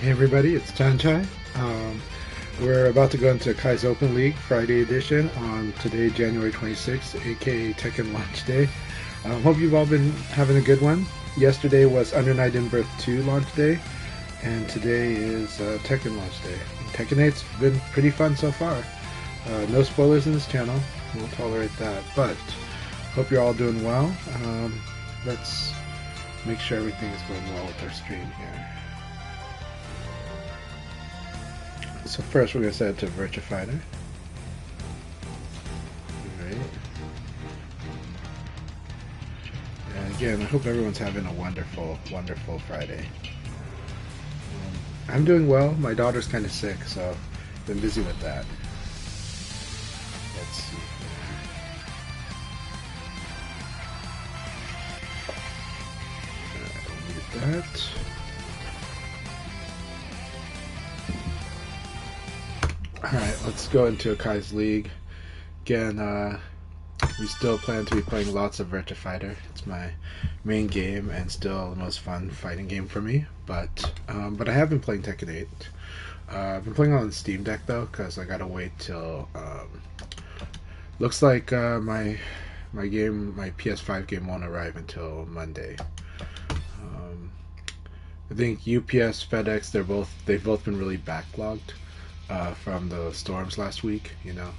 Hey everybody, it's Chanchai. We're about to go into Akai's Open League Friday edition on today, January 26th, aka Tekken Launch Day. Hope you've all been having a good one. Yesterday was Under Night in Birth 2 launch day, and today is Tekken launch day. Tekken 8's been pretty fun so far. No spoilers in this channel, we'll tolerate that, but hope you're all doing well. Let's make sure everything is going well with our stream here. So first we're going to set it to Virtua Fighter. Alright. And again, I hope everyone's having a wonderful, wonderful Friday. I'm doing well. My daughter's kind of sick, so I've been busy with that. Let's see here. Alright, that. Alright, let's go into Akai's League. Again, we still plan to be playing lots of Virtua Fighter. It's my main game and still the most fun fighting game for me. But I have been playing Tekken 8. I've been playing on Steam Deck though, because I gotta wait till... looks like my PS5 game won't arrive until Monday. I think UPS, FedEx, they've both been really backlogged. From the storms last week, you know.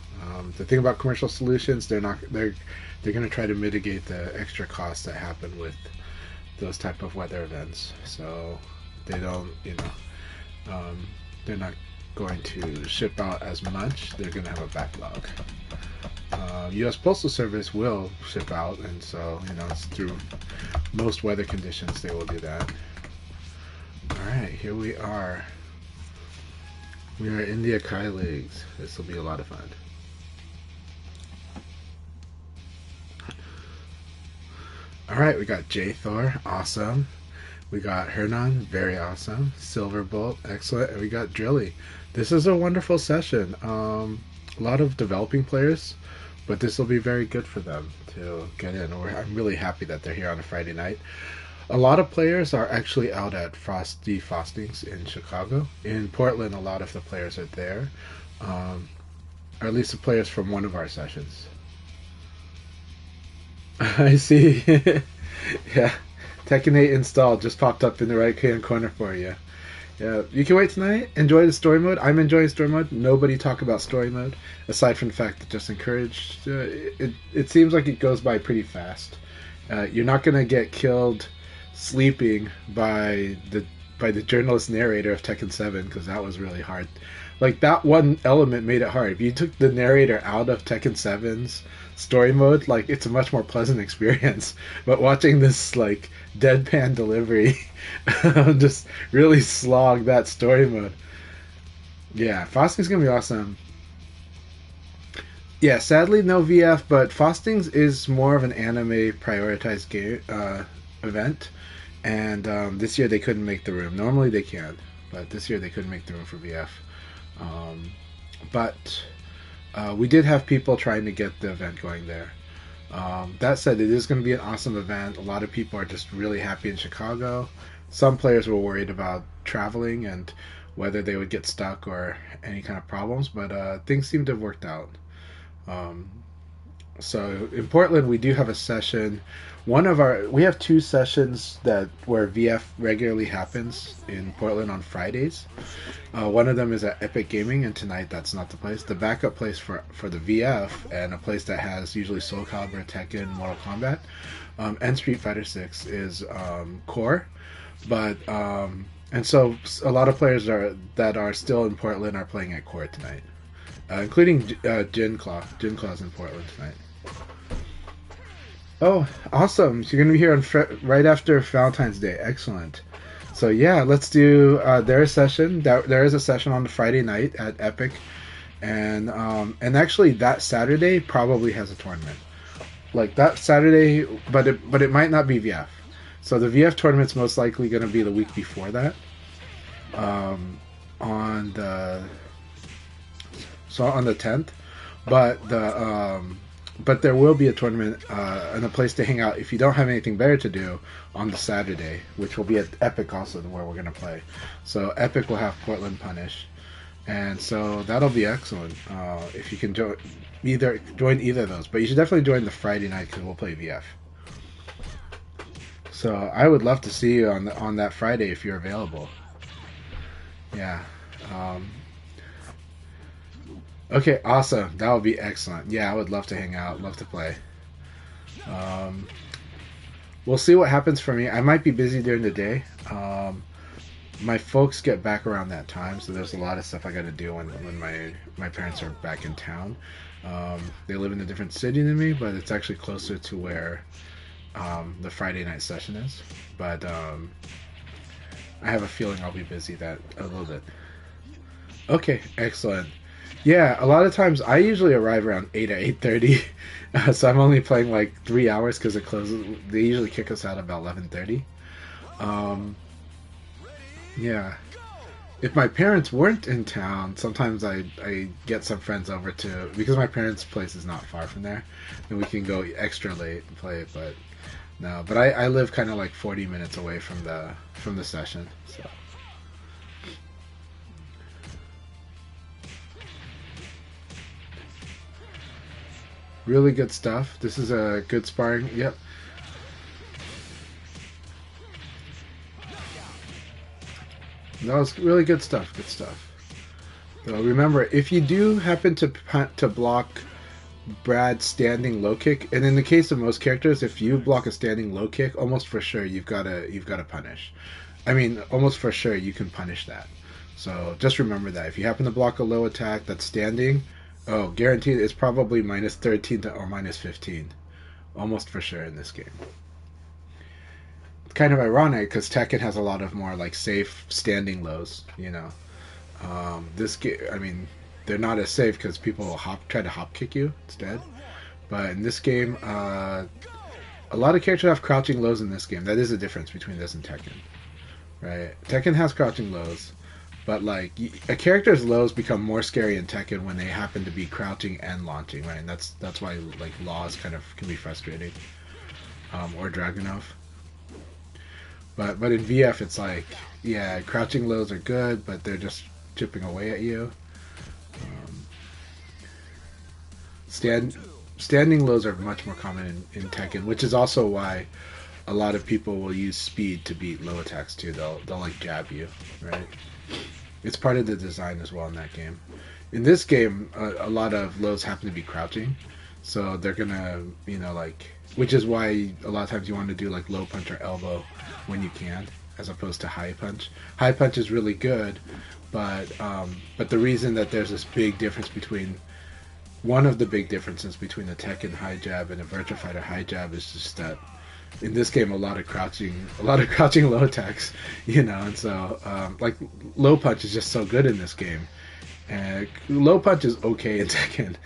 The thing about Commercial Solutions, they're going to try to mitigate the extra costs that happen with those type of weather events. So they don't, you know, they're not going to ship out as much. They're going to have a backlog. U.S. Postal Service will ship out, and so, you know, it's through most weather conditions they will do that. All right, here we are. We are in the Akai Leagues. This will be a lot of fun. Alright, we got J-Thor, awesome. We got Hernan, very awesome. Silverbolt, excellent. And we got Drilly. This is a wonderful session. A lot of developing players, but this will be very good for them to get in. I'm really happy that they're here on a Friday night. A lot of players are actually out at Frosty Faustings in Chicago. In Portland, a lot of the players are there. Or at least the players from one of our sessions. I see. Yeah. Tekken 8 installed just popped up in the right hand corner for you. Yeah, you can wait tonight. Enjoy the story mode. I'm enjoying story mode. Nobody talk about story mode, aside from the fact that just encouraged. It seems like it goes by pretty fast. You're not going to get killed sleeping by the journalist narrator of Tekken 7, because that was really hard. Like, that one element made it hard. If you took the narrator out of Tekken 7's story mode, like, it's a much more pleasant experience. But watching this, like, deadpan delivery just really slog that story mode. Yeah, Faustings gonna be awesome. Yeah, sadly no VF, but Faustings is more of an anime prioritized game event. And this year they couldn't make the room. Normally they can, but this year they couldn't make the room for VF. But we did have people trying to get the event going there. That said, it is going to be an awesome event. A lot of people are just really happy in Chicago. Some players were worried about traveling and whether they would get stuck or any kind of problems, but things seem to have worked out. So in Portland, we do have a session. We have two sessions where VF regularly happens in Portland on Fridays. One of them is at Epic Gaming, and tonight that's not the place. The backup place for the VF, and a place that has usually Soul Calibur, Tekken, Mortal Kombat, and Street Fighter 6 is Core. But and so a lot of players that are still in Portland are playing at Core tonight, including Jin Claw. Jin Claw's in Portland tonight. Oh, awesome. So you're going to be here right after Valentine's Day. Excellent. So yeah, let's do their session. There is a session on the Friday night at Epic. And actually that Saturday probably has a tournament. Like that Saturday, but it might not be VF. So the VF tournament's most likely going to be the week before that. On the 10th. But but there will be a tournament and a place to hang out if you don't have anything better to do on the Saturday, which will be at Epic also, where we're going to play. So Epic will have Portland Punish, and so that'll be excellent if you can join either of those. But you should definitely join the Friday night because we'll play VF. So I would love to see you on that Friday if you're available. Yeah. Okay, awesome. That would be excellent. Yeah, I would love to hang out, love to play. We'll see what happens for me. I might be busy during the day. My folks get back around that time, so there's a lot of stuff I got to do when my parents are back in town. They live in a different city than me, but it's actually closer to where the Friday night session is. But I have a feeling I'll be busy that a little bit. Okay, excellent. Yeah, a lot of times I usually arrive around 8 or 8:30, so I'm only playing like 3 hours because it closes. They usually kick us out about 11:30. Yeah. If my parents weren't in town, sometimes I get some friends over to, because my parents' place is not far from there, and we can go extra late and play it. But no, but I live kind of like 40 minutes away from the session, so. Really good stuff. This is a good sparring. Yep. That was really good stuff. Good stuff. So remember, if you do happen to block Brad's standing low kick, and in the case of most characters, if you block a standing low kick, almost for sure you've got to punish. I mean, almost for sure you can punish that. So just remember that if you happen to block a low attack that's standing, oh, guaranteed it's probably minus 13 or minus 15, almost for sure in this game. It's kind of ironic because Tekken has a lot of more like safe standing lows. You know, this game, I mean, they're not as safe because people will try to hop kick you instead. But in this game, a lot of characters have crouching lows in this game. That is the difference between this and Tekken, right? Tekken has crouching lows, but like a character's lows become more scary in Tekken when they happen to be crouching and launching, right? And that's why like Laws kind of can be frustrating, or Dragunov. But in VF it's like, yeah, crouching lows are good, but they're just chipping away at you. Standing lows are much more common in Tekken, which is also why a lot of people will use speed to beat low attacks too. They'll like jab you, right? It's part of the design as well in that game. In this game, a lot of lows happen to be crouching, so they're gonna, you know, like, which is why a lot of times you want to do like low punch or elbow when you can, as opposed to high punch. High punch is really good, but the reason that there's this big difference between, one of the big differences between the Tekken high jab and a Virtua Fighter high jab is just that in this game a lot of crouching low attacks, you know, and so like low punch is just so good in this game. And low punch is okay in Tekken,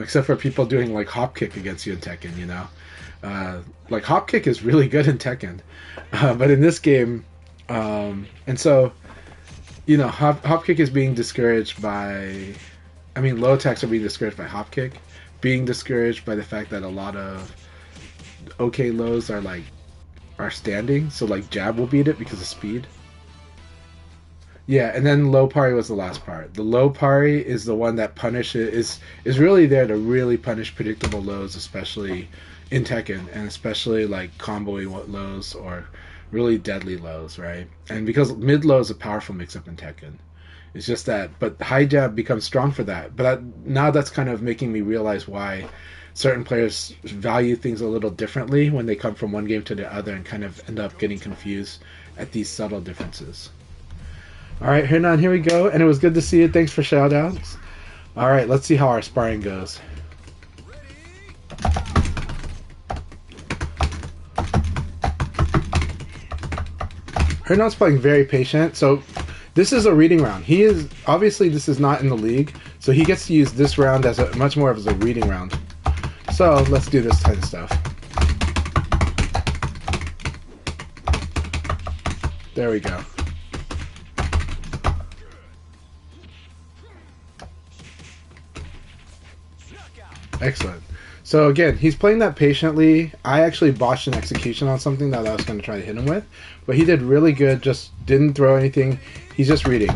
except for people doing like hop kick against you in Tekken, you know. Like hop kick is really good in Tekken, but in this game, and so, you know, hop kick is being discouraged by, I mean, low attacks are being discouraged by hop kick, being discouraged by the fact that a lot of okay lows are standing, so like jab will beat it because of speed. Yeah, and then low parry was the last part. The low parry is the one that punishes, is really there to really punish predictable lows, especially in Tekken, and especially like comboing lows or really deadly lows, right? And because mid low is a powerful mix-up in Tekken. It's just that, but high jab becomes strong for that. But now that's kind of making me realize why certain players value things a little differently when they come from one game to the other and kind of end up getting confused at these subtle differences. All right, Hernan, here we go. And it was good to see you. Thanks for shout-outs. All right, let's see how our sparring goes. Hernan's playing very patient. So this is a reading round. He is, obviously this is not in the league, so he gets to use this round as much more as a reading round. So let's do this kind of stuff. There we go. Excellent. So again, he's playing that patiently. I actually botched an execution on something that I was going to try to hit him with, but he did really good. Just didn't throw anything. He's just reading.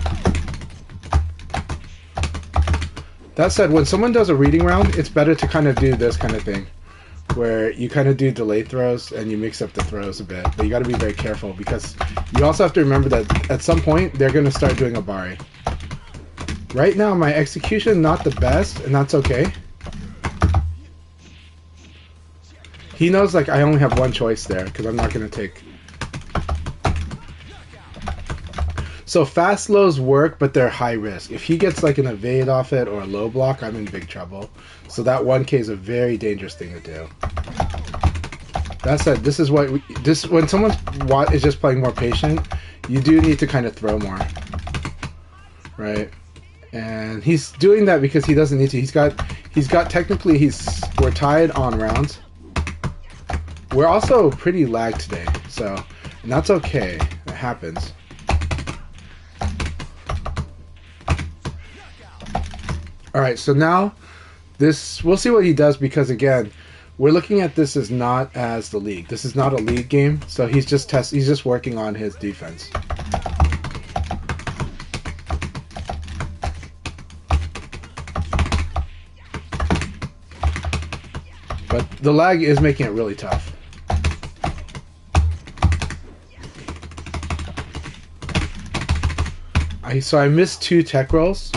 That said, when someone does a reading round, it's better to kind of do this kind of thing, where you kind of do delayed throws and you mix up the throws a bit. But you got to be very careful because you also have to remember that at some point they're going to start doing a bari. Right now, my execution not the best, and that's okay. He knows like I only have one choice there because I'm not going to take. So fast lows work, but they're high risk. If he gets like an evade off it or a low block, I'm in big trouble. So that 1K is a very dangerous thing to do. That said, this is what when someone is just playing more patient, you do need to kind of throw more, right? And he's doing that because he doesn't need to. He's got technically we're tied on rounds. We're also pretty lagged today, and that's okay. It happens. All right, so now we'll see what he does because again, we're looking at this as not as the league. This is not a league game, so he's just working on his defense. But the lag is making it really tough. So I missed 2 tech rolls.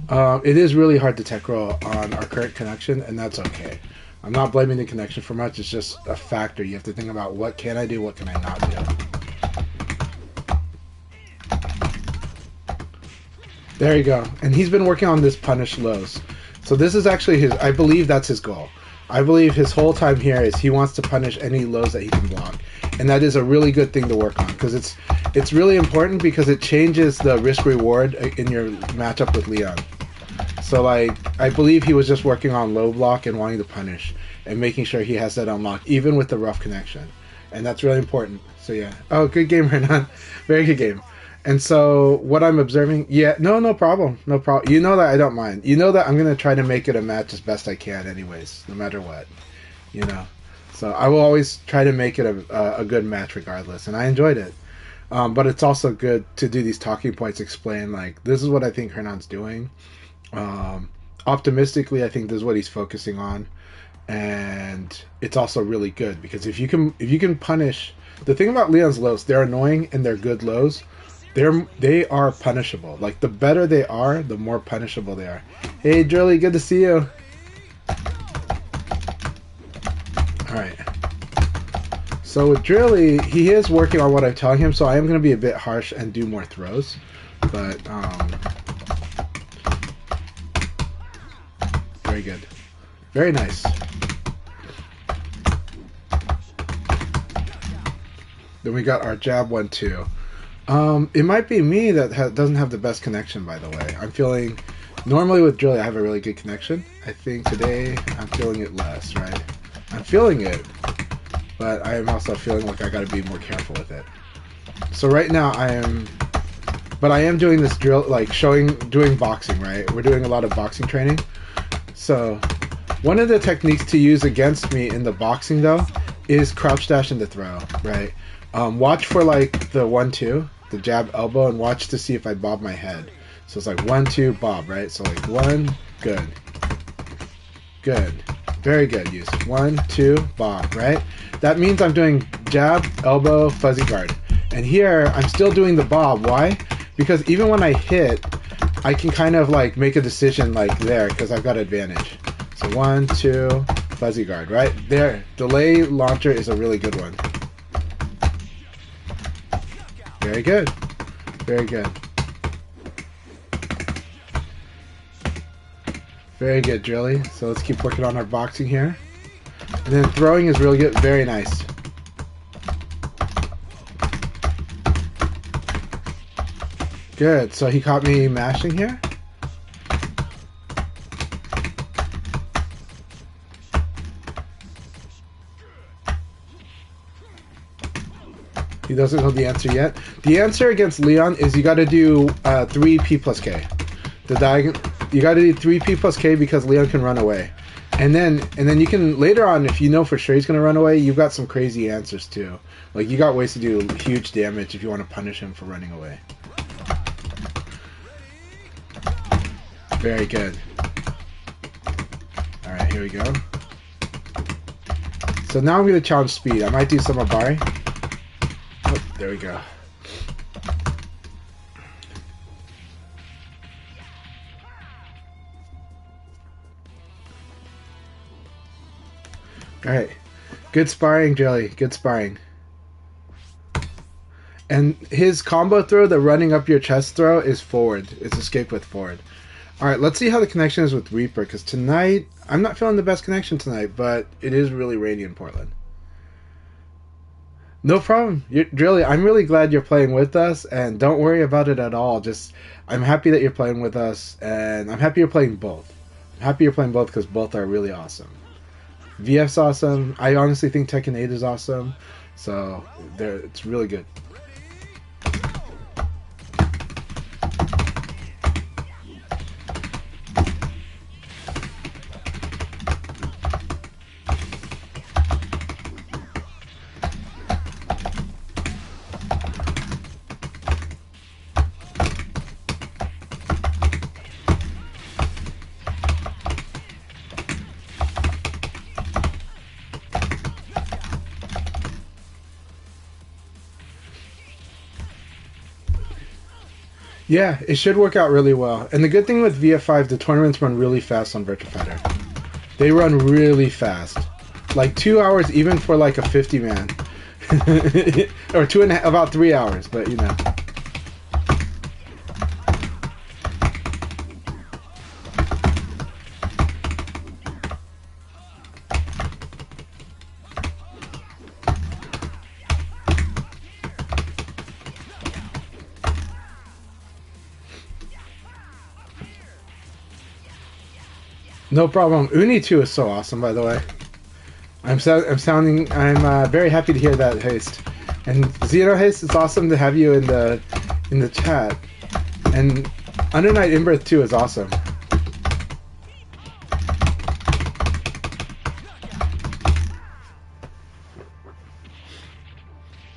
It is really hard to tech roll on our current connection, and that's okay. I'm not blaming the connection for much. It's just a factor. You have to think about what can I do, what can I not do. There you go. And he's been working on this punish lows. So this is actually I believe that's his goal. I believe his whole time here is he wants to punish any lows that he can block. And that is a really good thing to work on because it's really important because it changes the risk reward in your matchup with Leon. So like I believe he was just working on low block and wanting to punish and making sure he has that unlocked even with the rough connection. And that's really important. So yeah. Oh, good game, Renan. Very good game. And so what I'm observing, no problem. No problem. You know that I don't mind. You know that I'm going to try to make it a match as best I can anyways, no matter what. You know. So I will always try to make it a good match regardless, and I enjoyed it. But it's also good to do these talking points, explain like this is what I think Hernan's doing. Optimistically, I think this is what he's focusing on, and it's also really good because if you can punish the thing about Leon's lows, they're annoying and they're good lows. They are punishable. Like the better they are, the more punishable they are. Hey, Drilly, good to see you. Alright. So with Drilly, he is working on what I'm telling him, so I am going to be a bit harsh and do more throws. But, very good. Very nice. Then we got our jab 1-2. It might be me that doesn't have the best connection, by the way. I'm feeling... Normally with Drilly, I have a really good connection. I think today, I'm feeling it less, right? I'm feeling it, but I am also feeling like I got to be more careful with it. So right now I am doing this drill, like doing boxing, right? We're doing a lot of boxing training. So one of the techniques to use against me in the boxing though is crouch dash into throw, right? Watch for like the 1-2, the jab elbow, and watch to see if I bob my head. So it's like 1-2 bob, right? So like 1, good, good. Very good use. 1-2 bob, right? That means I'm doing jab, elbow, fuzzy guard. And here, I'm still doing the bob. Why? Because even when I hit, I can kind of like make a decision like there because I've got advantage. So 1-2, fuzzy guard, right? There. Delay launcher is a really good one. Very good. Very good. Very good, Drilly. So let's keep working on our boxing here. And then throwing is really good. Very nice. Good. So he caught me mashing here. He doesn't know the answer yet. The answer against Leon is you got to do 3P plus K. The diagonal. You got to do 3P plus K because Leon can run away. And then you can later on, if you know for sure he's gonna run away, you've got some crazy answers too. Like you got ways to do huge damage if you want to punish him for running away. Very good. All right, here we go. So now I'm gonna challenge speed. I might do some Abari. Oh, there we go. Alright. Good sparring, Jelly. Good sparring. And his combo throw, the running up your chest throw, is forward. It's escape with forward. Alright, let's see how the connection is with Reaper, because tonight, I'm not feeling the best connection tonight, but it is really rainy in Portland. No problem. Jelly, I'm really glad you're playing with us, and don't worry about it at all. Just, I'm happy that you're playing with us, and I'm happy you're playing both. I'm happy you're playing both because both are really awesome. VF's awesome. I honestly think Tekken 8 is awesome. So it's really good. Yeah, it should work out really well. And the good thing with VF5, the tournaments run really fast on Virtua Fighter. They run really fast. Like 2 hours even for like a 50 man. Or about 3 hours, but you know. No problem. Uni 2 is so awesome, by the way. I'm very happy to hear that, Haste. And Xeno Haste, it's awesome to have you in the chat. And Under Night Inbirth 2 is awesome.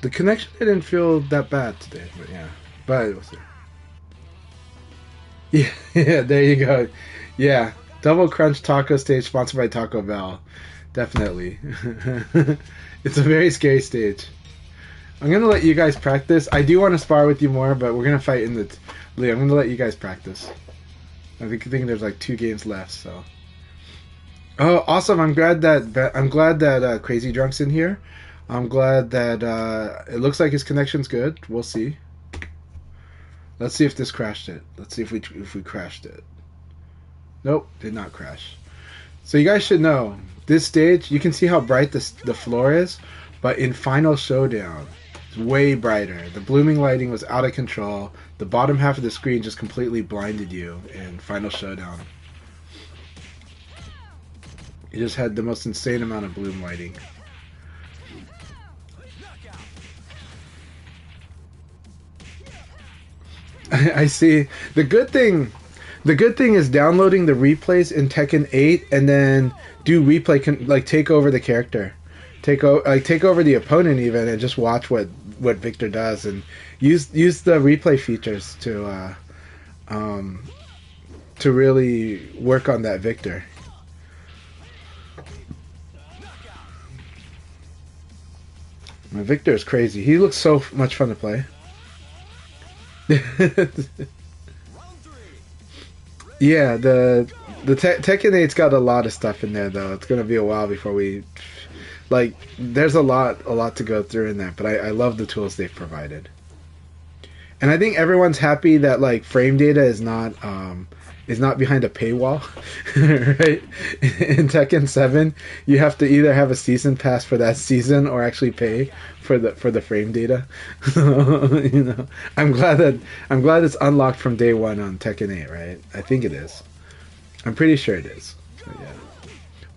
The connection didn't feel that bad today, but yeah. But it was. Yeah, there you go. Yeah. Double Crunch Taco Stage sponsored by Taco Bell. Definitely. It's a very scary stage. I'm going to let you guys practice. I do want to spar with you more, but we're going to fight in the... I'm going to let you guys practice. I think there's like 2 games left, so... Oh, awesome. I'm glad that Crazy Drunk's in here. I'm glad that it looks like his connection's good. We'll see. Let's see if this crashed it. Let's see if we crashed it. Nope, did not crash. So you guys should know, this stage, you can see how bright the floor is, but in Final Showdown, it's way brighter. The blooming lighting was out of control. The bottom half of the screen just completely blinded you in Final Showdown. You just had the most insane amount of bloom lighting. I see. The good thing is downloading the replays in Tekken 8 and then do replay, like take over the character, take over the opponent even, and just watch what Victor does and use the replay features to really work on that Victor. My Victor is crazy. He looks so much fun to play. Yeah, the Tekken 8's got a lot of stuff in there though. It's gonna be a while before we there's a lot to go through in that, but I love the tools they've provided. And I think everyone's happy that like frame data is not behind a paywall. Right? In Tekken 7, you have to either have a season pass for that season or actually pay for the frame data. You know, I'm glad it's unlocked from day one on Tekken 8, right? I think it is. I'm pretty sure it is. So, yeah.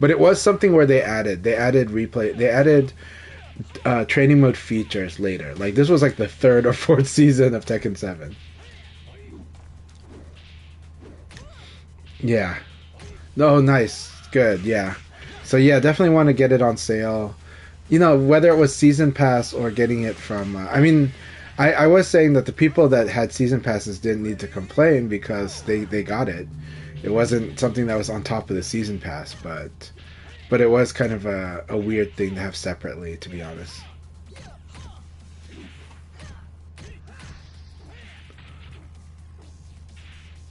But it was something where they added replay, they added training mode features later. Like this was like the 3rd or 4th season of Tekken 7. Yeah. Oh, nice. Good, yeah. So yeah, definitely want to get it on sale. You know, whether it was season pass or getting it from. I mean, I was saying that the people that had season passes didn't need to complain because they got it. It wasn't something that was on top of the season pass, but it was kind of a weird thing to have separately, to be honest.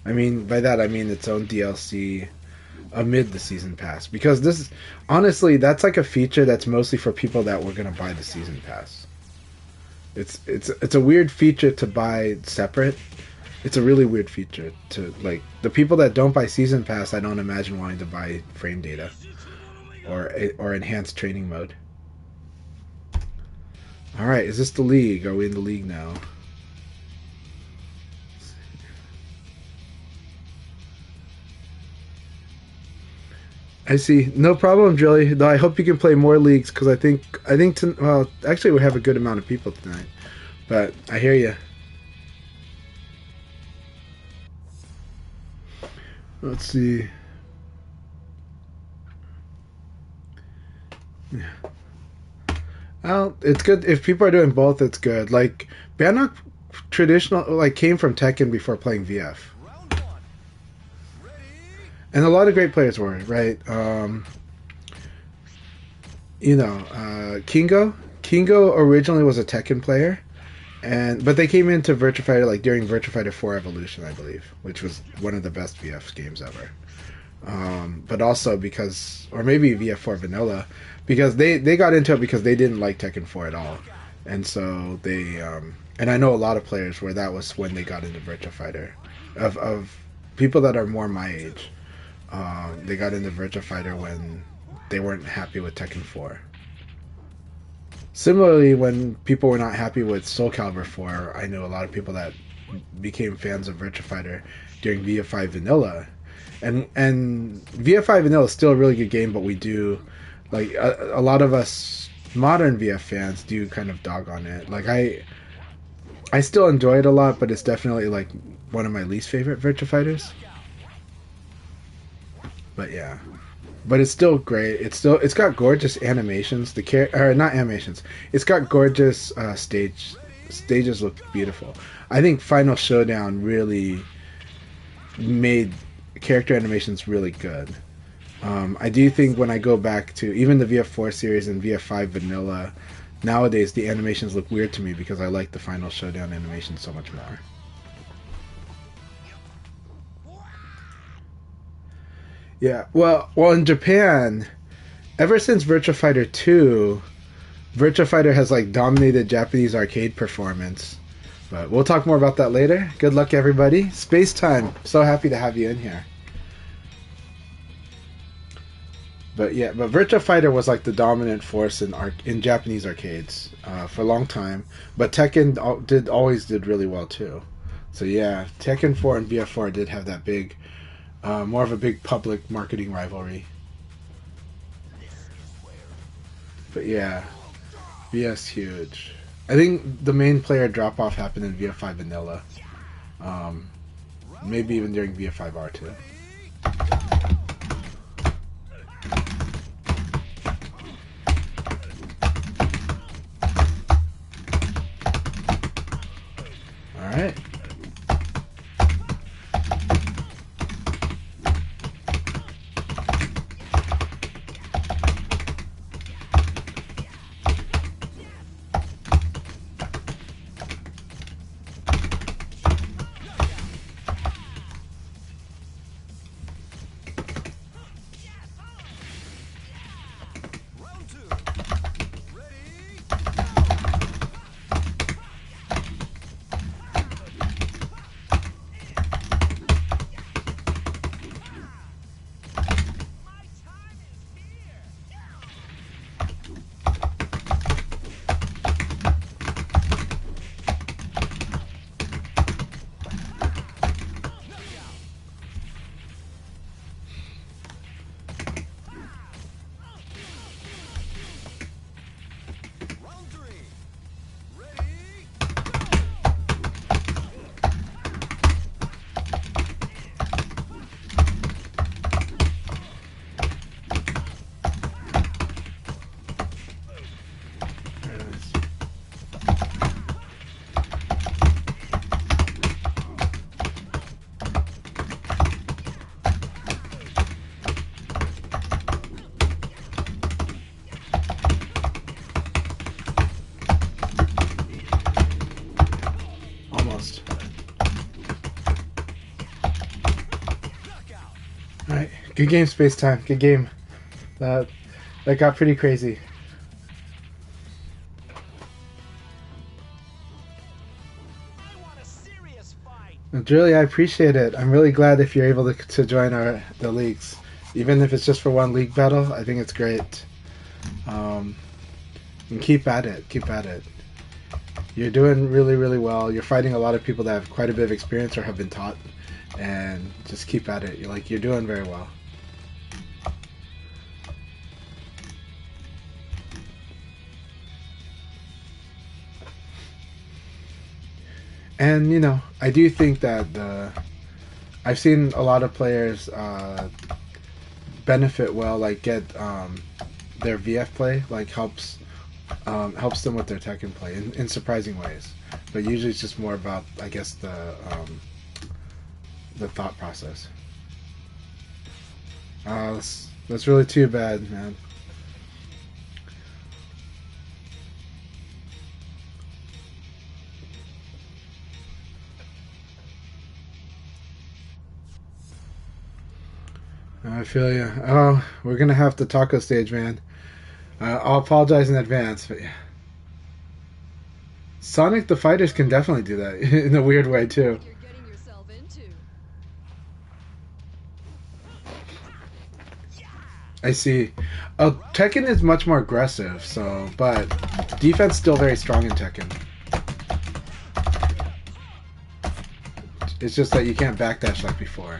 I mean, by that I mean its own DLC amid the season pass, because this, honestly, that's like a feature that's mostly for people that were gonna buy the season pass. It's a weird feature to buy separate. It's a really weird feature to, like, the people that don't buy season pass. I don't imagine wanting to buy frame data or enhanced training mode. All right, is this the league? Are we in the league now? I see. No problem, Drilly. Though I hope you can play more leagues, because well, actually we have a good amount of people tonight. But I hear you. Let's see. Yeah. Well, it's good if people are doing both. It's good. Like Bannock, traditional, like, came from Tekken before playing VF, and a lot of great players were, right. Kingo originally was a Tekken player, but they came into Virtua Fighter like during Virtua Fighter 4 Evolution, I believe, which was one of the best VF games ever. But also because, or maybe VF4 Vanilla, because they got into it because they didn't like Tekken 4 at all, and so and I know a lot of players where that was when they got into Virtua Fighter, of people that are more my age. They got into Virtua Fighter when they weren't happy with Tekken 4. Similarly, when people were not happy with Soul Calibur 4, I know a lot of people that became fans of Virtua Fighter during VF5 Vanilla. And VF5 Vanilla is still a really good game, but we do, like, a lot of us modern VF fans do kind of dog on it. Like, I still enjoy it a lot, but it's definitely like one of my least favorite Virtua Fighters. But yeah, but it's still great. It's got gorgeous animations. Or not animations. It's got gorgeous stages look beautiful. I think Final Showdown really made character animations really good. I do think when I go back to even the VF4 series and VF5 Vanilla, nowadays the animations look weird to me because I like the Final Showdown animation so much more. Yeah, well, in Japan, ever since Virtua Fighter 2, Virtua Fighter has like dominated Japanese arcade performance. But we'll talk more about that later. Good luck, everybody. Space Time, so happy to have you in here. But yeah, but Virtua Fighter was like the dominant force in Japanese arcades for a long time. But Tekken always did really well too. So yeah, Tekken 4 and VF4 did have that big, more of a big public marketing rivalry. But yeah, VS huge. I think the main player drop off happened in VF5 Vanilla. Maybe even during VF5R too. All right. Good game, Space Time. Good game. That got pretty crazy. Julie, I appreciate it. I'm really glad if you're able to join the leagues, even if it's just for one league battle. I think it's great. And keep at it. Keep at it. You're doing really, really well. You're fighting a lot of people that have quite a bit of experience or have been taught, and just keep at it. You're doing very well. And I do think that I've seen a lot of players benefit well, like get their VF play helps them with their Tekken play in surprising ways. But usually it's just more about, I guess, the thought process. That's really too bad, man. I feel you. Oh, we're gonna have the taco stage, man. I'll apologize in advance, but yeah. Sonic the Fighters can definitely do that in a weird way too. I see. Tekken is much more aggressive, but defense still very strong in Tekken. It's just that you can't backdash like before,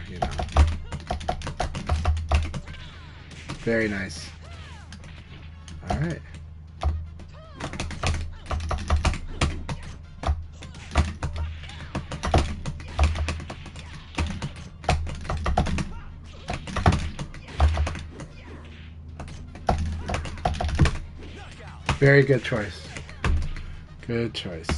Very nice. All right. Very good choice. Good choice.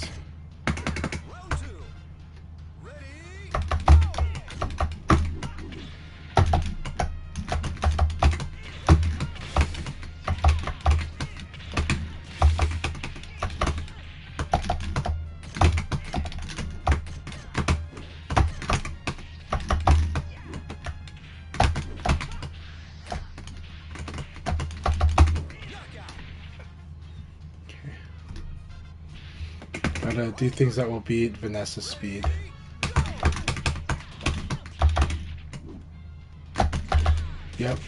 Gotta do things that will beat Vanessa's speed. Yep.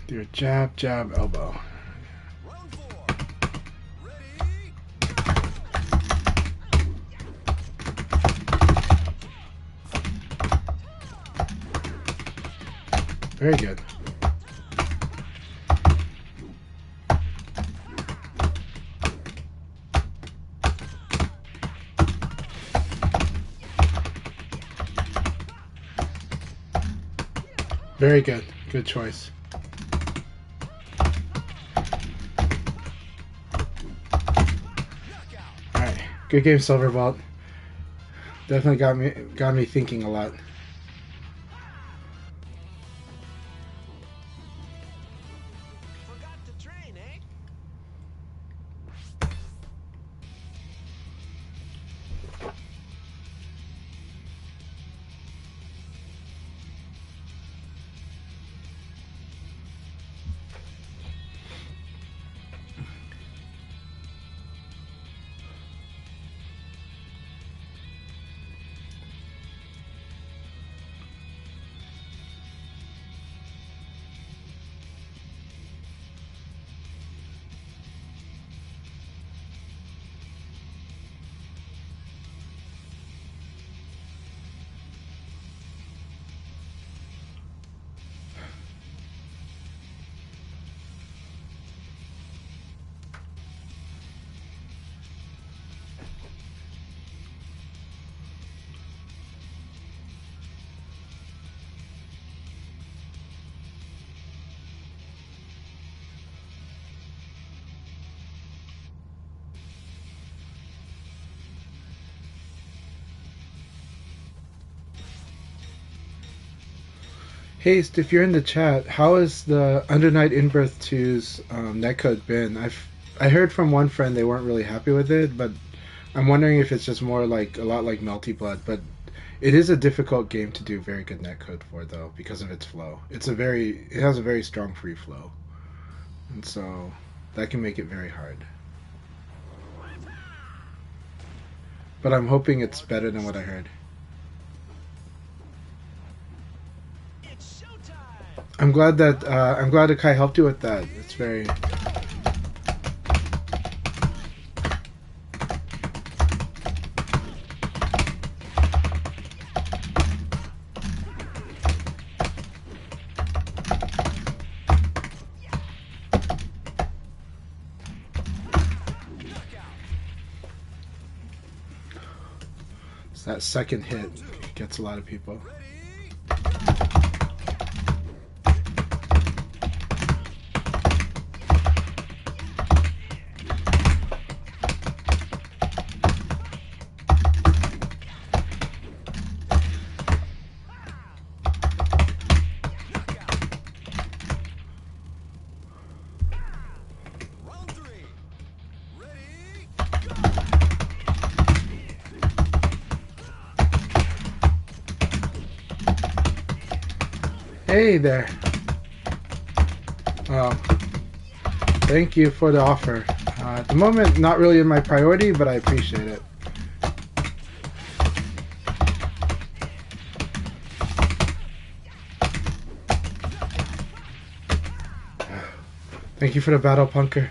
Do a jab, jab, elbow. Very good. Very good. Good choice. Alright. Good game, Silver Belt. Definitely got me thinking a lot. Haste, if you're in the chat, how has the Under Night Inbirth 2's netcode been? I heard from one friend they weren't really happy with it, but I'm wondering if it's just more like a lot like Melty Blood. But it is a difficult game to do very good netcode for, though, because of its flow. It has a very strong free flow, and so that can make it very hard. But I'm hoping it's better than what I heard. I'm glad Akai helped you with that. It's very. So that second hit gets a lot of people. Hey there. Thank you for the offer. At the moment, not really in my priority, but I appreciate it. Thank you for the battle, Punker.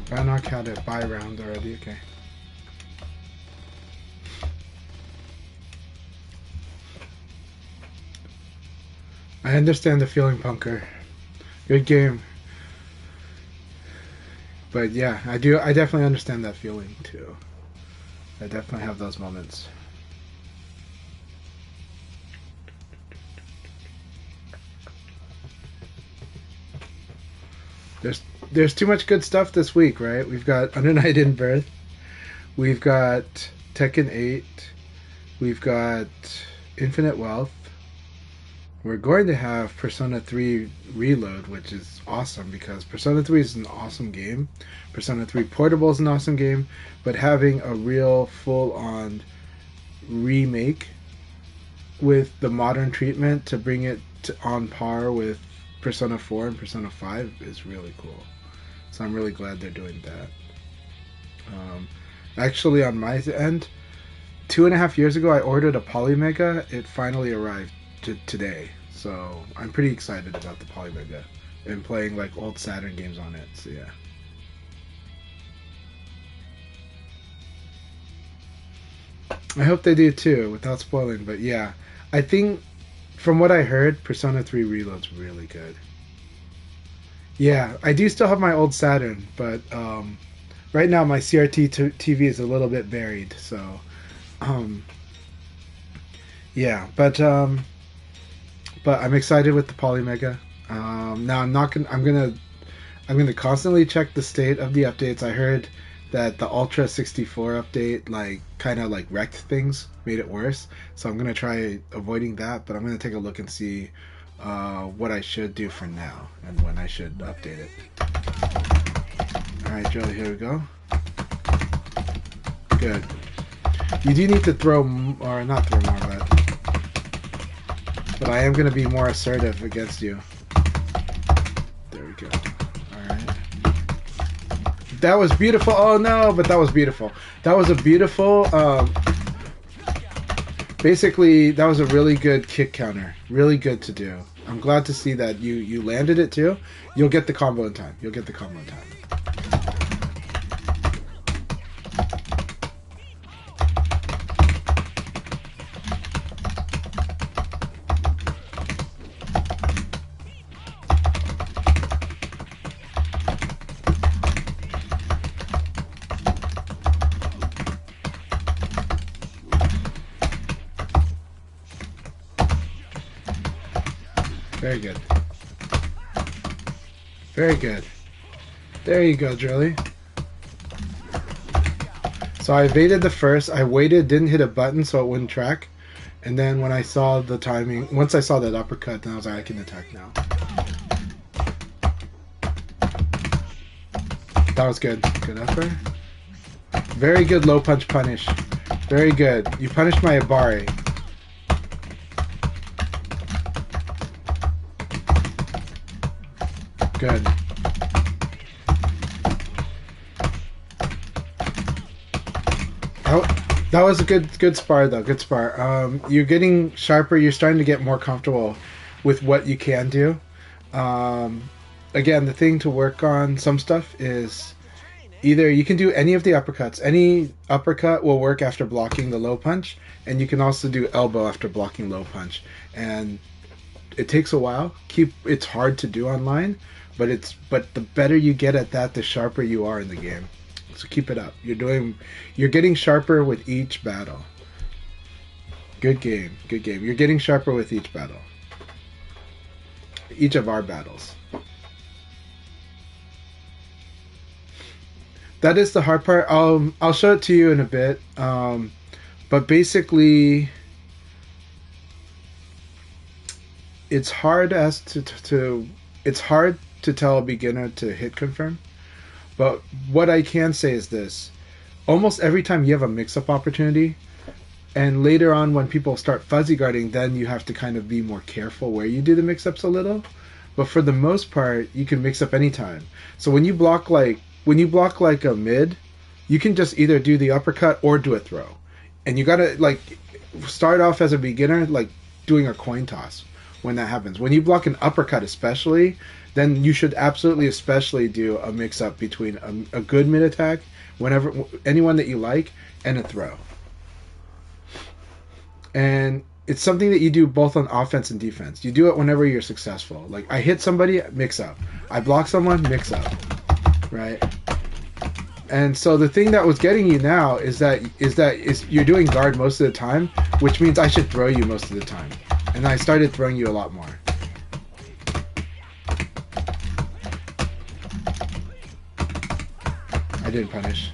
Bannock had a buy round already, okay. I understand the feeling, Punker. Good game. But yeah, I definitely understand that feeling too. I definitely have those moments. There's too much good stuff this week, right? We've got Under Night Inbirth, we've got Tekken 8, we've got Infinite Wealth. We're going to have Persona 3 Reload, which is awesome because Persona 3 is an awesome game. Persona 3 Portable is an awesome game, but having a real full-on remake with the modern treatment to bring it on par with Persona 4 and Persona 5 is really cool. So I'm really glad they're doing that. Actually, on my end, 2.5 years ago, I ordered a Polymega. It finally arrived today. So I'm pretty excited about the Polymega and playing like old Saturn games on it. So yeah. I hope they do too, without spoiling. But yeah, I think from what I heard, Persona 3 Reload's really good. Yeah, I do still have my old Saturn, but right now my CRT TV is a little bit buried. So yeah, but I'm excited with the Polymega. Now I'm gonna constantly check the state of the updates. I heard that the Ultra 64 update kind of wrecked things, made it worse. So I'm gonna try avoiding that, but I'm gonna take a look and see what I should do for now and when I should update it. All right, Joe, here we go. Good. You do need to throw, or not throw more, but I am gonna be more assertive against you. There we go. Alright. That was beautiful. Oh no, but that was beautiful. That was a beautiful, basically, that was a really good kick counter. Really good to do. I'm glad to see that you landed it too. You'll get the combo in time. You'll get the combo in time. Very good. Very good. There you go, Drilly. So I evaded the first. I waited, didn't hit a button so it wouldn't track. And then when I saw the timing, once I saw that uppercut, then I was like, I can attack now. That was good. Good upper. Very good low punch punish. Very good. You punished my Abare. Good. That was a good spar though. Good spar. You're getting sharper. You're starting to get more comfortable with what you can do. Again, the thing to work on some stuff is either you can do any of the uppercuts. Any uppercut will work after blocking the low punch, and you can also do elbow after blocking low punch. And it takes a while. It's hard to do online, but the better you get at that, the sharper you are in the game. So keep it up. You're getting sharper with each battle. Good game. Good game. You're getting sharper with each battle. Each of our battles. That is the hard part. I'll show it to you in a bit. But basically, it's hard it's hard to tell a beginner to hit confirm. But what I can say is this. Almost every time you have a mix-up opportunity, and later on when people start fuzzy guarding, then you have to kind of be more careful where you do the mix-ups a little. But for the most part, you can mix up anytime. So when you block like a mid, you can just either do the uppercut or do a throw. And you gotta like start off as a beginner like doing a coin toss when that happens. When you block an uppercut especially, then you should absolutely especially do a mix-up between a good mid attack, anyone that you like, and a throw. And it's something that you do both on offense and defense. You do it whenever you're successful. Like, I hit somebody, mix up. I block someone, mix up. Right? And so the thing that was getting you now is that you're doing guard most of the time, which means I should throw you most of the time. And I started throwing you a lot more. I didn't punish.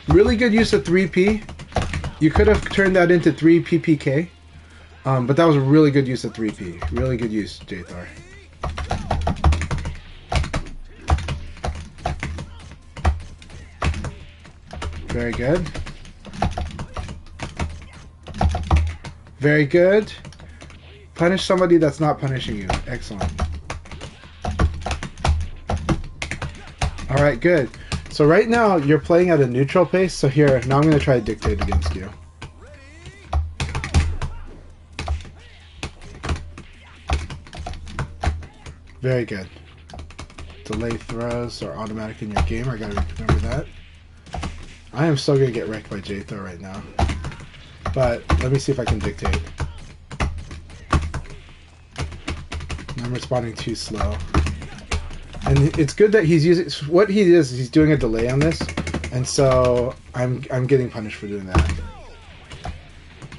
Really good use of 3P. You could have turned that into 3PPK. But that was a really good use of 3P. Really good use, Jthor. Very good. Very good. Punish somebody that's not punishing you. Excellent. Alright, good. So right now, you're playing at a neutral pace. So here, now I'm going to try to dictate against you. Very good. Delay throws are automatic in your game. I gotta remember that. I am so gonna get wrecked by Jthor right now. But let me see if I can dictate. I'm responding too slow. And it's good that he's using what he is. He's doing a delay on this, and so I'm getting punished for doing that.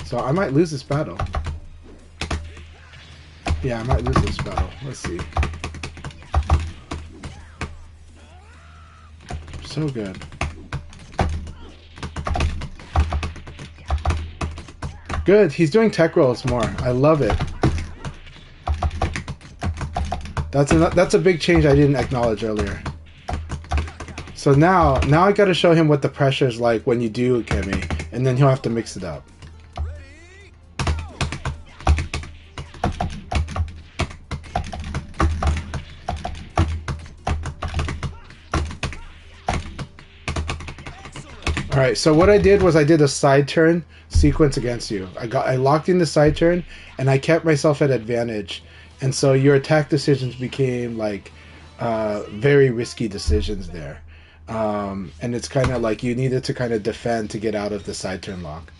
So I might lose this battle. Yeah, I might lose this battle. Let's see. So good. Good. He's doing tech rolls more. I love it. That's a big change I didn't acknowledge earlier. So now I got to show him what the pressure is like when you do Kemi, and then he'll have to mix it up. Alright, so what I did was I did a side turn sequence against you. I locked in the side turn, and I kept myself at advantage. And so your attack decisions became like very risky decisions there. And it's kind of like you needed to kind of defend to get out of the side turn lock.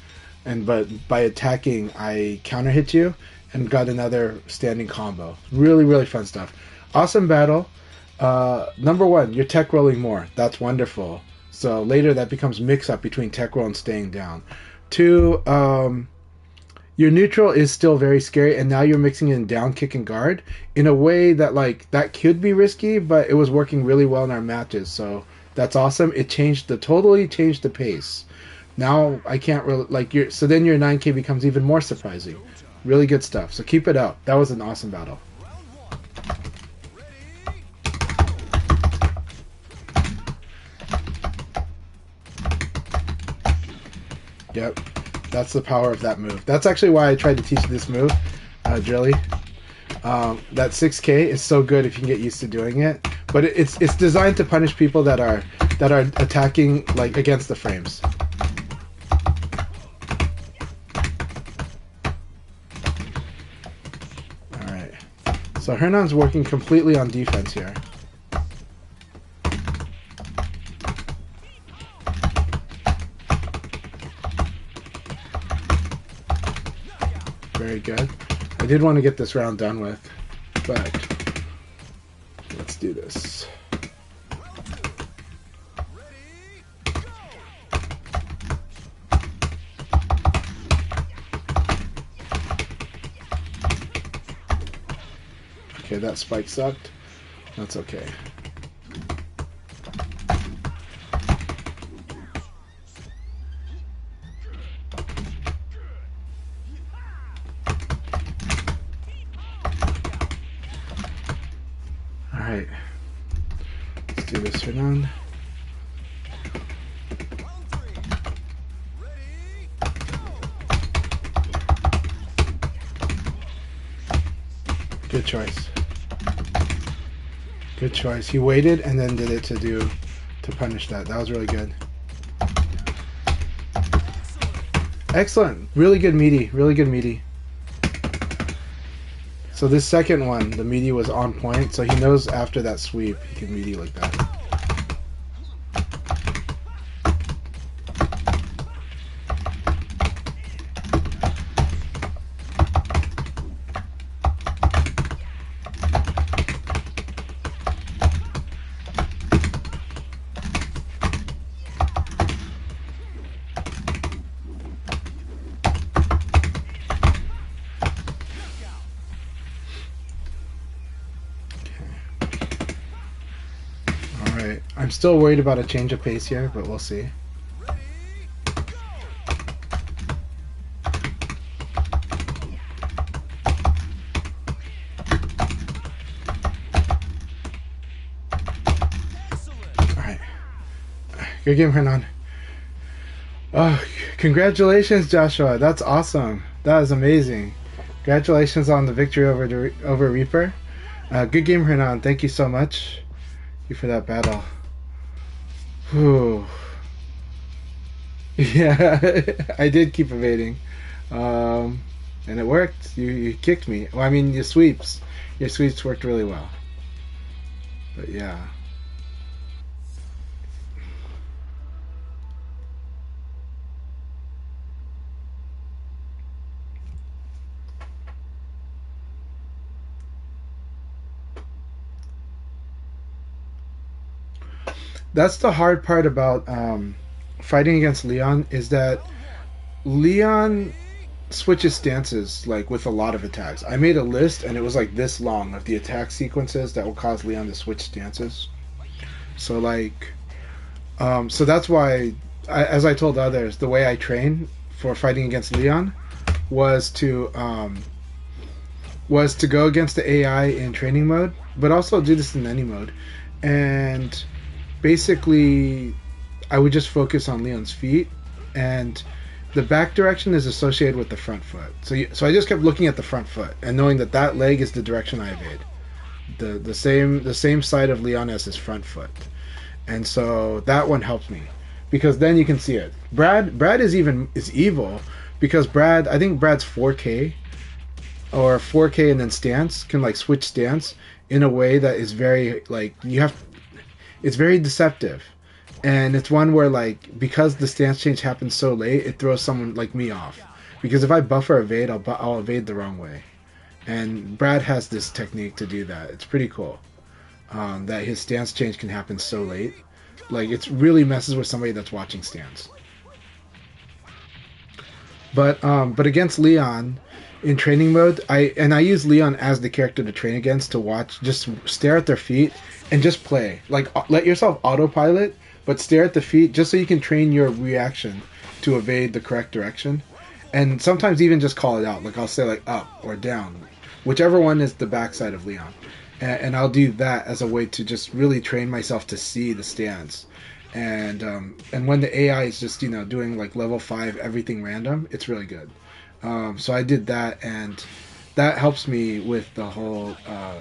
But by attacking, I counter hit you and got another standing combo. Really, really fun stuff. Awesome battle. Number one, you're tech rolling more. That's wonderful. So later that becomes mix up between tech roll and staying down. Two, your neutral is still very scary, and now you're mixing in down kick and guard in a way that like that could be risky, but it was working really well in our matches. So that's awesome. It totally changed the pace. Now I can't really like your so then your 9K becomes even more surprising. Really good stuff. So keep it up. That was an awesome battle. Yep. That's the power of that move. That's actually why I tried to teach this move, Drilly. That 6K is so good if you can get used to doing it. But it's designed to punish people that are attacking like against the frames. Alright. So Hernan's working completely on defense here. Very good. I did want to get this round done with, but let's do this. Okay, that spike sucked. That's okay. Alright, let's do this for none. Good choice. Good choice. He waited and then did it to punish that. That was really good. Excellent. Really good meaty. Really good meaty. So this second one, the meaty was on point, so he knows after that sweep he can meaty like that. Alright, I'm still worried about a change of pace here, but we'll see. Alright. Good game, Hernan. Oh, congratulations, Joshua. That's awesome. That is amazing. Congratulations on the victory over Reaper. Good game, Hernan. Thank you so much. For that battle. Whew. Yeah, I did keep evading. And it worked. You kicked me. Well, I mean, your sweeps worked really well. But yeah. That's the hard part about fighting against Leon, is that Leon switches stances like with a lot of attacks. I made a list and it was like this long of the attack sequences that will cause Leon to switch stances. So like, so that's why, as I told others, the way I train for fighting against Leon was to go against the AI in training mode, but also do this in any mode, and basically I would just focus on Leon's feet, and the back direction is associated with the front foot. So I just kept looking at the front foot and knowing that that leg is the direction I evade. The same side of Leon as his front foot. And so that one helps me, because then you can see it. Brad is evil, because I think Brad's 4K or 4K and then stance can like switch stance in a way that is very like it's very deceptive. And it's one where, like, because the stance change happens so late, it throws someone like me off. Because if I buffer evade, I'll evade the wrong way. And Brad has this technique to do that. It's pretty cool. That his stance change can happen so late. Like, it really messes with somebody that's watching stance. But against Leon in training mode, I use Leon as the character to train against to watch. Just stare at their feet and just play. Like let yourself autopilot, but stare at the feet just so you can train your reaction to evade the correct direction. And sometimes even just call it out. Like I'll say like up or down, whichever one is the backside of Leon, and I'll do that as a way to just really train myself to see the stance. And when the AI is just doing like level 5 everything random, it's really good. So I did that, and that helps me with the whole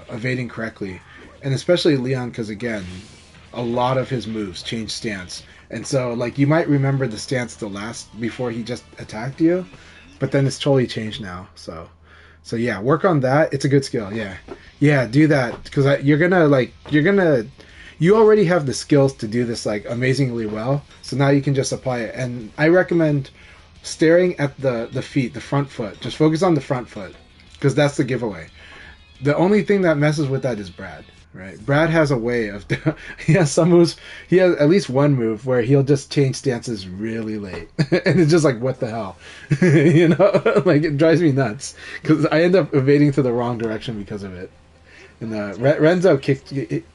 evading correctly, and especially Leon because again, a lot of his moves change stance, and so like you might remember the stance the last before he just attacked you, but then it's totally changed now. So yeah, work on that. It's a good skill. Yeah, do that because you already have the skills to do this like amazingly well. So now you can just apply it. And I recommend staring at the feet, the front foot. Just focus on the front foot because that's the giveaway. The only thing that messes with that is Brad. Right, Brad has a way of he has some moves. He has at least one move where he'll just change stances really late, and it's just like what the hell, like it drives me nuts because I end up evading to the wrong direction because of it. And Renzo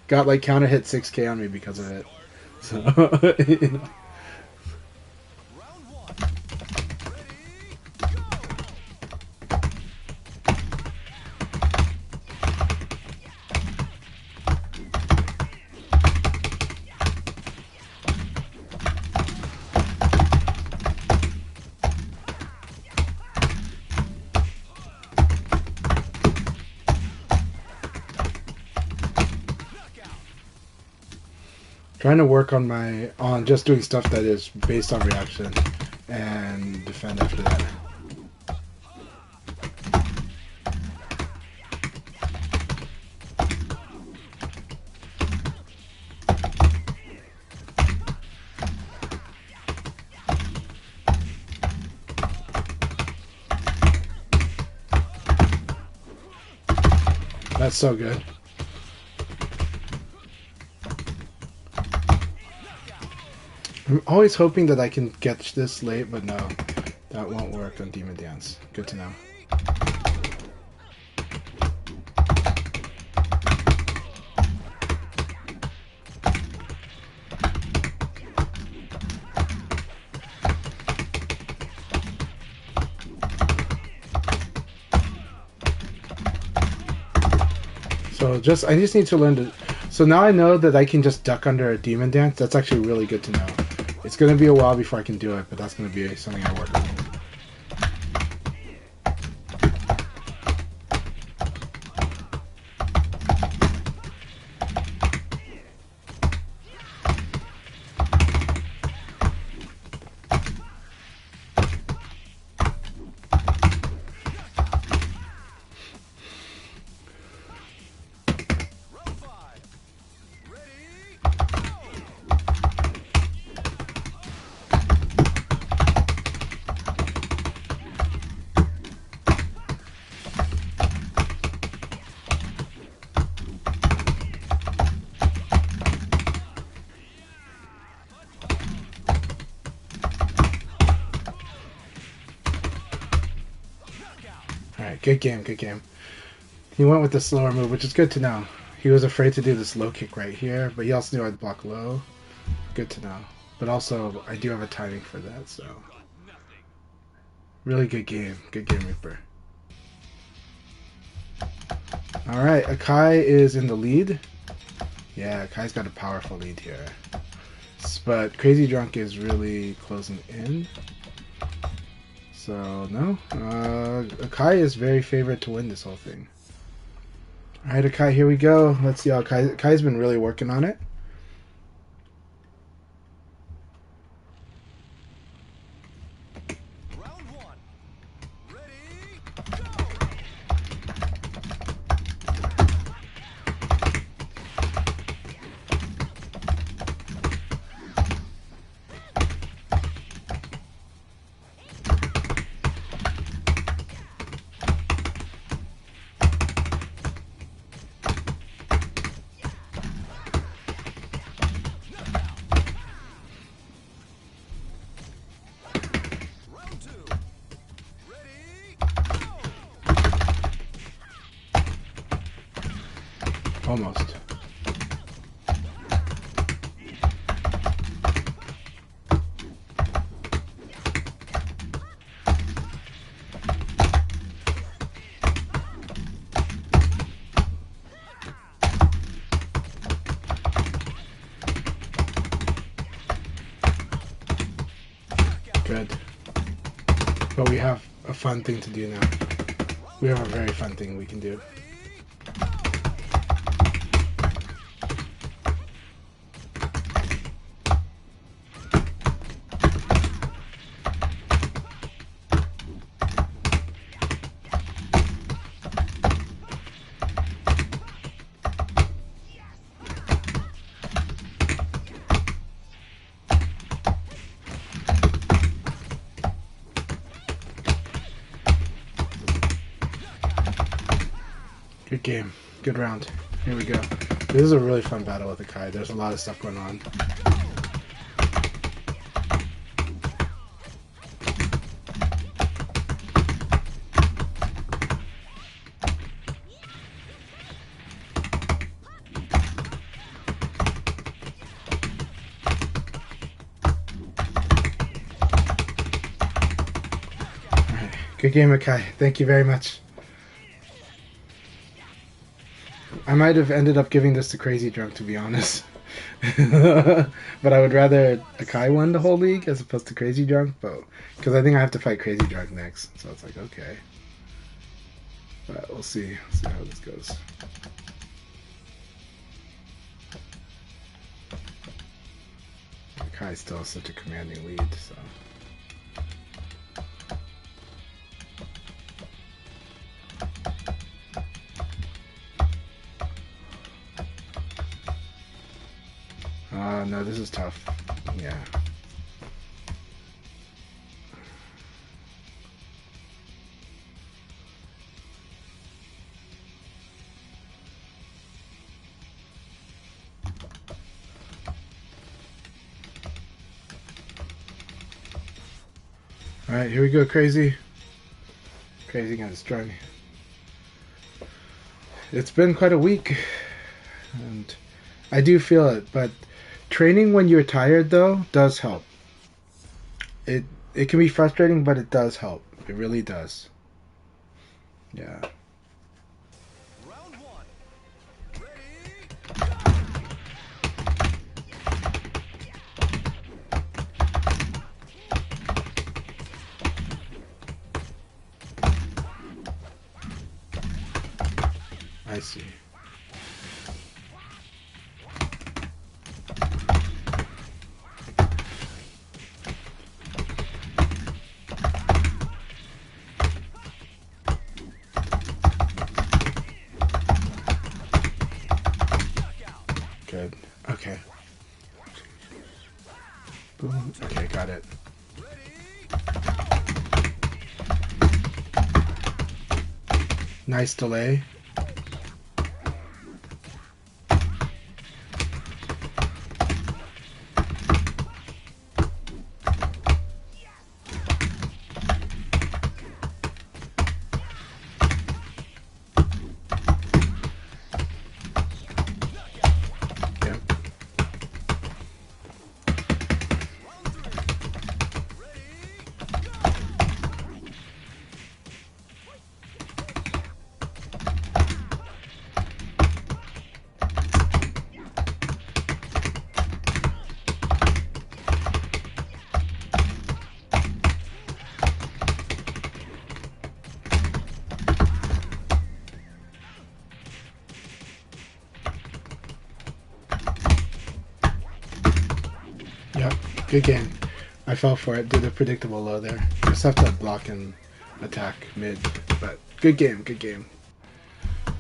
got like counter hit 6K on me because of it. So trying to work on just doing stuff that is based on reaction and defend after that. That's so good. I'm always hoping that I can get this late, but no, that won't work on Demon Dance. Good to know. So I just need to learn to. So now I know that I can just duck under a Demon Dance. That's actually really good to know. It's going to be a while before I can do it, but that's going to be something I work on. Alright, good game, good game. He went with the slower move, which is good to know. He was afraid to do this low kick right here, but he also knew I'd block low. Good to know. But also, I do have a timing for that, so... Really good game. Good game, Reaper. Alright, Akai is in the lead. Yeah, Akai's got a powerful lead here. But Crazy Drunk is really closing in. So, no. Akai is very favored to win this whole thing. Alright, Akai, here we go. Let's see how Akai's been really working on it. Good. But we have a fun thing to do now. We have a very fun thing we can do. Good game. Good round. Here we go. This is a really fun battle with Akai. There's a lot of stuff going on. Alright. Good game, Akai. Thank you very much. I might have ended up giving this to Crazy Drunk, to be honest. But I would rather Akai win the whole league as opposed to Crazy Drunk, but because I think I have to fight Crazy Drunk next. So it's like, okay. But we'll see. See how this goes. Akai still has such a commanding lead, so... no, this is tough. Yeah. Alright, here we go, Crazy. Crazy gonna destroy me. It's been quite a week, and I do feel it, but training when you're tired, though, does help. It can be frustrating, but it does help. It really does. Yeah. Round one. I see. Good. Okay. Boom. Okay, got it. Nice delay. Yep, good game. I fell for it. Did a predictable low there. Just have to block and attack mid. But good game, good game.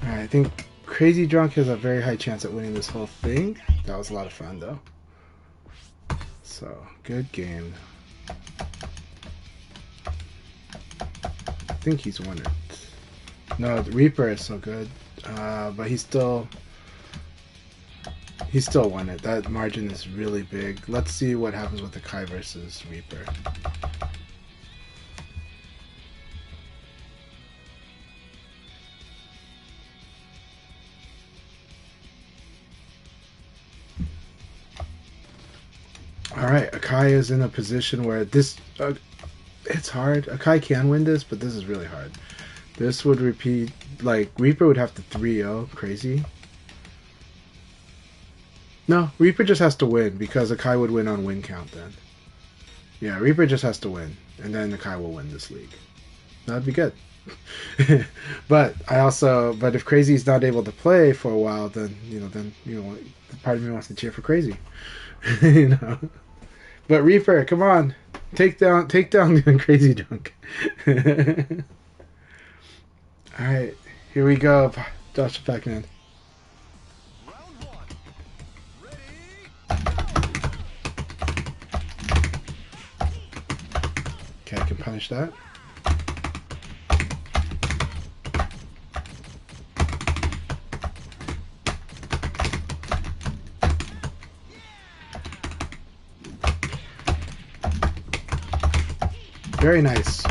Alright, I think Crazy Drunk has a very high chance at winning this whole thing. That was a lot of fun though. So, good game. I think he's won it. No, the Reaper is so good. But he still won it. That margin is really big. Let's see what happens with Akai versus Reaper. Alright, Akai is in a position where this... it's hard. Akai can win this, but this is really hard. This would repeat... Like, Reaper would have to 3-0. Crazy. No, Reaper just has to win, because Akai would win on win count then. Yeah, Reaper just has to win, and then Akai will win this league. That'd be good. but if Crazy's not able to play for a while, then part of me wants to cheer for Crazy. you know. But Reaper, come on, take down Crazy Junk. All right, here we go, Josh Pac-Man. Round one. Ready? Okay, I can punish that. Very nice.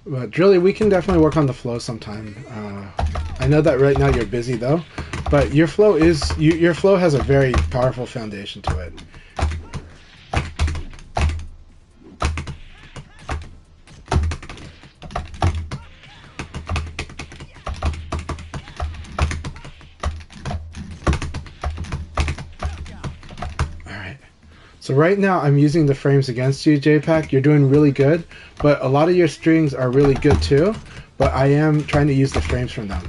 But Drilly, we can definitely work on the flow sometime. I know that right now you're busy though, but your flow has a very powerful foundation to it. So right now I'm using the frames against you, JPack. You're doing really good, but a lot of your strings are really good too, but I am trying to use the frames from them.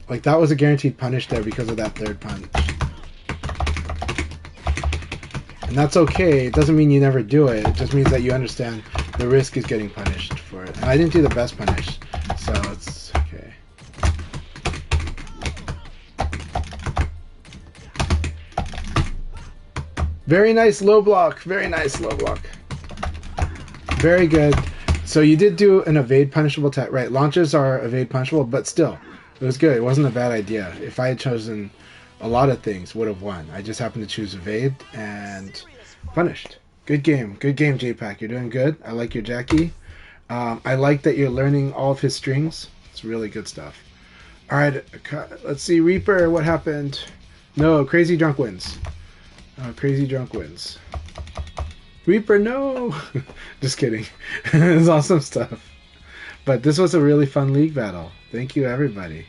Like that was a guaranteed punish there because of that third punch. And that's okay. It doesn't mean you never do it. It just means that you understand the risk is getting punished for it. And I didn't do the best punish, so it's okay. Very nice low block. Very nice low block. Very good. So you did do an evade punishable attack. Right, launches are evade punishable, but still, it was good. It wasn't a bad idea. If I had chosen a lot of things, would have won. I just happened to choose evade and punished. Good game. Good game, JPack. You're doing good. I like your Jackie. I like that you're learning all of his strings. It's really good stuff. All right, let's see. Reaper, what happened? No, Crazy Drunk wins. Crazy Drunk wins. Reaper, no! Just kidding. It's awesome stuff. But this was a really fun league battle. Thank you, everybody.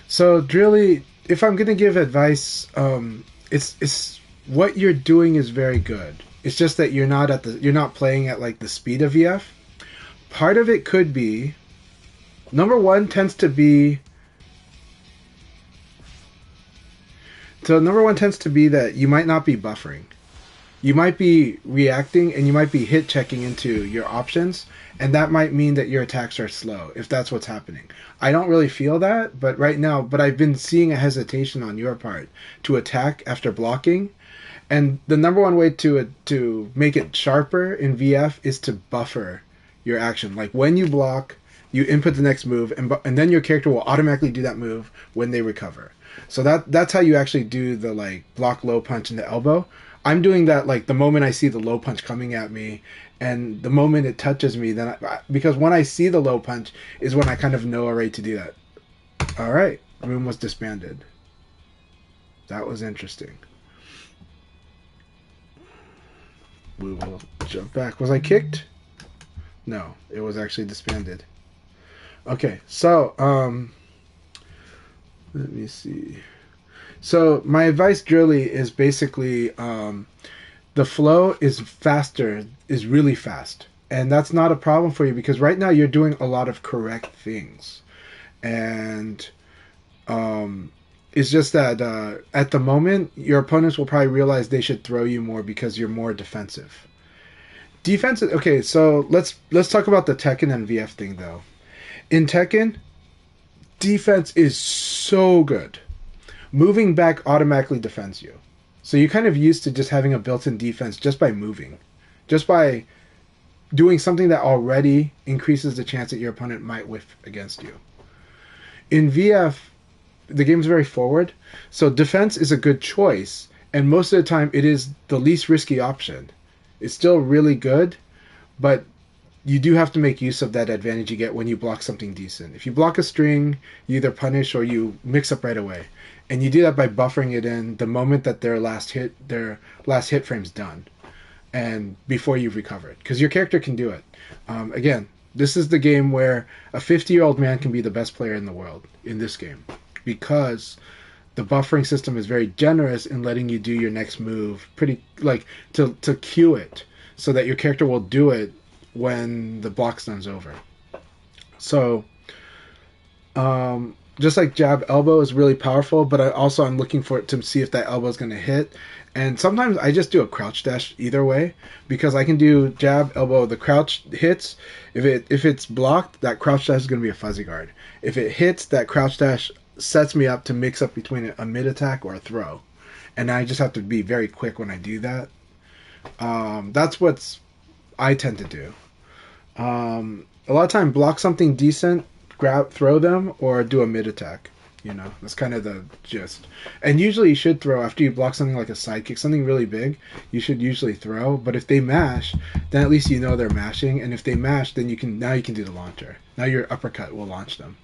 So, Drilly, if I'm gonna give advice, it's what you're doing is very good. It's just that you're not playing at like the speed of VF. Part of it could be number one tends to be that you might not be buffering. You might be reacting and you might be hit checking into your options, and that might mean that your attacks are slow if that's what's happening. I don't really feel that, but I've been seeing a hesitation on your part to attack after blocking. And the number one way to make it sharper in VF is to buffer your action. Like when you block, you input the next move, and then your character will automatically do that move when they recover. So that's how you actually do the like block low punch in the elbow. I'm doing that like the moment I see the low punch coming at me, and the moment it touches me, then because when I see the low punch is when I kind of know already to do that. All right, room was disbanded. That was interesting. We will jump back. Was I kicked? No, it was actually disbanded. Okay, so let me see. So my advice, Drilly, is basically the flow is really fast, and that's not a problem for you because right now you're doing a lot of correct things, and it's just that at the moment your opponents will probably realize they should throw you more because you're more defensive. Defensive. Okay, so let's talk about the Tekken and VF thing though. In Tekken, defense is so good. Moving back automatically defends you. So you're kind of used to just having a built-in defense just by moving. Just by doing something that already increases the chance that your opponent might whiff against you. In VF, the game's very forward, so defense is a good choice, and most of the time it is the least risky option. It's still really good, but you do have to make use of that advantage you get when you block something decent. If you block a string, you either punish or you mix up right away. And you do that by buffering it in the moment that their last hit frame's done, and before you've recovered, because your character can do it. Again, this is the game where a 50-year-old man can be the best player in the world in this game, because the buffering system is very generous in letting you do your next move pretty like to cue it so that your character will do it when the block stun's over. So just like jab elbow is really powerful, but I'm looking for it to see if that elbow is going to hit. And sometimes I just do a crouch dash either way, because I can do jab elbow, the crouch hits. If it's blocked, that crouch dash is going to be a fuzzy guard. If it hits, that crouch dash sets me up to mix up between a mid attack or a throw, and I just have to be very quick when I do that. That's what I tend to do. A lot of time, block something decent, throw them, or do a mid attack. That's kind of the gist. And usually you should throw after you block something like a sidekick, something really big. You should usually throw. But if they mash, then at least you know they're mashing. And if they mash, then you can do the launcher. Now your uppercut will launch them.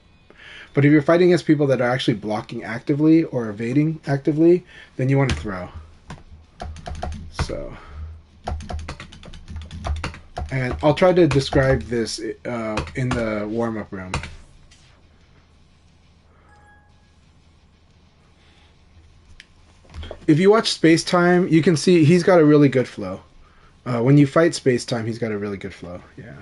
But if you're fighting against people that are actually blocking actively or evading actively, then you want to throw. So. And I'll try to describe this in the warm-up room. If you watch Space Time, you can see he's got a really good flow. When you fight Space Time, he's got a really good flow. Yeah.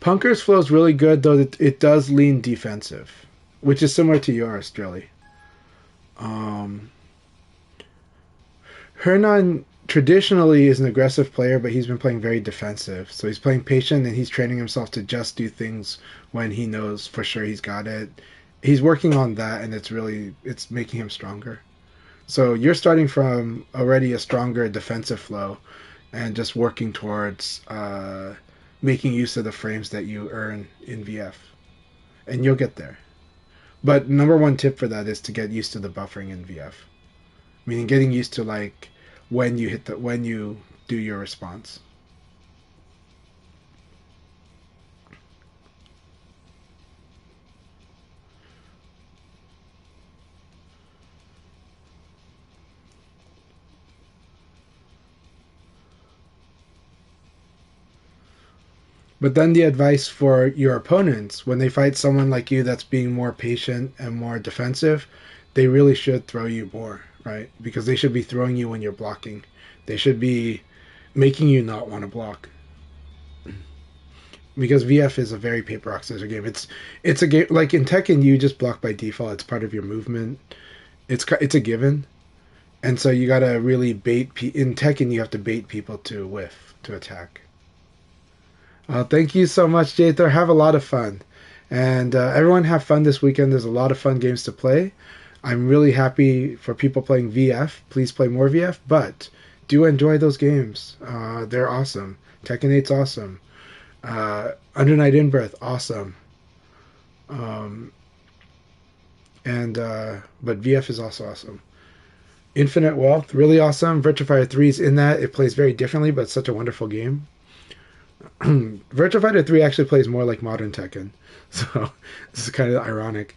Punker's flow is really good, though it does lean defensive, which is similar to yours, Drilly. Hernan traditionally is an aggressive player, but he's been playing very defensive. So he's playing patient, and he's training himself to just do things when he knows for sure he's got it. He's working on that, and it's making him stronger. So you're starting from already a stronger defensive flow, and just working towards making use of the frames that you earn in VF, and you'll get there. But number one tip for that is to get used to the buffering in VF, meaning getting used to like when you do your response. But then the advice for your opponents, when they fight someone like you that's being more patient and more defensive, they really should throw you more, right? Because they should be throwing you when you're blocking. They should be making you not want to block. Because VF is a very paper rock scissors game. It's a game like in Tekken, you just block by default. It's part of your movement. It's a given, and so you gotta really in Tekken. You have to bait people to whiff to attack. Thank you so much, Jathor. Have a lot of fun. And everyone have fun this weekend. There's a lot of fun games to play. I'm really happy for people playing VF. Please play more VF, but do enjoy those games. They're awesome. Tekken 8's awesome. Under Night in Birth, awesome. But VF is also awesome. Infinite Wealth, really awesome. Virtua Fighter 3's in that. It plays very differently, but it's such a wonderful game. Virtua Fighter 3 actually plays more like modern Tekken, so this is kind of ironic.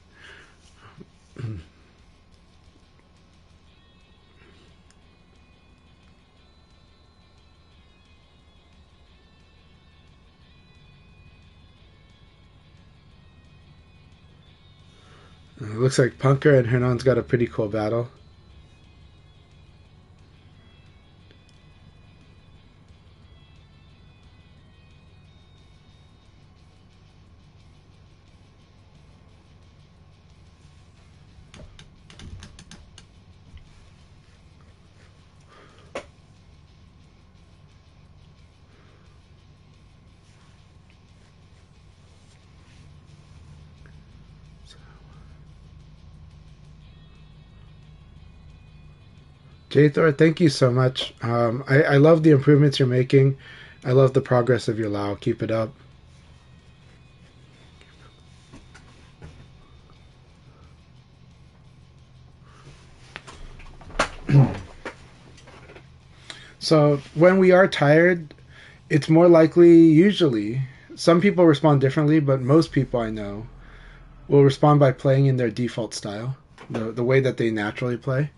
Looks like Punker and Hernan's got a pretty cool battle. Jathor, thank you so much. I love the improvements you're making. I love the progress of your Lao. Keep it up. So when we are tired, it's more likely, usually, some people respond differently, but most people I know will respond by playing in their default style, the way that they naturally play.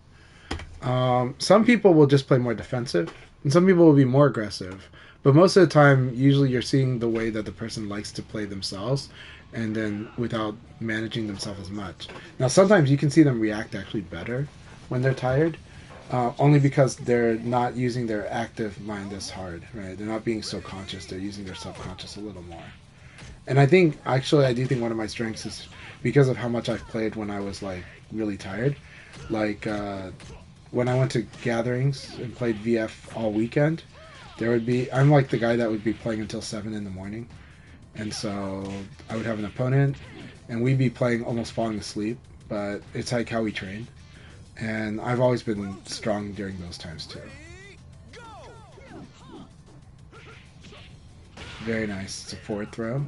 Some people will just play more defensive, and some people will be more aggressive. But most of the time, usually you're seeing the way that the person likes to play themselves, and then without managing themselves as much. Now, sometimes you can see them react actually better when they're tired, only because they're not using their active mind as hard, right? They're not being so conscious. They're using their subconscious a little more. And I think, actually, I do think one of my strengths is because of how much I've played when I was like really tired. Like when I went to gatherings and played VF all weekend, there would be I'm like the guy that would be playing until 7 in the morning, and so I would have an opponent, and we'd be playing almost falling asleep. But it's like how we train, and I've always been strong during those times too. Very nice. It's a forward throw.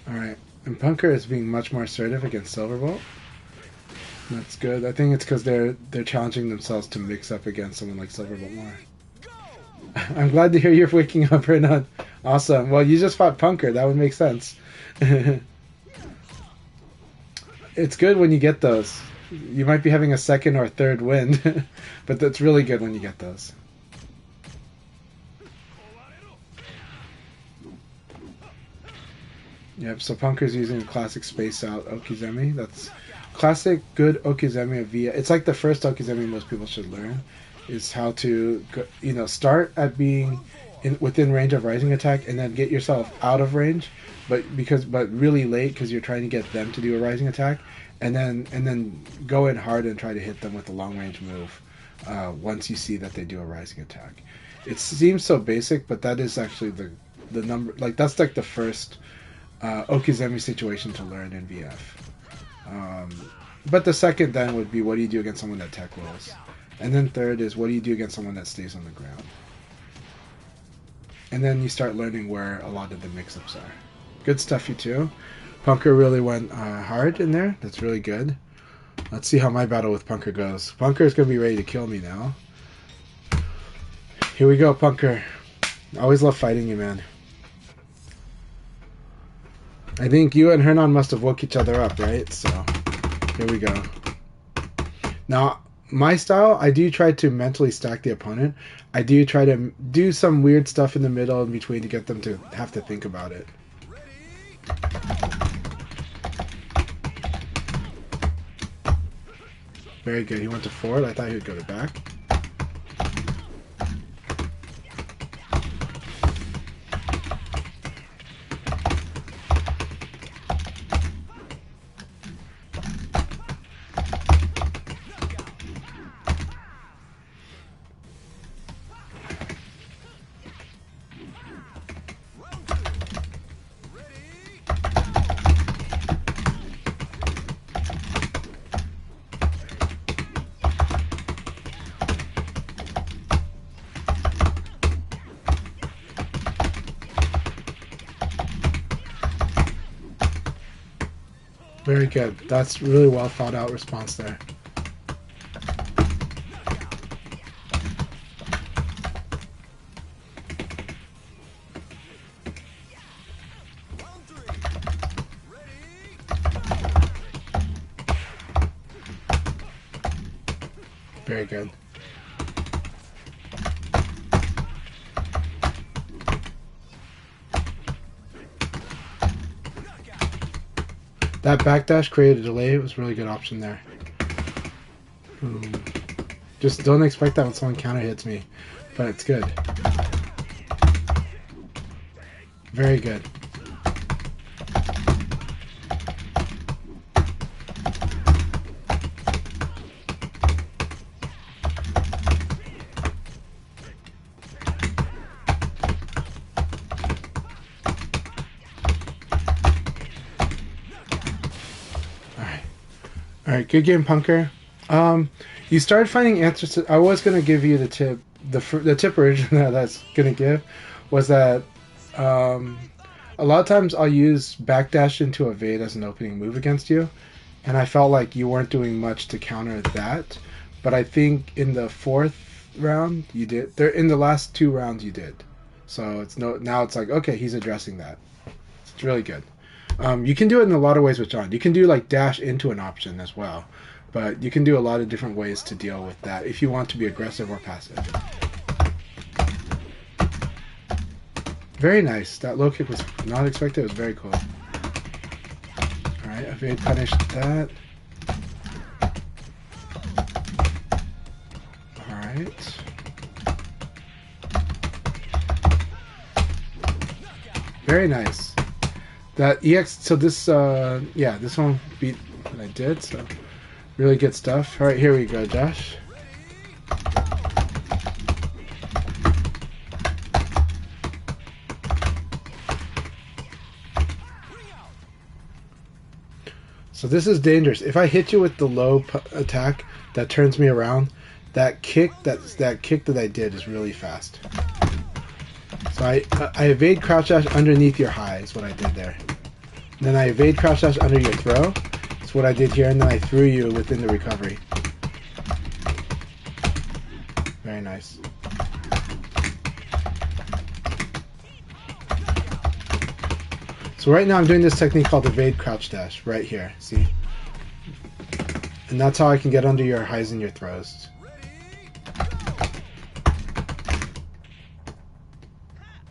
Alright, and Punker is being much more assertive against Silverbolt. That's good. I think it's because they're challenging themselves to mix up against someone like Silverbolt more. I'm glad to hear you're waking up, Renan. Awesome. Well, you just fought Punker. That would make sense. It's good when you get those. You might be having a second or third win, but that's really good when you get those. Yep, so Punker's using a classic space out Okizeme. That's classic good Okizeme of VF. It's like the first Okizeme most people should learn is how to start at being within range of rising attack and then get yourself out of range, but really late because you're trying to get them to do a rising attack, and then go in hard and try to hit them with a long range move once you see that they do a rising attack. It seems so basic, but that is actually the number, like that's like the first Okizeme situation to learn in VF. But the second then would be, what do you do against someone that tech rolls? And then third is, what do you do against someone that stays on the ground? And then you start learning where a lot of the mix-ups are. Good stuff, you two. Punker really went hard in there. That's really good. Let's see how my battle with Punker goes. Punker is going to be ready to kill me now. Here we go, Punker. I always love fighting you, man. I think you and Hernan must have woke each other up, right? So, here we go. Now, my style, I do try to mentally stack the opponent. I do try to do some weird stuff in the middle in between to get them to have to think about it. Very good. He went to forward. I thought he would go to back. Very good. That's really well thought out response there. Very good. That backdash created a delay. It was a really good option there. Boom. Just don't expect that when someone counter hits me, but it's good. Very good. Alright, good game, Punker. You started finding answers to... I was going to give you the tip. The tip originally that I was going to give was that A lot of times I'll use backdash into evade as an opening move against you, and I felt like you weren't doing much to counter that. But I think in the fourth round you did. There in the last 2 rounds you did. So it's no now it's like okay, he's addressing that. It's really good. You can do it in a lot of ways with John. You can do like dash into an option as well, but you can do a lot of different ways to deal with that if you want to be aggressive or passive. Very nice. That low kick was not expected. It was very cool. Alright, evade punished that. Alright. Very nice. That EX, so this, yeah, this one beat what I did, so really good stuff. Alright, here we go, Josh. So this is dangerous. If I hit you with the low attack that turns me around, that kick that I did is really fast. So I evade crouch dash underneath your high is what I did there. And then I evade crouch dash under your throw. That's what I did here, and then I threw you within the recovery. Very nice. So right now I'm doing this technique called evade crouch dash right here, see? And that's how I can get under your highs and your throws.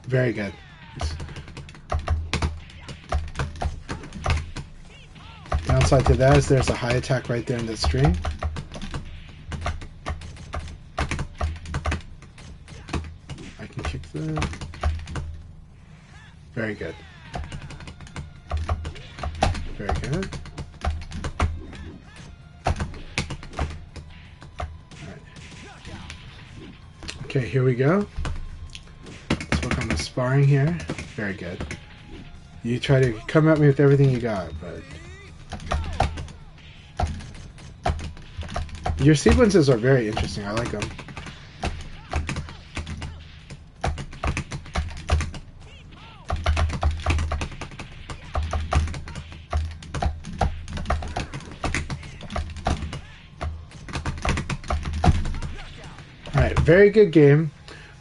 Very good. Downside to that is there's a high attack right there in the string. I can kick that. Very good. Very good. Alright. Okay, here we go. Let's work on the sparring here. Very good. You try to come at me with everything you got, but your sequences are very interesting. I like them. Alright, very good game.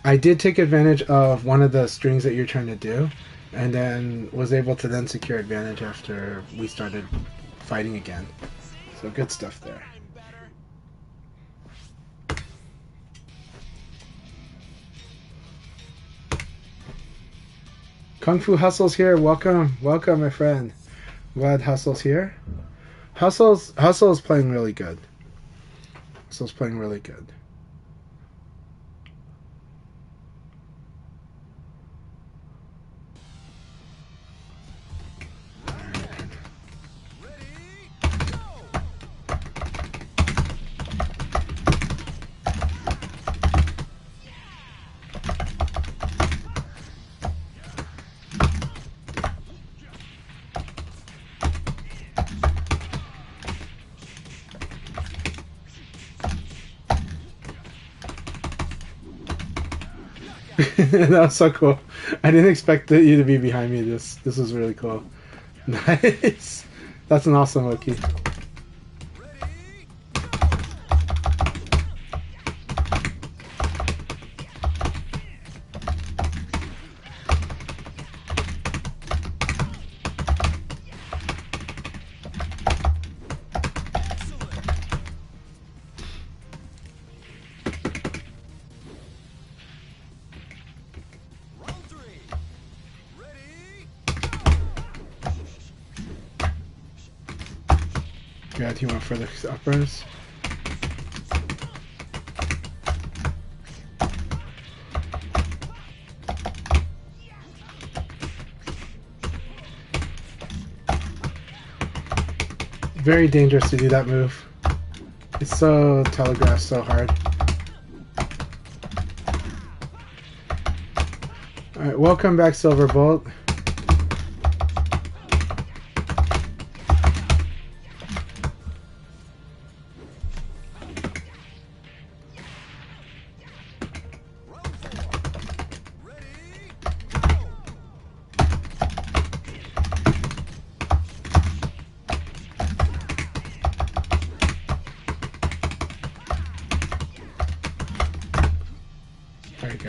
I did take advantage of one of the strings that you're trying to do, and then was able to then secure advantage after we started fighting again. So good stuff there. Kung Fu Hustle's here. Welcome, welcome, my friend. Glad Hustle's here. Hustle's playing really good. Hustle's playing really good. That was so cool. I didn't expect you to be behind me. This was really cool. Nice. That's an awesome Loki. God, you want further uppers? Very dangerous to do that move. It's so telegraphed so hard. Alright, welcome back, Silverbolt.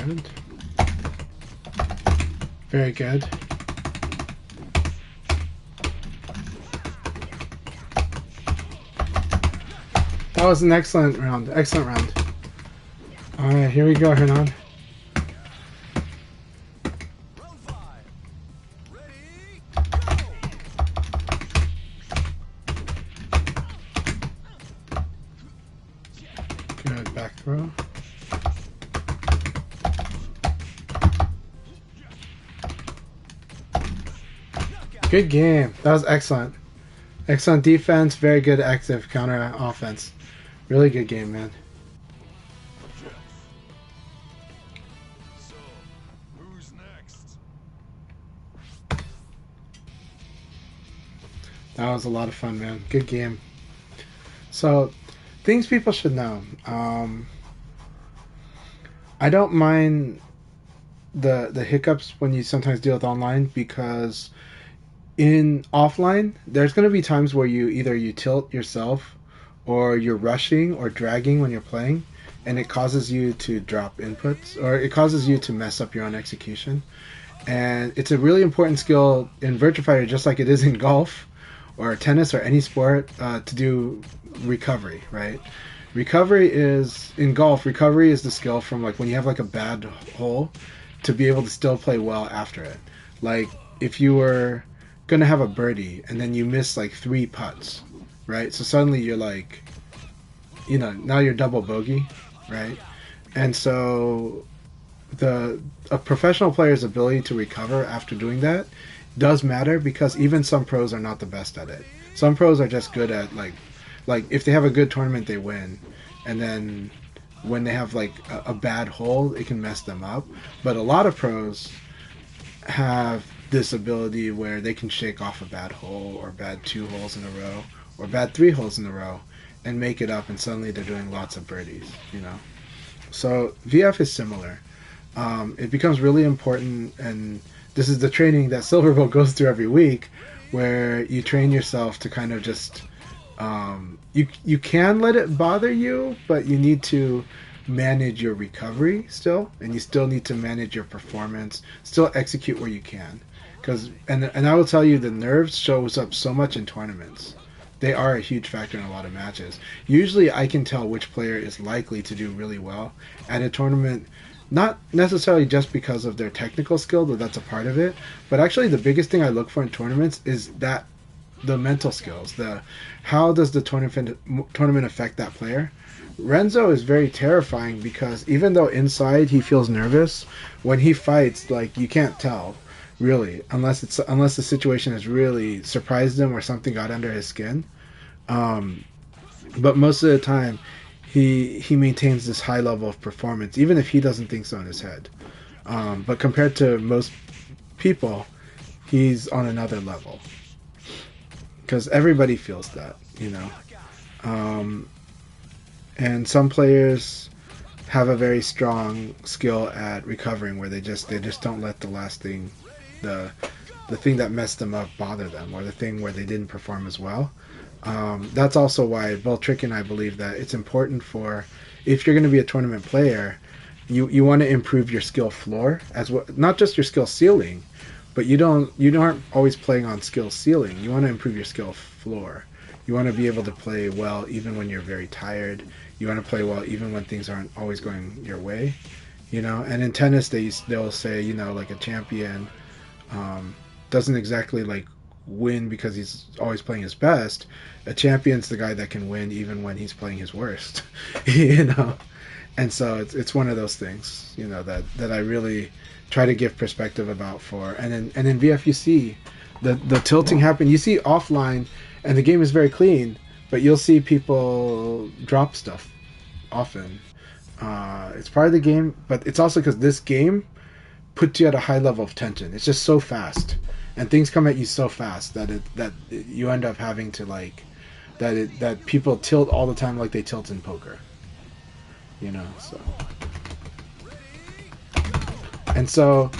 good. Very good. That was an excellent round. Excellent round. Alright, here we go, Hernan. Round 5. Ready, go! Good back throw. Good game. That was excellent. Excellent defense. Very good active counter offense. Really good game, man. So, who's next? That was a lot of fun, man. Good game. So, things people should know. I don't mind the hiccups when you sometimes deal with online, because in offline there's going to be times where you tilt yourself, or you're rushing or dragging when you're playing, and it causes you to drop inputs, or it causes you to mess up your own execution. And it's a really important skill in Virtua Fighter, just like it is in golf or tennis or any sport, to do recovery, right? Recovery is, in golf, recovery is the skill from like when you have like a bad hole, to be able to still play well after it. Like if you were gonna have a birdie and then you miss like 3 putts, right? So suddenly you're like, now you're double bogey, right? And so a professional player's ability to recover after doing that does matter, because even some pros are not the best at it. Some pros are just good at like if they have a good tournament, they win, and then when they have like a bad hole, it can mess them up. But a lot of pros have this ability where they can shake off a bad hole, or bad 2 holes in a row, or bad 3 holes in a row, and make it up, and suddenly they're doing lots of birdies, So VF is similar. It becomes really important, and this is the training that Silverbolt goes through every week, where you train yourself to kind of just you can let it bother you, but you need to manage your recovery still, and you still need to manage your performance, still execute where you can. And I will tell you, the nerves shows up so much in tournaments. They are a huge factor in a lot of matches. Usually I can tell which player is likely to do really well at a tournament, not necessarily just because of their technical skill, though that's a part of it, but actually the biggest thing I look for in tournaments is that the mental skills, how does the tournament affect that player. Renzo is very terrifying, because even though inside he feels nervous, when he fights, like, you can't tell really, unless the situation has really surprised him or something got under his skin. But most of the time he maintains this high level of performance, even if he doesn't think so in his head. But compared to most people, he's on another level, because everybody feels that, and some players have a very strong skill at recovering, where they just don't let the last thing, the thing that messed them up, bother them, or the thing where they didn't perform as well. That's also why both Trick and I believe that it's important if you're going to be a tournament player, you want to improve your skill floor as well, not just your skill ceiling, but you aren't always playing on skill ceiling. You want to improve your skill floor. You want to be able to play well even when you're very tired. You want to play well even when things aren't always going your way, And in tennis, they'll say, like a champion doesn't exactly like win because he's always playing his best. A champion's the guy that can win even when he's playing his worst, And so it's one of those things, that I really try to give perspective about and in VF you see the tilting happen. You see offline, and the game is very clean, but you'll see people drop stuff often. It's part of the game, but it's also because this game puts you at a high level of tension. It's just so fast, and things come at you so fast that you end up having to that people tilt all the time, like they tilt in poker. So. And so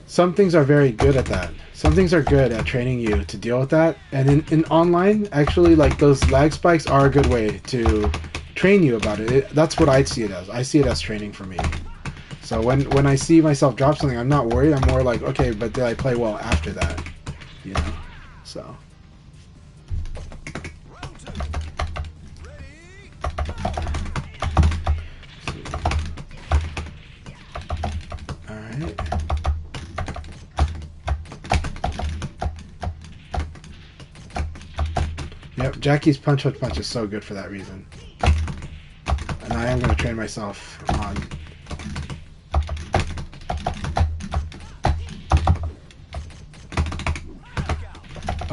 some things are very good at that. Some things are good at training you to deal with that. And in online, actually, like, those lag spikes are a good way to train you about it. That's what I see it as. I see it as training for me. So when I see myself drop something, I'm not worried. I'm more like, okay, but did I play well after that? You know? So. Round two. Ready? Alright. Yep, Jackie's punch hook punch is so good for that reason. And I am going to train myself on.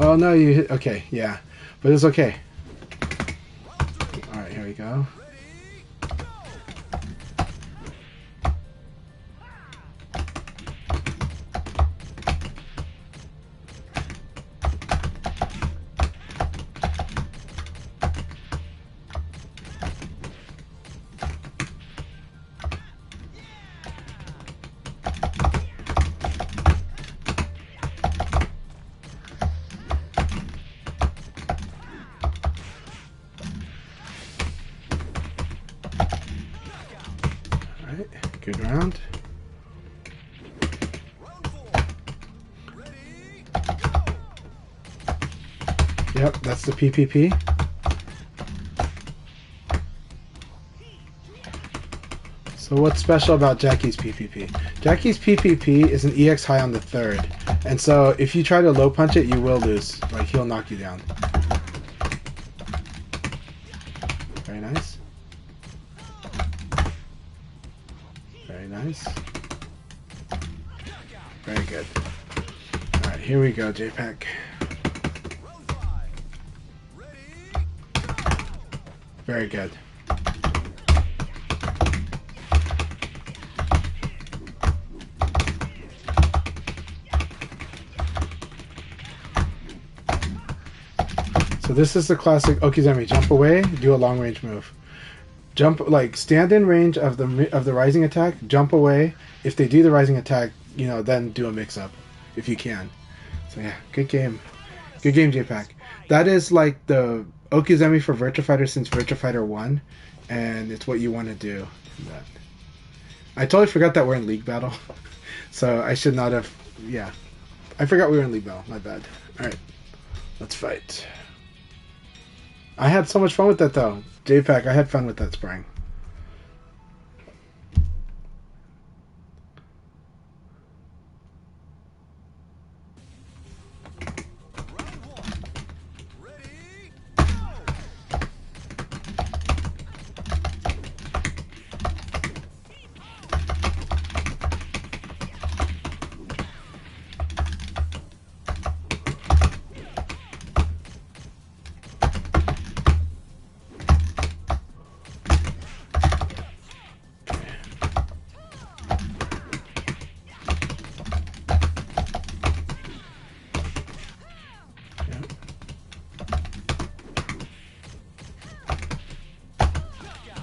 Oh no, you hit. Okay, yeah. But it's okay. Alright, here we go. Alright, good round. Yep, that's the PPP. So what's special about Jackie's PPP? Jackie's PPP is an EX high on the third. And so if you try to low punch it, you will lose. Like, he'll knock you down. Very nice. Very nice. Very good. Alright, here we go, JPEG. Very good. So this is the classic Okizeme. Jump away, do a long range move. Jump, like, stand in range of the rising attack, jump away. If they do the rising attack, you know, then do a mix up if you can. So yeah, good game. Good game, JPEG. That is like the Okizeme for Virtua Fighter since Virtua Fighter 1, and it's what you want to do. I totally forgot that we're in League Battle, so I should not have. Yeah, I forgot we were in League Battle. My bad. All right, let's fight. I had so much fun with that though, JPEG. I had fun with that sparring.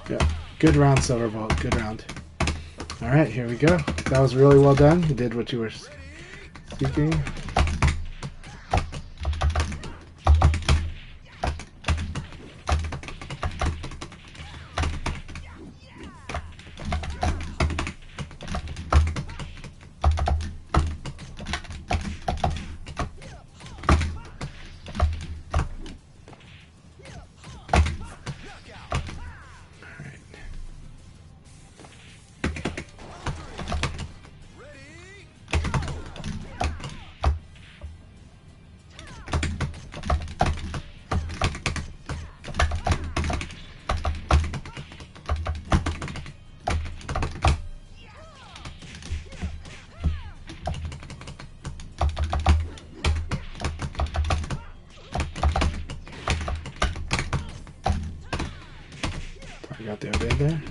Yeah. Good round, Silverbolt. Good round. Alright, here we go. That was really well done. You did what you were seeking. You got the obey there.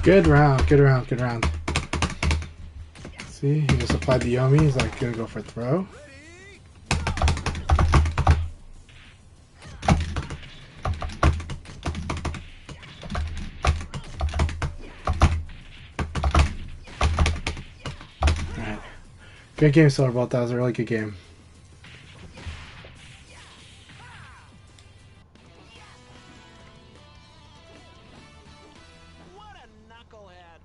Good round, good round, good round. See, he just applied the Yomi. He's like, gonna go for a throw. Alright. Good game, Silverbolt. That was a really good game. What a knucklehead.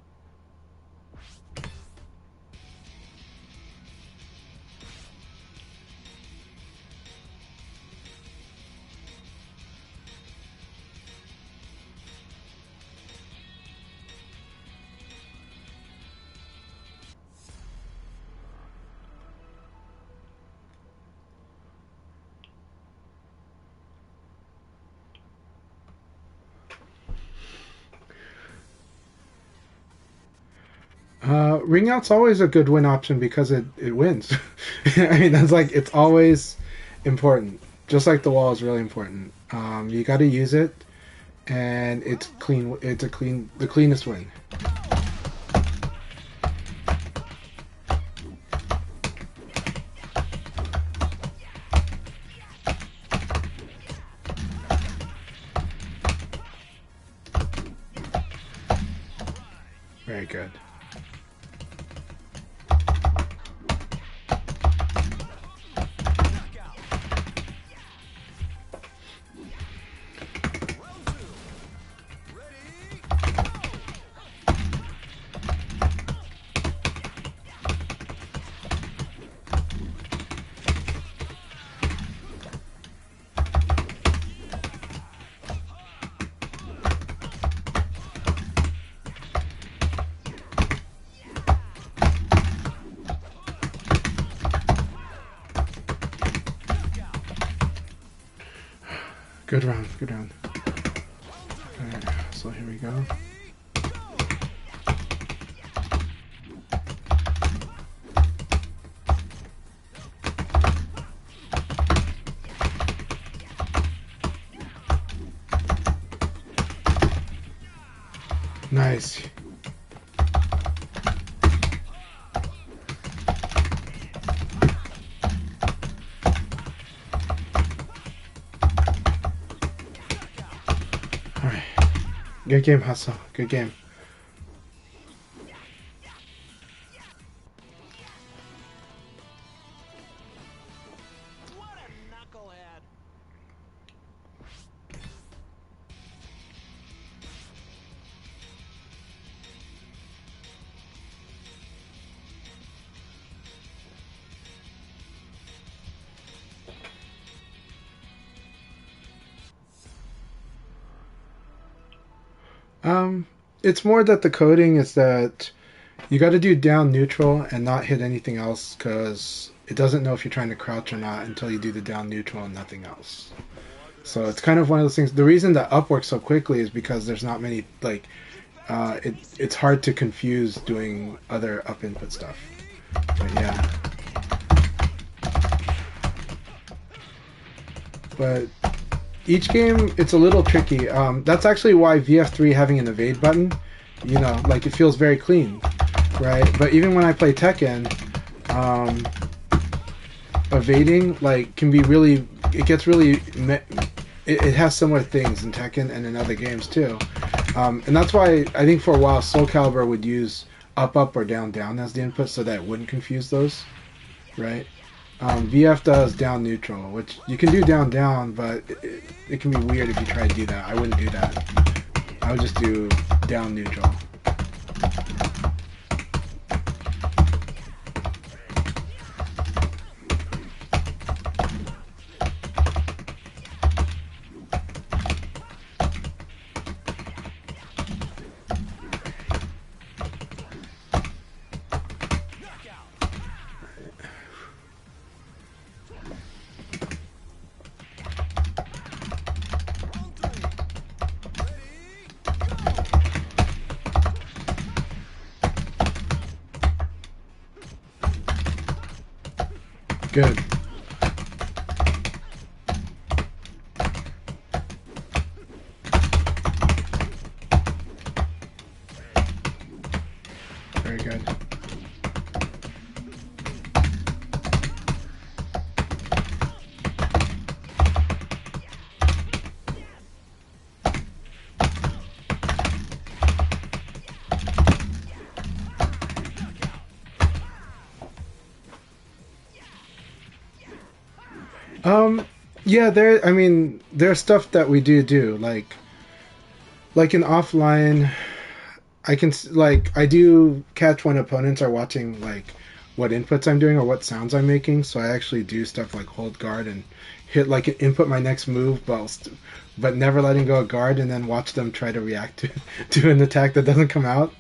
Ring out's always a good win option because it wins. I mean, that's like, it's always important. Just like the wall is really important. You got to use it, and it's clean. It's the cleanest win. Very good. Good round, good round. Alright, so here we go. Nice. Alright. Good game, Hustle. Good game. What a knucklehead. It's more that the coding is that you got to do down neutral and not hit anything else because it doesn't know if you're trying to crouch or not until you do the down neutral and nothing else. So it's kind of one of those things. The reason that up works so quickly is because there's not many, like, it's hard to confuse doing other up input stuff. But yeah. But each game, it's a little tricky. That's actually why VF3 having an evade button, you know, like it feels very clean, right? But even when I play Tekken, evading like can be really, it gets really, it has similar things in Tekken and in other games too. And that's why I think for a while Soul Calibur would use up up or down down as the input so that it wouldn't confuse those, right? VF does down neutral, which you can do down down, but it can be weird if you try to do that. I wouldn't do that. I would just do down neutral. Good. Very good. Yeah, I mean, there's stuff that we do, like in offline, I do catch when opponents are watching, like, what inputs I'm doing or what sounds I'm making, so I actually do stuff like hold guard and hit, like, input my next move, but never letting go of guard, and then watch them try to react to an attack that doesn't come out.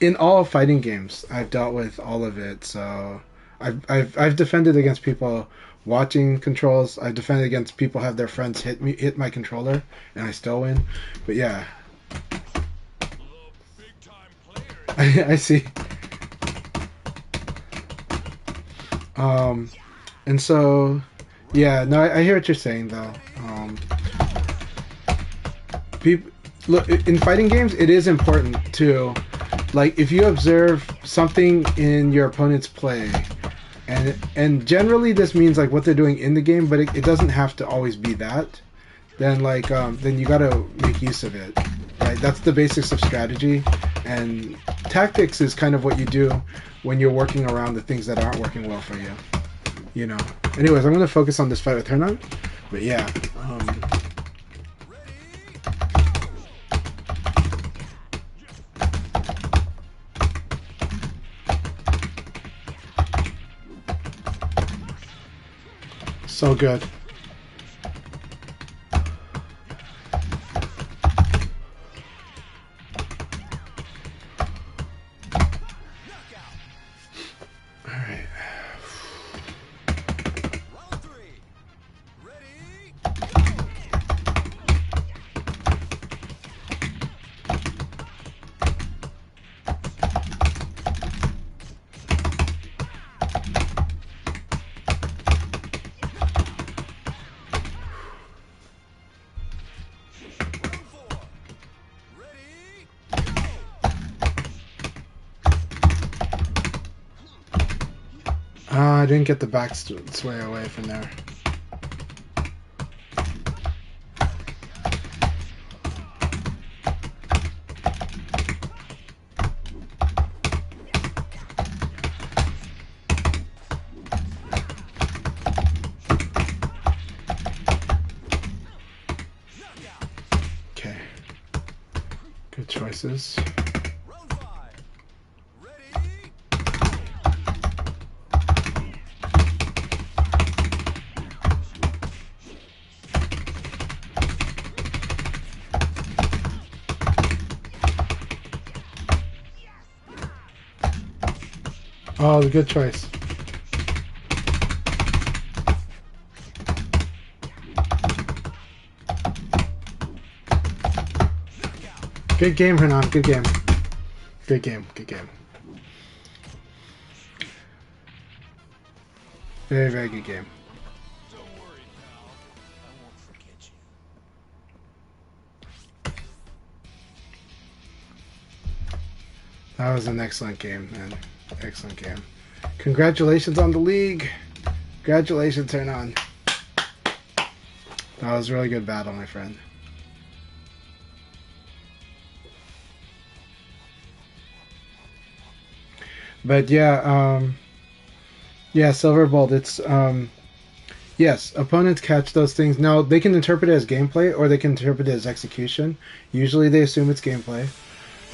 In all fighting games, I've dealt with all of it. So I've defended against people watching controls. I've defended against people have their friends hit my controller, and I still win. But yeah, I see. Um, and so yeah, no, I hear what you're saying though. People look in fighting games. It is important to, like, if you observe something in your opponent's play, and generally this means like what they're doing in the game, but it doesn't have to always be that. Then you gotta make use of it, right? That's the basics of strategy, and tactics is kind of what you do when you're working around the things that aren't working well for you. You know. Anyways, I'm gonna focus on this fight with Hernan, but yeah. So good. All right. I didn't get the back sway away from there. Okay. Good choices. Oh, the good choice. Good game, Hernan. Good game. Good game. Good game. Very, very good game. Don't worry, pal. I won't forget you. That was an excellent game, man. Excellent game. Congratulations on the league. Congratulations, Hernan. That was a really good battle, my friend. But yeah, Silverbolt, it's yes, opponents catch those things. Now they can interpret it as gameplay or they can interpret it as execution. Usually they assume it's gameplay.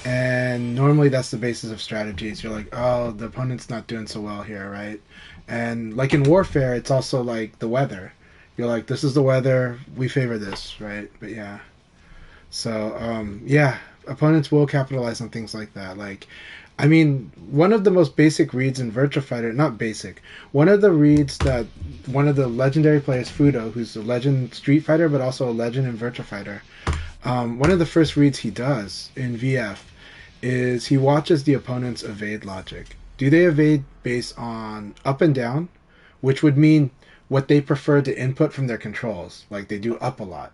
And normally that's the basis of strategies. You're like, oh, the opponent's not doing so well here, right? And like in warfare, it's also like the weather. You're like, this is the weather, we favor this, right? But yeah. So, yeah, opponents will capitalize on things like that. Like, I mean, one of the most basic reads in Virtua Fighter, not basic, one of the reads that one of the legendary players, Fudo, who's a legend Street Fighter, but also a legend in Virtua Fighter, one of the first reads he does in VF is he watches the opponent's evade logic. Do they evade based on up and down, which would mean what they prefer to input from their controls, like they do up a lot,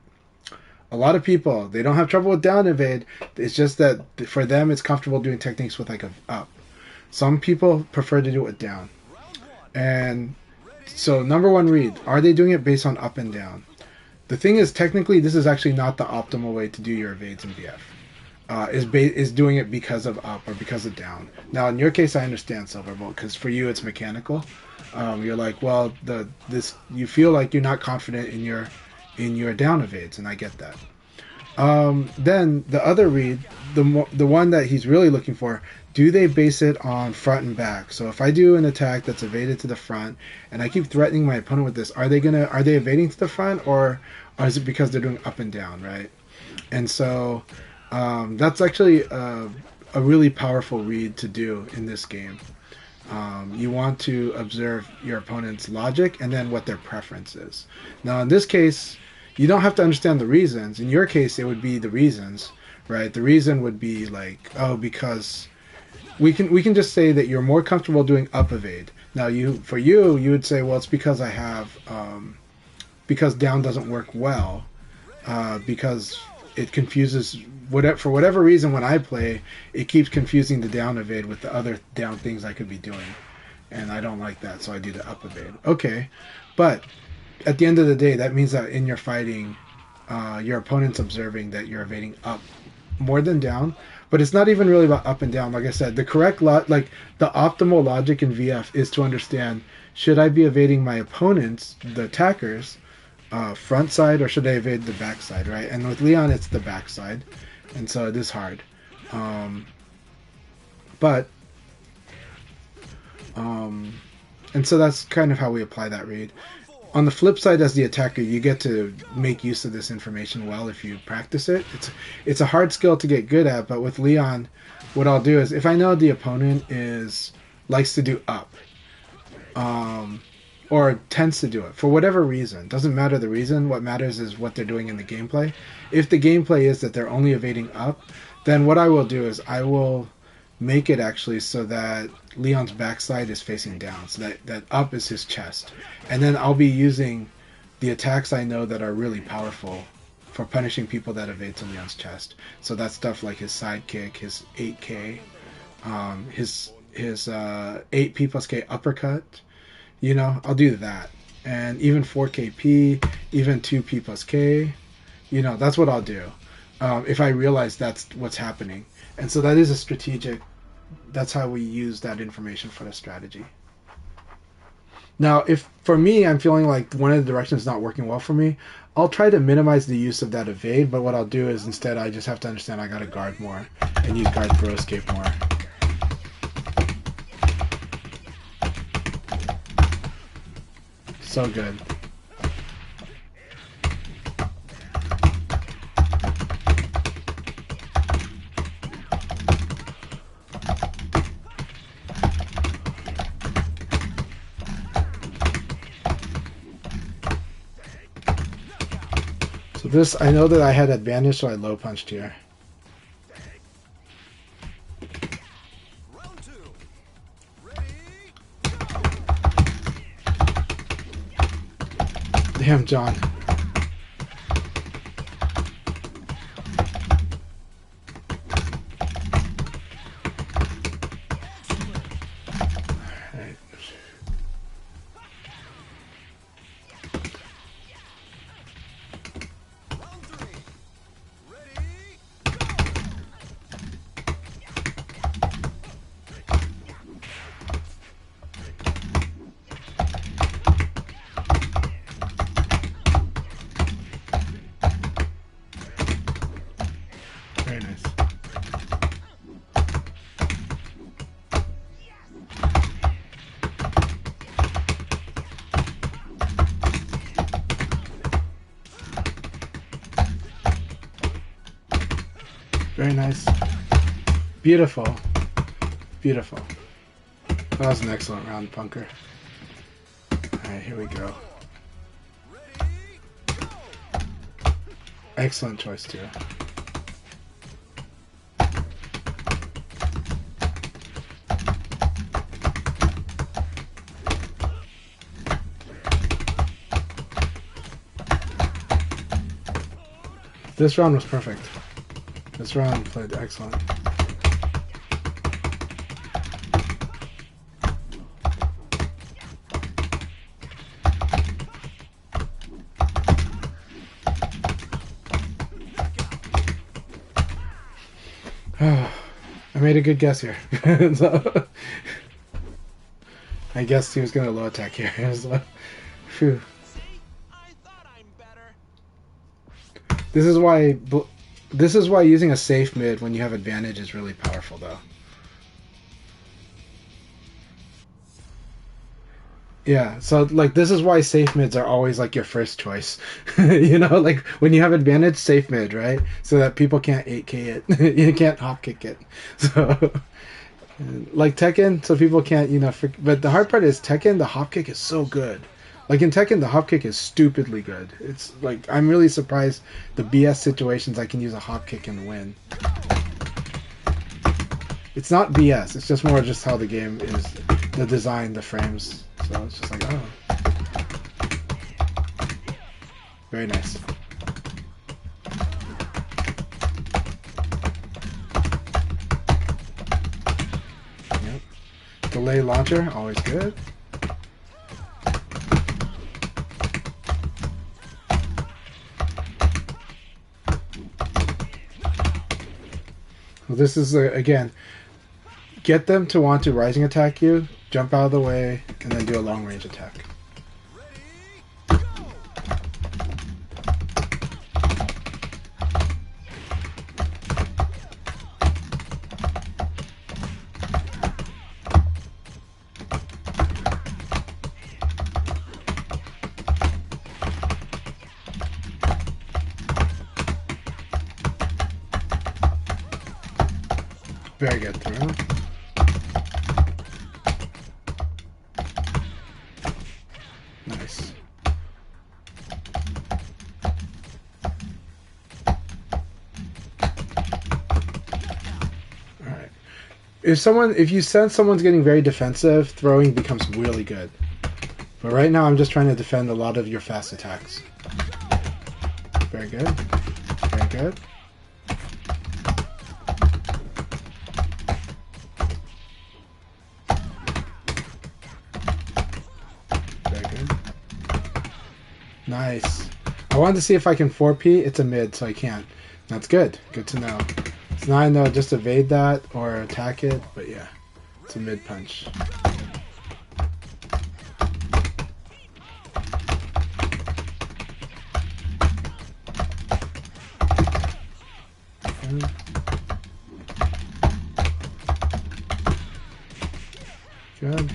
A lot of people, they don't have trouble with down evade. It's just that for them, it's comfortable doing techniques with like a up. Some people prefer to do it with down. And so number one read, are they doing it based on up and down? The thing is, technically, this is actually not the optimal way to do your evades in VF. Is doing it because of up or because of down. Now, in your case, I understand Silverbolt, because for you, it's mechanical. You're like, well, you feel like you're not confident in your down evades, and I get that. Then the other read, the one that he's really looking for, do they base it on front and back? So if I do an attack that's evaded to the front, and I keep threatening my opponent with this, are they evading to the front, or is it because they're doing up and down, right? And so that's actually a really powerful read to do in this game. You want to observe your opponent's logic and then what their preference is. Now, in this case, you don't have to understand the reasons. In your case, it would be the reasons, right? The reason would be like, oh, because we can just say that you're more comfortable doing up evade. Now, you would say, well, it's because I have because down doesn't work well, because it confuses for whatever reason when I play, it keeps confusing the down evade with the other down things I could be doing, and I don't like that, so I do the up evade. Okay, but at the end of the day, that means that in your fighting, your opponent's observing that you're evading up more than down. But it's not even really about up and down. Like I said, the optimal logic in VF is to understand: should I be evading my opponents, the attackers, front side, or should I evade the back side, right? And with Leon, it's the back side, and so it is hard. And so that's kind of how we apply that read. On the flip side, as the attacker, you get to make use of this information well if you practice it. It's a hard skill to get good at, but with Leon, what I'll do is if I know the opponent likes to do up, or tends to do it for whatever reason, doesn't matter the reason. What matters is what they're doing in the gameplay. If the gameplay is that they're only evading up, then what I will do is I will make it actually so that Leon's backside is facing down, so that up is his chest. And then I'll be using the attacks I know that are really powerful for punishing people that evade to Leon's chest. So that's stuff like his sidekick, his 8K, his 8P plus K uppercut. I'll do that. And even 4KP, even 2P plus K, that's what I'll do. If I realize that's what's happening. And so that is that's how we use that information for the strategy. Now, if for me, I'm feeling like one of the directions is not working well for me, I'll try to minimize the use of that evade, but what I'll do is instead I just have to understand I gotta guard more and use guard throw escape more. So good. So this, I know that I had advantage, so I low punched here. Damn, John. Alright. Very nice. Very nice. Beautiful. Beautiful. That was an excellent round, Punker. Alright, here we go. Excellent choice, too. This round was perfect. This round played excellent. I made a good guess here. So, I guessed he was going to low attack here. So, phew. See? I thought I'm better. This is why using a safe mid when you have advantage is really powerful, though. Yeah, so like this is why safe mids are always like your first choice. You know, like when you have advantage, safe mid, right? So that people can't 8K it. You can't hop kick it. So like Tekken, so people can't, you know, but the hard part is Tekken, the hop kick is so good. Like in Tekken, the hop kick is stupidly good. It's like I'm really surprised the BS situations I can use a hop kick and win. It's not BS. It's just more just how the game is, the design, the frames. So it's just like, oh, very nice. Yep. Delay launcher, always good. Well, this is again, get them to want to rising attack you, jump out of the way, and then do a long range attack. Very good throw. Nice. Alright. If you sense someone's getting very defensive, throwing becomes really good. But right now I'm just trying to defend a lot of your fast attacks. Very good. Very good. Nice. I wanted to see if I can 4P. It's a mid, so I can't. That's good. Good to know. So now I know just evade that or attack it, but yeah. It's a mid punch. Good.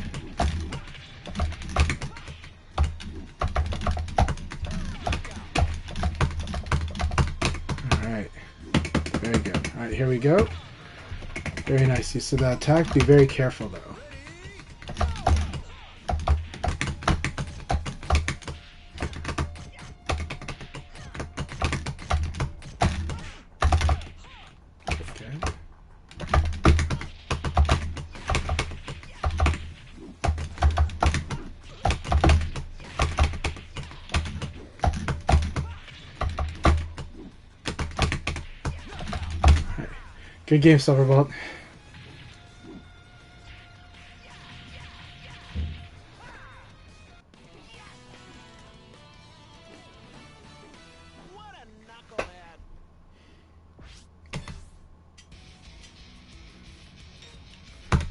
Very good. Alright, here we go. Very nice use of that attack. Be very careful though. Okay. Good game, Silverbolt. What a knucklehead.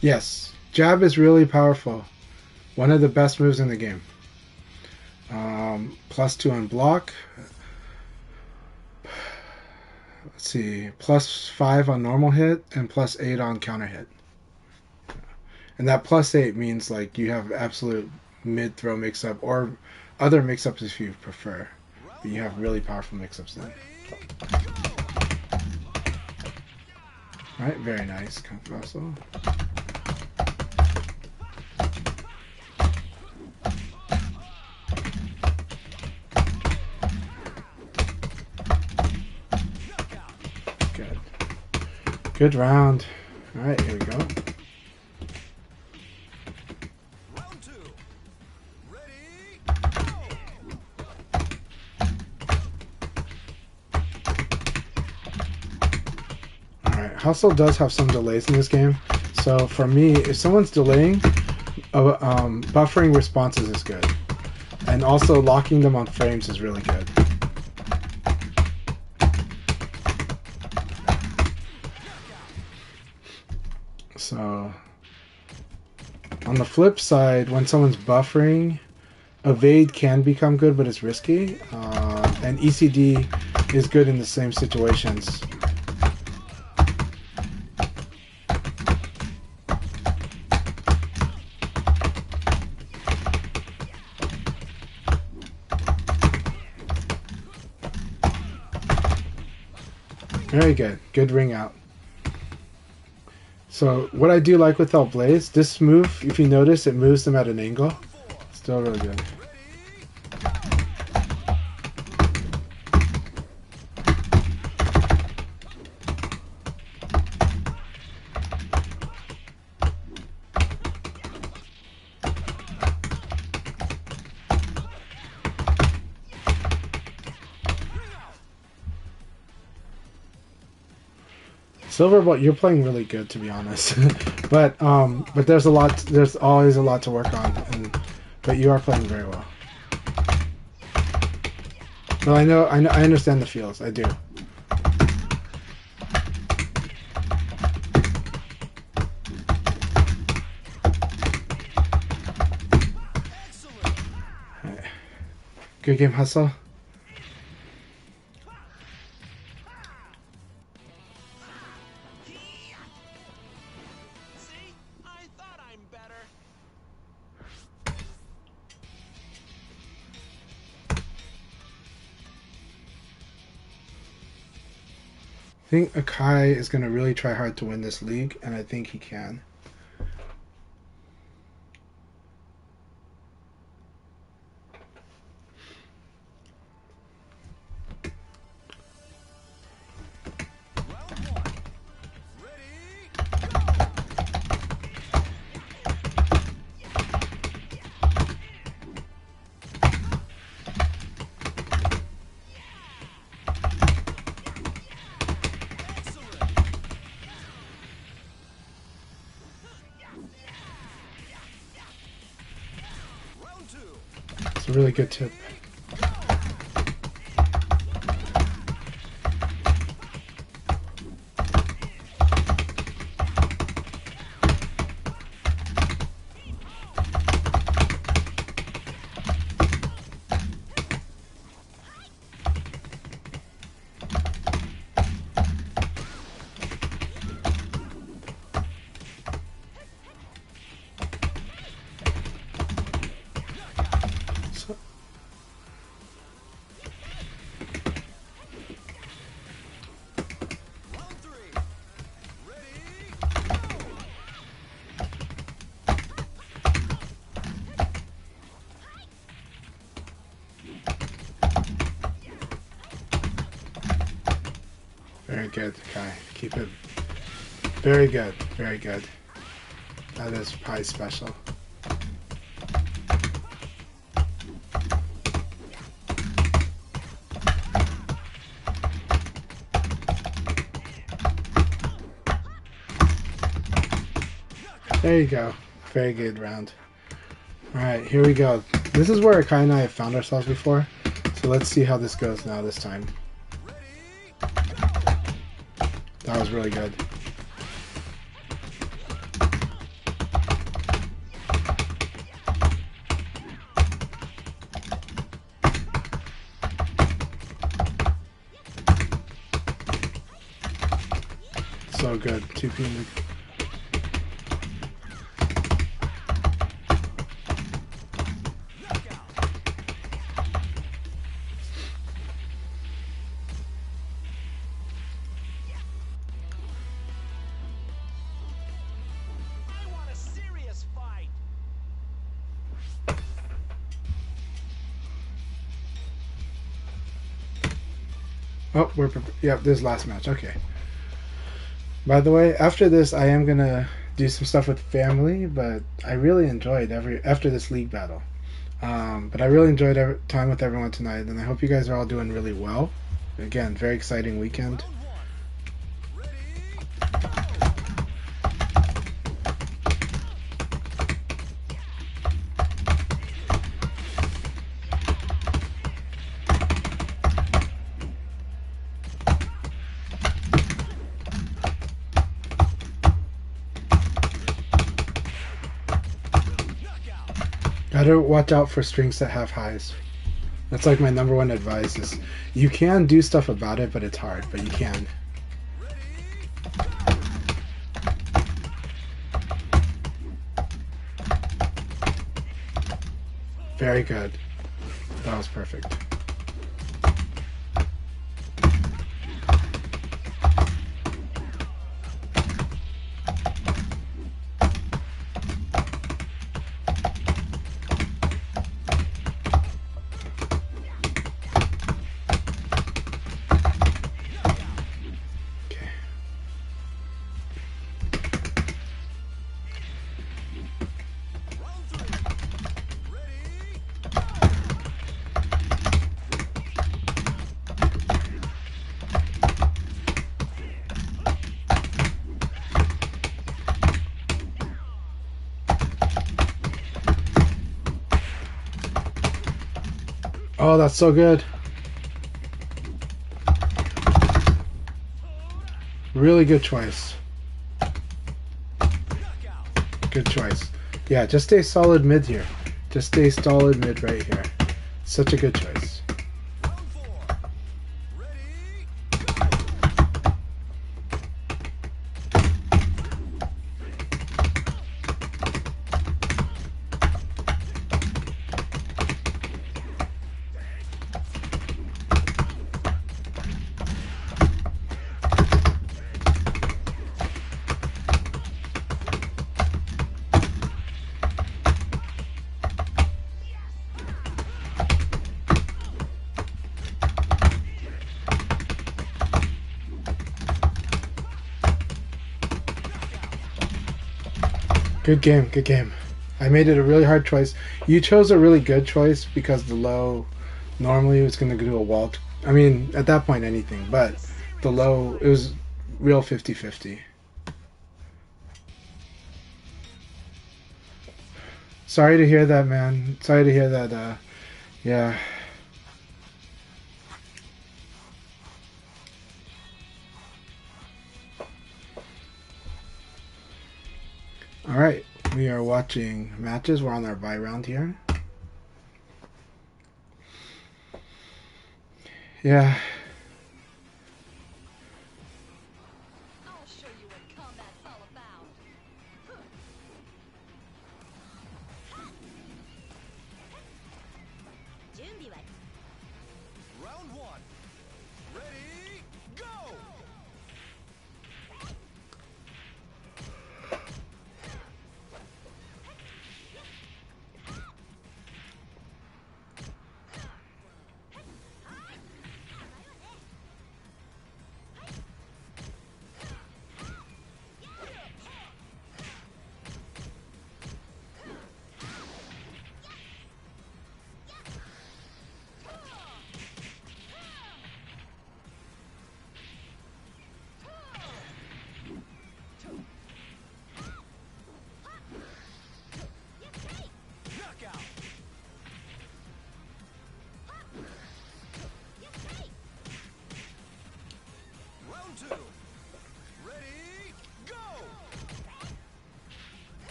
Yes, jab is really powerful. One of the best moves in the game. +2 on block. Let's see, +5 on normal hit and +8 on counter hit. And that +8 means like you have absolute mid throw mix up or other mix ups if you prefer. But you have really powerful mix ups then. Alright, very nice. Confessal. Good round. All right, here we go. Round 2. Ready? Go. Hustle does have some delays in this game. So for me, if someone's delaying, buffering responses is good. And also locking them on frames is really good. So on the flip side, when someone's buffering, evade can become good, but it's risky. And ECD is good in the same situations. Very good. Good ring out. So what I do like with Alt Blaze, this move, if you notice, it moves them at an angle. Still really good. Silverbolt, you're playing really good, to be honest. but there's a lot. There's always a lot to work on, but you are playing very well. Well, I understand the feels. I do. Right. Good game, Hustle. I think Akai is going to really try hard to win this league, and I think he can. It's a really good tip. Very good, Kai. Keep it. Very good. Very good. That is probably special. There you go. Very good round. Alright, here we go. This is where Akai and I have found ourselves before. So let's see how this goes now this time. That was really good. So good. 2P in the... Oh, yep, this is last match. Okay. By the way, after this, I am gonna do some stuff with family, but I really enjoyed after this league battle. But I really enjoyed time with everyone tonight, and I hope you guys are all doing really well. Again, very exciting weekend. Gotta watch out for strings that have highs. That's like my number one advice is you can do stuff about it, but it's hard, but you can. Very good. That was perfect. Oh, that's so good. Really good choice. Good choice. Yeah, just stay solid mid here. Just stay solid mid right here. Such a good choice. Good game, good game. I made it a really hard choice. You chose a really good choice because the low normally was going to do a wall. I mean, at that point, anything. But the low, it was real 50-50. Sorry to hear that, man. Sorry to hear that. Yeah. Alright, we are watching matches. We're on our bye round here. Yeah. I'll show you what combat's all about. Round one. Ready, go!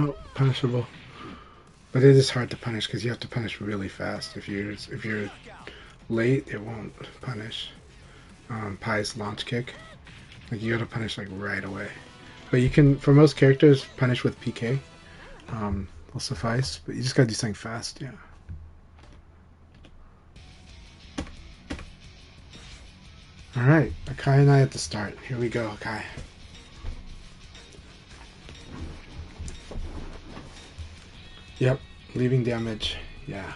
Oh, punishable. But it is hard to punish because you have to punish really fast. If you're late, it won't punish. Pie's launch kick. Like you gotta punish like right away. But you can, for most characters, punish with PK. Will suffice. But you just gotta do something fast. Yeah. All right, Akai and I at the start. Here we go, Akai. Yep, leaving damage. Yeah.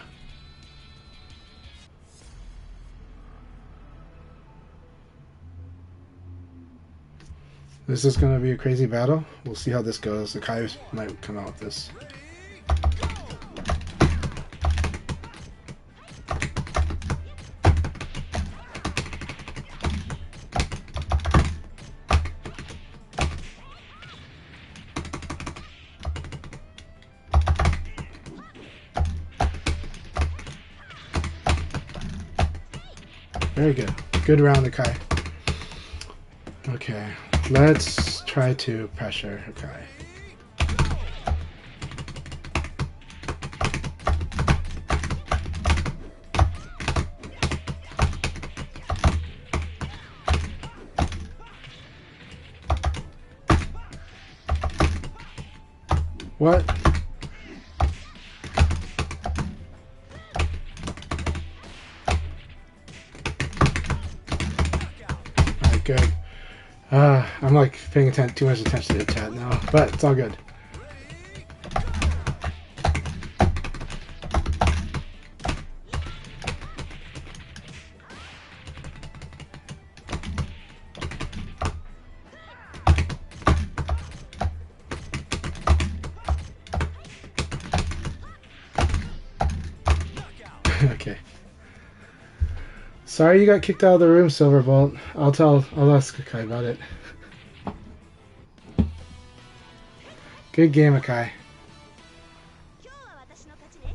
This is going to be a crazy battle. We'll see how this goes. Akai might come out with this. Very good. Good round, Akai. Okay, let's try to pressure Akai. What? Alright, good. I'm like paying too much attention to the chat now, but it's all good. Okay. Sorry you got kicked out of the room, Silverbolt. I'll ask Akai about it. Good game, Akai. 今日は私の勝ちね。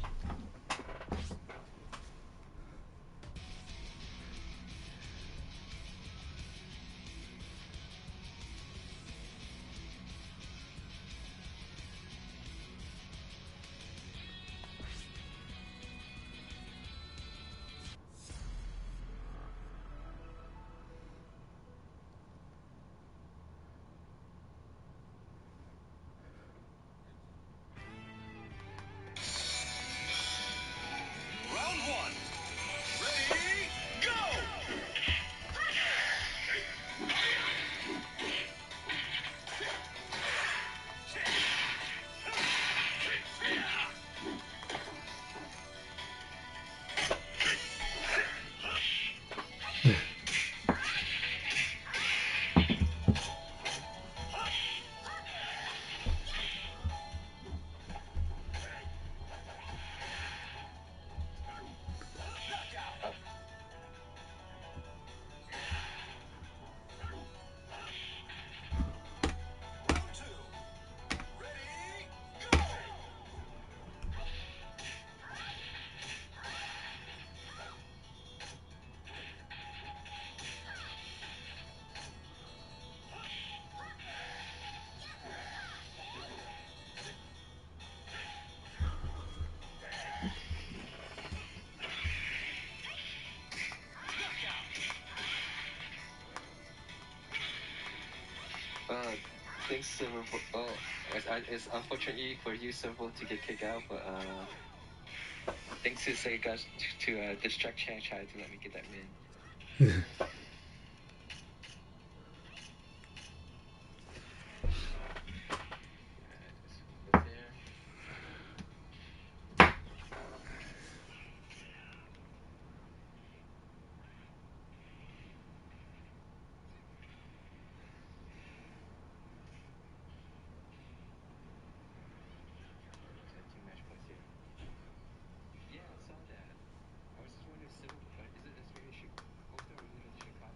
Round one. Ready, go! Round two. Ready, go! Thanks, Silver. It's unfortunately for you, Silver, to get kicked out, but thanks to Sega to distract Chan try to let me get that win. There. Team match points here. Yeah, I saw that. I was just wondering, Silver, is it maybe Chicago or is it Chicago?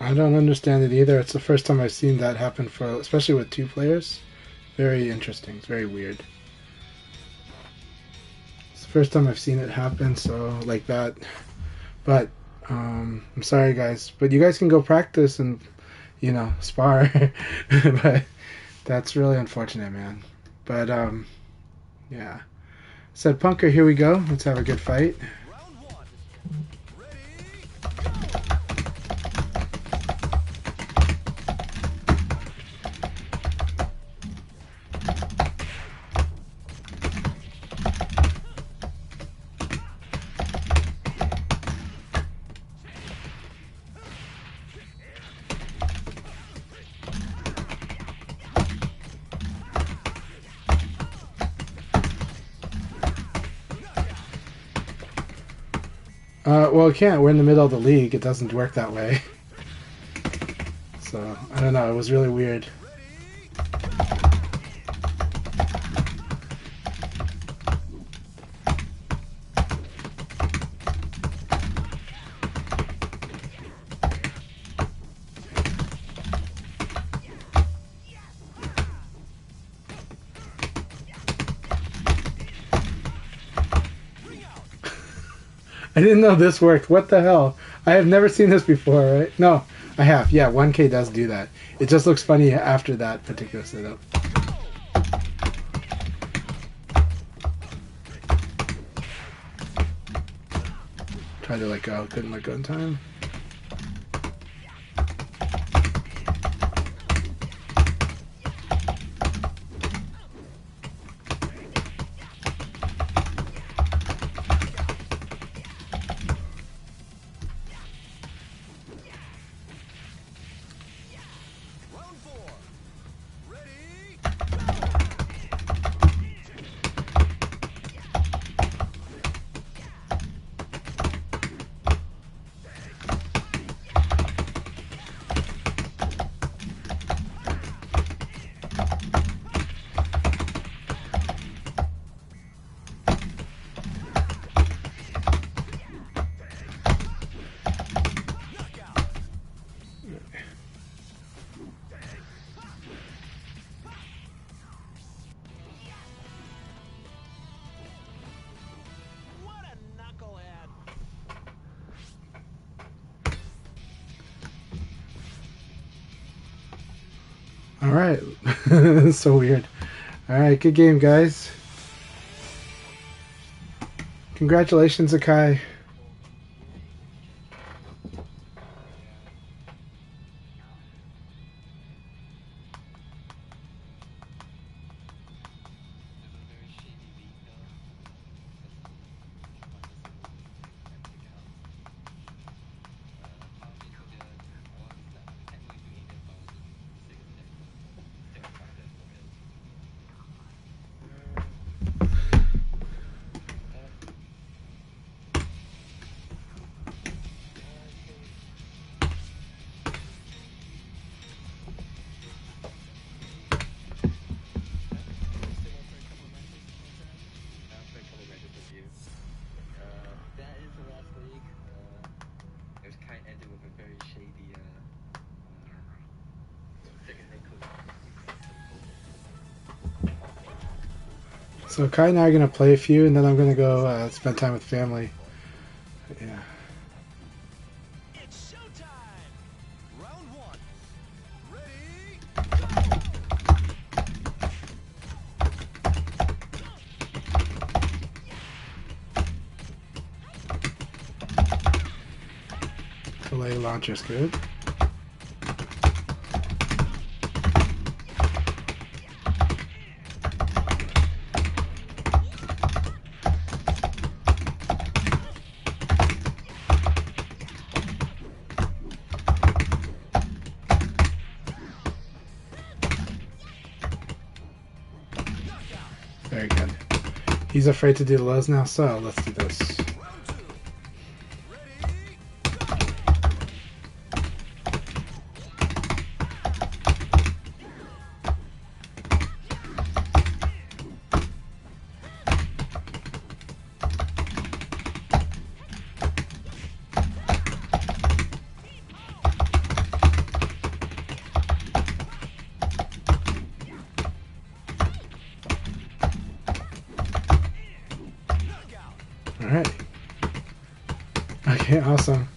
I don't understand it either. It's the first time I've seen that happen for, especially with two players. Very interesting. It's very weird. It's the first time I've seen it happen, so like that. But I'm sorry, guys. But you guys can go practice and spar. But that's really unfortunate, man. But yeah. Said Punker, here we go. Let's have a good fight. Round one. Ready? Well, it can't. We're in the middle of the league. It doesn't work that way. So, I don't know. It was really weird. I didn't know this worked. What the hell? I have never seen this before, right? No, I have. Yeah, 1K does do that. It just looks funny after that particular setup. Tried to let go. Couldn't let go in time. Round four. Ready? Knockout. What a knucklehead. All right. So weird. All right, good game, guys. Congratulations, Akai. That is the last league. It was kind of ended with a very shady technical. So Kai and I are gonna play a few, and then I'm gonna go spend time with family. Yeah. It's showtime. Round one. Ready? Delay launcher's good. Very good. He's afraid to do the lows now, so let's do this. Round two. Ready? Alright. Okay, awesome.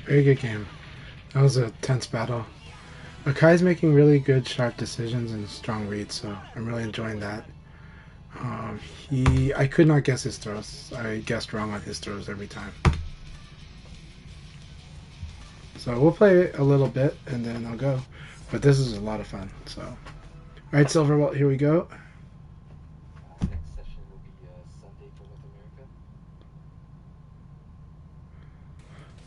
Very good game. That was a tense battle. Akai's making really good, sharp decisions and strong reads, so I'm really enjoying that. I could not guess his throws. I guessed wrong on his throws every time. So we'll play a little bit and then I'll go. But this is a lot of fun. So, all right, Silverwalt, here we go. Next session will be Sunday for North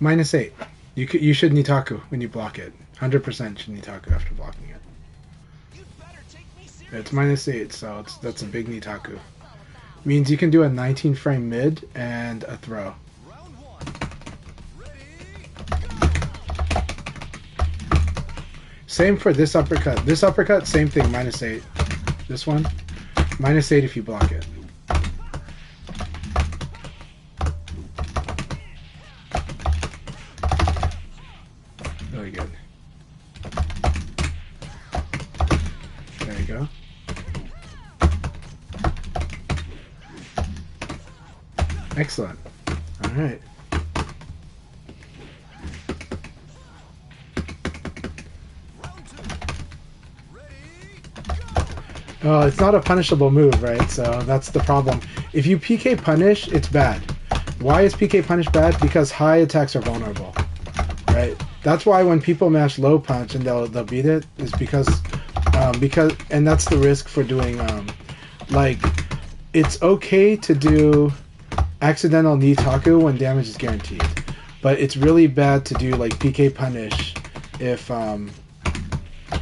America. -8. You should Nitaku when you block it. 100% should Nitaku after blocking it. It's -8, so that's a big Nitaku. Means you can do a 19 frame mid and a throw. Same for this uppercut. This uppercut, same thing, -8. This one, -8 if you block it. Really good. There you go. Excellent. All right. Oh, it's not a punishable move, right? So that's the problem. If you PK punish, it's bad. Why is PK punish bad? Because high attacks are vulnerable, right? That's why when people mash low punch and they'll beat it is because and that's the risk for doing like it's okay to do accidental Nitaku when damage is guaranteed, but it's really bad to do like PK punish if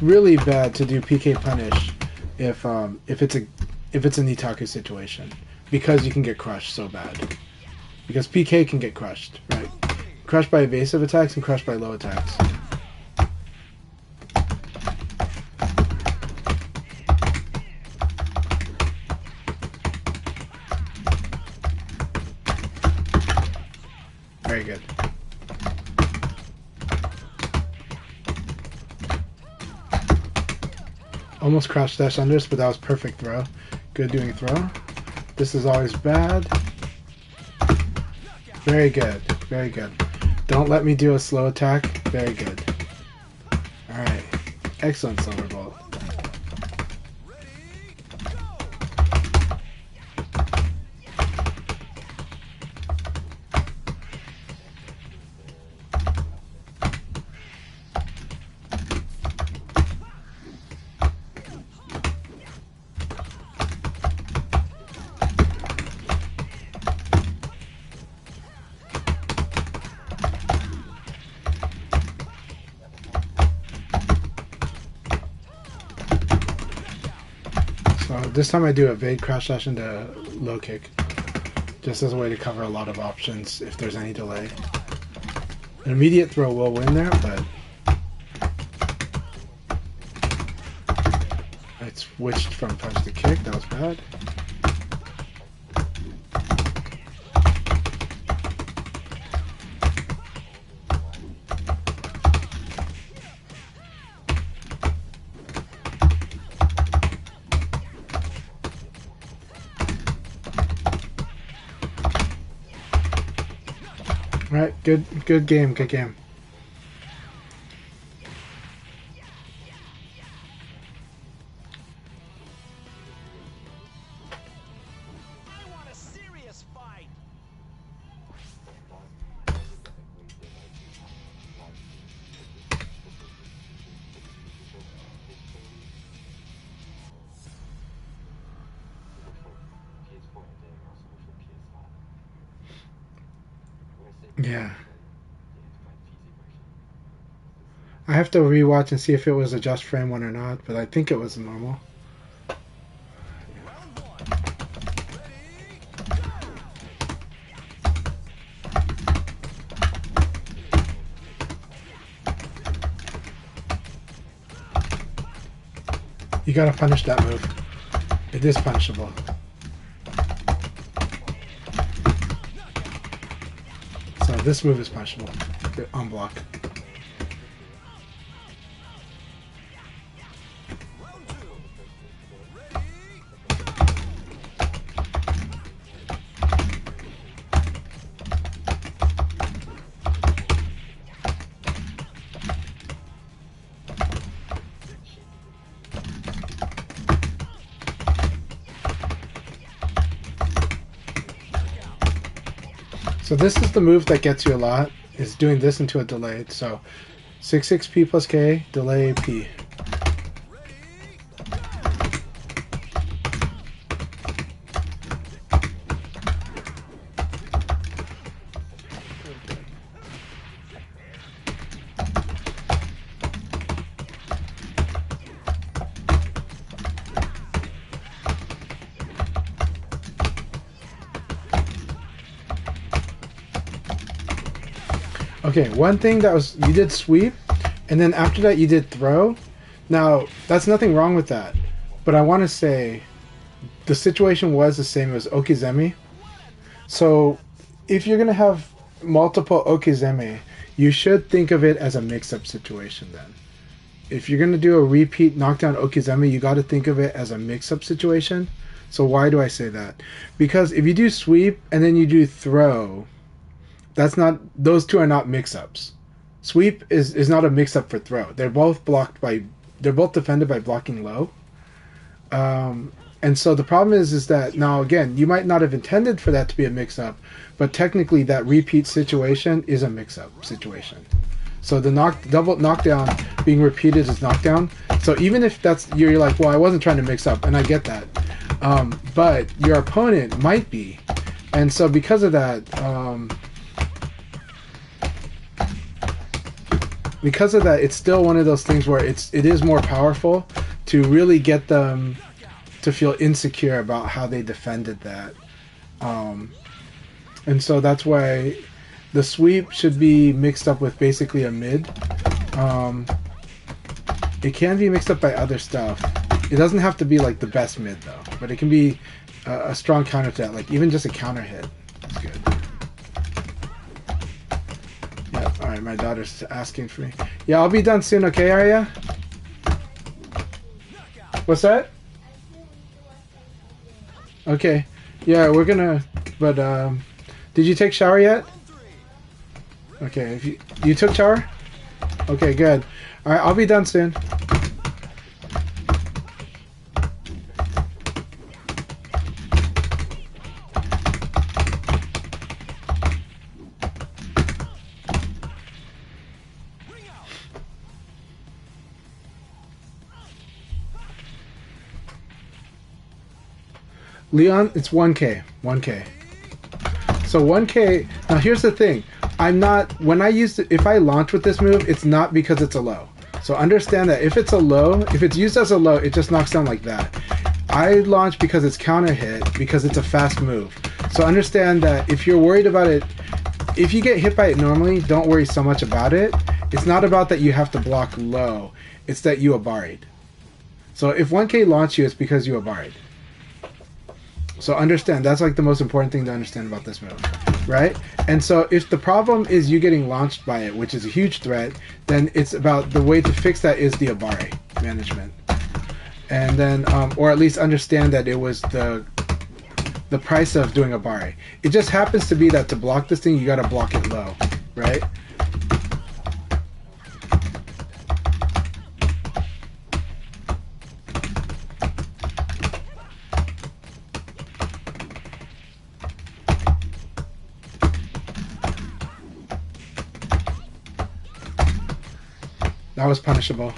really bad to do PK punish if it's a Nitaku situation, because you can get crushed so bad. Because PK can get crushed, right? Crushed by evasive attacks and crushed by low attacks. Very good. Almost crouch dash unders, but that was perfect throw. Good doing throw. This is always bad. Very good. Very good. Don't let me do a slow attack. Very good. Alright. Excellent, Silverbolt. This time I do a vague crouch dash into low kick, just as a way to cover a lot of options if there's any delay. An immediate throw will win there, but I switched from punch to kick. That was bad. Right, good game, good game. I want a serious fight. Yeah. I have to rewatch and see if it was a just frame one or not, but I think it was normal. Round one. Ready? You gotta punish that move. It is punishable. So this move is punishable. On block. Round two. Ready? So this is the move that gets you a lot, is doing this into a delayed. So 6P plus K, delay P. Okay, one thing that was, you did sweep, and then after that you did throw. Now, that's nothing wrong with that, but I want to say the situation was the same as Okizeme. So, if you're going to have multiple Okizeme, you should think of it as a mix-up situation then. If you're going to do a repeat knockdown Okizeme, you got to think of it as a mix-up situation. So why do I say that? Because if you do sweep and then you do throw, that's not, those two are not mix-ups. Sweep is not a mix-up for throw. They're both defended by blocking low. And so the problem is that, now again, you might not have intended for that to be a mix-up, but technically that repeat situation is a mix-up situation. So the double knockdown being repeated is knockdown. So even if that's, you're like, well, I wasn't trying to mix up, and I get that. But your opponent might be. And so because of that, it's still one of those things where it is more powerful to really get them to feel insecure about how they defended that. And so that's why the sweep should be mixed up with basically a mid. It can be mixed up by other stuff. It doesn't have to be like the best mid though, but it can be a strong counter to that, like even just a counter hit. That's good. Yeah, alright, my daughter's asking for me. Yeah, I'll be done soon, okay, Arya? What's that? Okay. Yeah, we're gonna, but did you take shower yet? Okay, if you took shower? Okay, good. Alright, I'll be done soon. Leon, it's 1K. 1K. So 1K, now here's the thing. I'm not, when I use it, if I launch with this move, it's not because it's a low. So understand that if it's a low, if it's used as a low, it just knocks down like that. I launch because it's counter hit, because it's a fast move. So understand that if you're worried about it, if you get hit by it normally, don't worry so much about it. It's not about that you have to block low. It's that you abaried. So if 1K launched you, it's because you abaried. So understand, that's like the most important thing to understand about this move, right? And so if the problem is you getting launched by it, which is a huge threat, then it's about the way to fix that is the Abare management. And then, or at least understand that it was the the price of doing a bare. It just happens to be that to block this thing, you gotta block it low, right? That was punishable.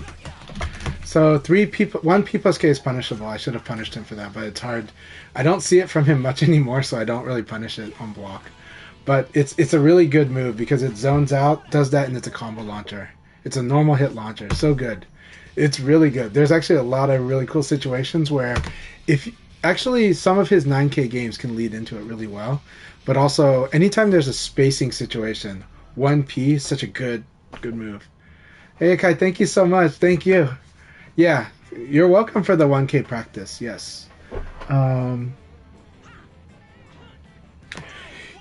So 1 P plus K is punishable. I should have punished him for that, but it's hard. I don't see it from him much anymore, so I don't really punish it on block. But it's a really good move because it zones out, does that, and it's a combo launcher. It's a normal hit launcher. So good. It's really good. There's actually a lot of really cool situations where actually some of his 9K games can lead into it really well. But also, anytime there's a spacing situation, 1P is such a good move. Hey, Akai, thank you so much. Thank you. Yeah, you're welcome for the 1K practice. Yes.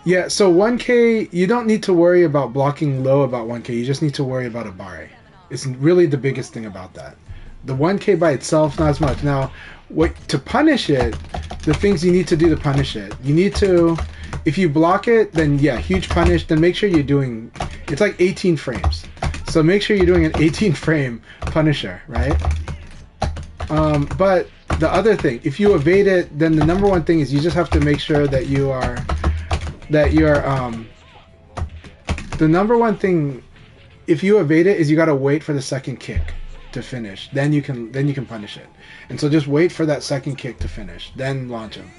Yeah, so 1K, you don't need to worry about blocking low about 1K. You just need to worry about a bare. It's really the biggest thing about that. The 1K by itself, not as much. Now, to punish it, the things you need to do to punish it, you need to, if you block it, then yeah, huge punish. Then make sure you're doing, it's like 18 frames. So make sure you're doing an 18 frame punisher, right? But the other thing, if you evade it, then the number one thing is you just have to make sure that the number one thing, if you evade it, is you gotta wait for the second kick to finish. Then you can punish it. And so just wait for that second kick to finish, then launch him.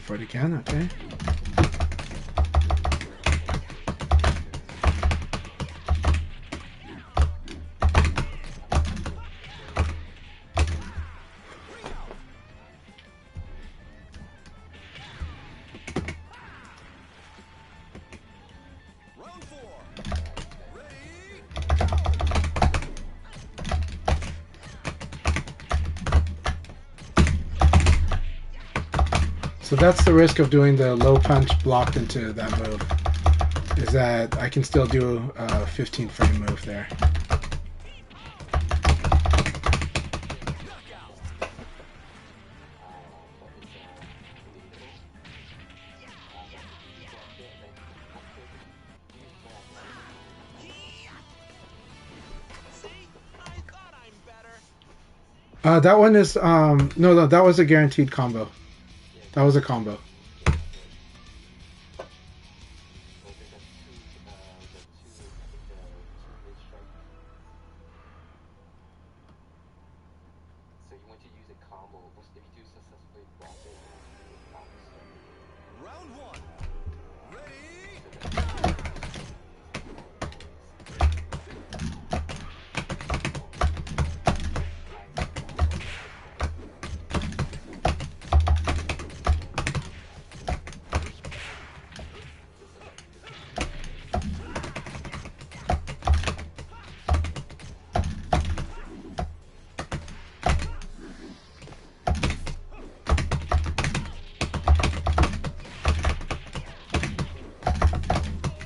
For it again, okay. So that's the risk of doing the low punch blocked into that move, is that I can still do a 15 frame move there. That one is no, that was a guaranteed combo. That was a combo. So you want to use a combo. If you do successfully block it, Round one. Ready?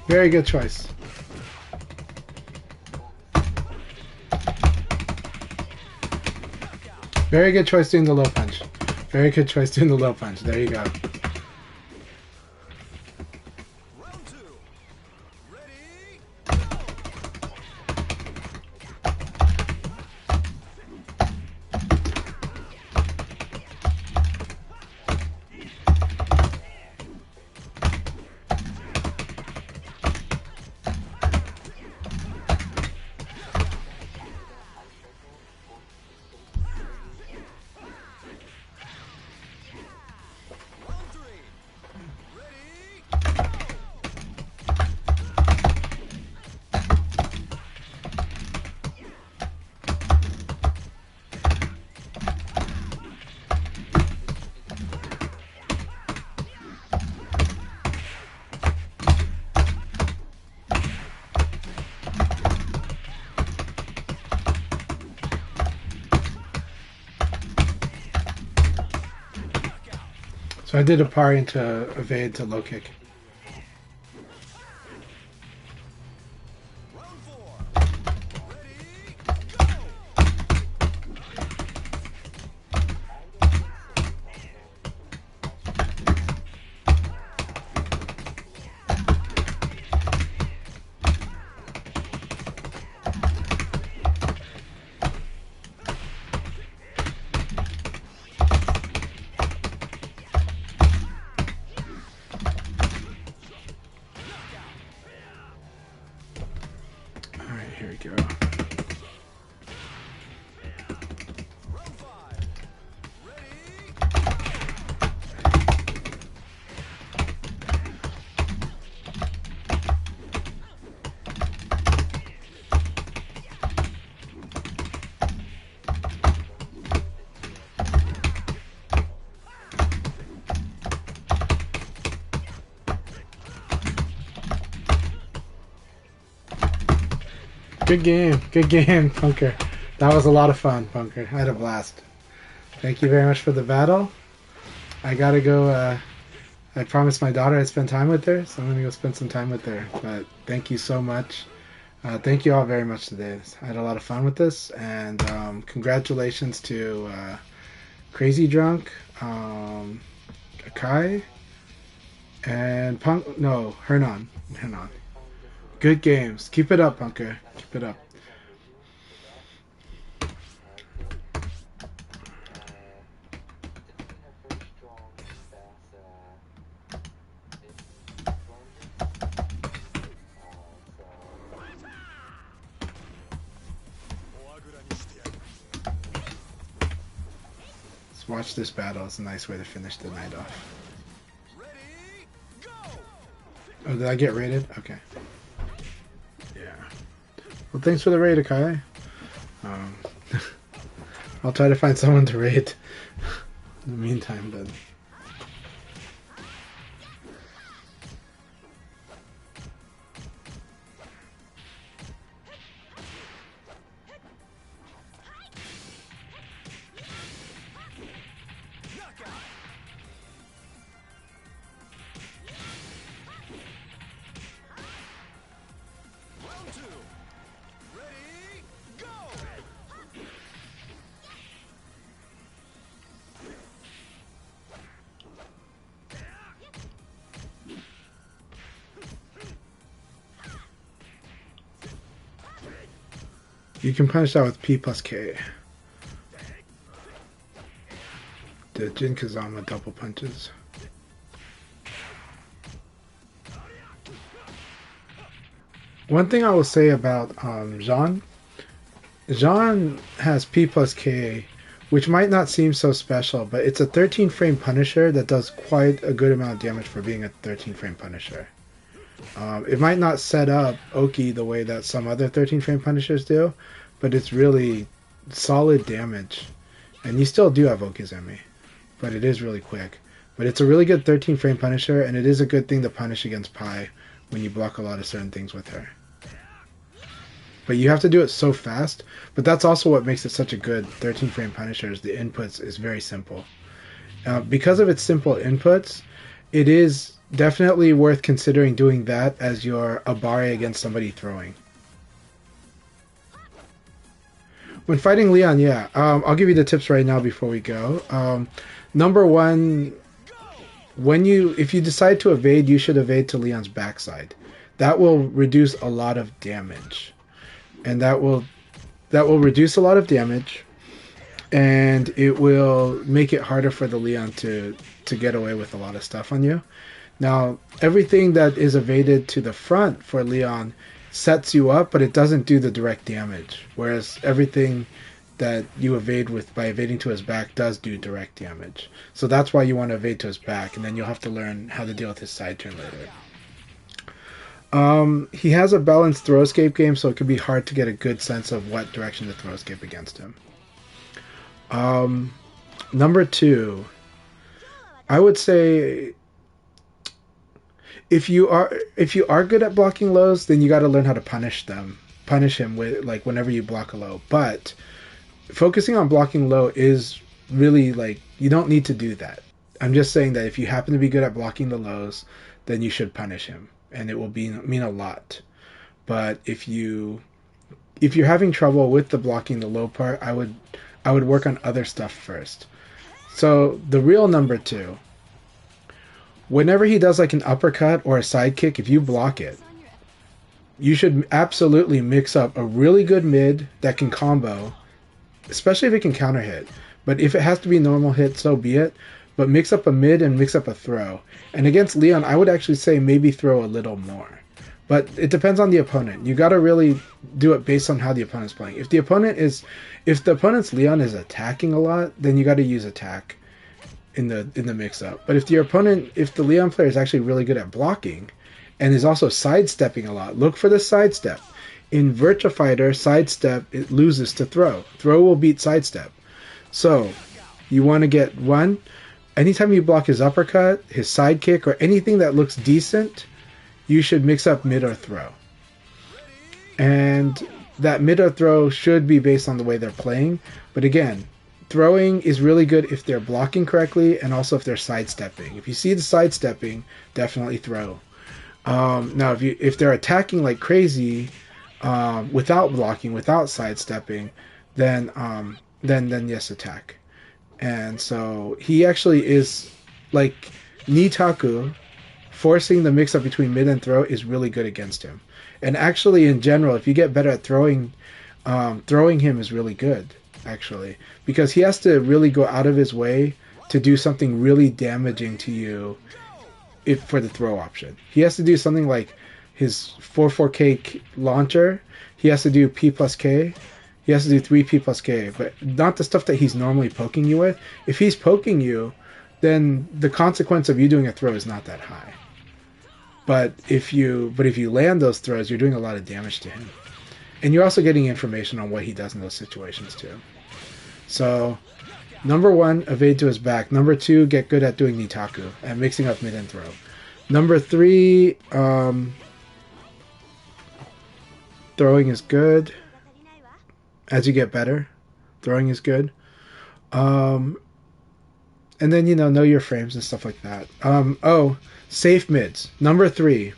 Very good choice. Very good choice doing the low punch. Very good choice doing the low punch. There you go. Round two. Ready? So I did a parry into evade to low kick. Round 4. Ready, go! Alright, here we go. Round 5. Ready, Good game, Punker. That was a lot of fun, Punker. I had a blast. Thank you very much for the battle. I gotta go. I promised my daughter I'd spend time with her, so I'm gonna go spend some time with her. But thank you so much. Thank you all very much today. I had a lot of fun with this, and congratulations to Crazy Drunk, Akai, and Hernan. Good games. Keep it up, Punker. Keep it up. Let's watch this battle. It's a nice way to finish the night off. ready, go! Oh, did I get raided? Okay. Yeah. Well, thanks for the raid, Akai. I'll try to find someone to raid in the meantime, but... Knockout! Round 2. Ready, go! You can punish that with P plus K. The Jin Kazama double punches. One thing I will say about Jean has P plus K, which might not seem so special, but it's a 13 frame Punisher that does quite a good amount of damage for being a 13 frame Punisher. It might not set up Oki the way that some other 13 frame Punishers do, but it's really solid damage. And you still do have Okizeme, but it is really quick. But it's a really good 13 frame Punisher, and it is a good thing to punish against Pi when you block a lot of certain things with her. But you have to do it so fast. But that's also what makes it such a good 13 frame Punisher, is the inputs is very simple. Because of its simple inputs, it is definitely worth considering doing that as your Abare against somebody throwing. When fighting Leon, yeah, I'll give you the tips right now before we go. Number one, if you decide to evade, you should evade to Leon's backside. That will reduce a lot of damage, and that will reduce a lot of damage, and it will make it harder for the Leon to get away with a lot of stuff on you. Now, everything that is evaded to the front for Leon sets you up, but it doesn't do the direct damage. Whereas everything that you evade by evading to his back does do direct damage. So that's why you want to evade to his back, and then you'll have to learn how to deal with his side turn later. He has a balanced throw escape game, so it can be hard to get a good sense of what direction to throw escape against him. Number two, I would say if you are good at blocking lows, then you got to learn how to punish him with, like, whenever you block a low. But focusing on blocking low is really, like, you don't need to do that. I'm just saying that if you happen to be good at blocking the lows, then you should punish him, and it will mean a lot. But if you're having trouble with the blocking the low part, I would work on other stuff first. So the real number 2, whenever he does like an uppercut or a side kick, if you block it, you should absolutely mix up a really good mid that can combo, especially if it can counter hit. But if it has to be normal hit, so be it. But mix up a mid and mix up a throw. And against Leon, I would actually say maybe throw a little more. But it depends on the opponent. You got to really do it based on how the opponent's playing. If the opponent's Leon is attacking a lot, then you got to use attack in the mix up. But if the Leon player is actually really good at blocking and is also sidestepping a lot, look for the sidestep. In Virtua Fighter, sidestep, it loses to throw. Throw will beat sidestep. So you want to get one. Anytime you block his uppercut, his side kick, or anything that looks decent, you should mix up mid or throw. And that mid or throw should be based on the way they're playing. But again, throwing is really good if they're blocking correctly and also if they're sidestepping. If you see the sidestepping, definitely throw. Now, if they're attacking like crazy without blocking, without sidestepping, then yes, attack. And so he actually is like Nitaku. Forcing the mix-up between mid and throw is really good against him. And actually, in general, if you get better at throwing him is really good, actually. Because he has to really go out of his way to do something really damaging to you for the throw option. He has to do something like his 4-4K launcher. He has to do P plus K. He has to do 3P plus K. But not the stuff that he's normally poking you with. If he's poking you, then the consequence of you doing a throw is not that high. But if you land those throws, you're doing a lot of damage to him. And you're also getting information on what he does in those situations too. So, number 1, evade to his back. Number 2, get good at doing Nitaku and mixing up mid and throw. Number 3, throwing is good. As you get better, throwing is good. And then, know your frames and stuff like that. Safe mids. Number 3,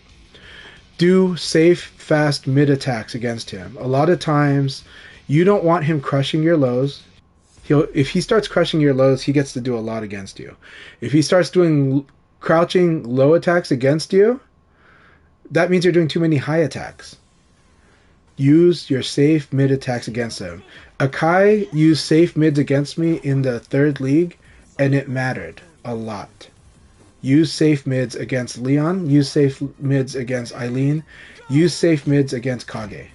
do safe, fast mid attacks against him. A lot of times, you don't want him crushing your lows. If he starts crushing your lows, he gets to do a lot against you. If he starts doing crouching low attacks against you, that means you're doing too many high attacks. Use your safe mid attacks against him. Akai used safe mids against me in the 3rd league, and it mattered a lot. Use safe mids against Leon. Use safe mids against Eileen. Use safe mids against Kage.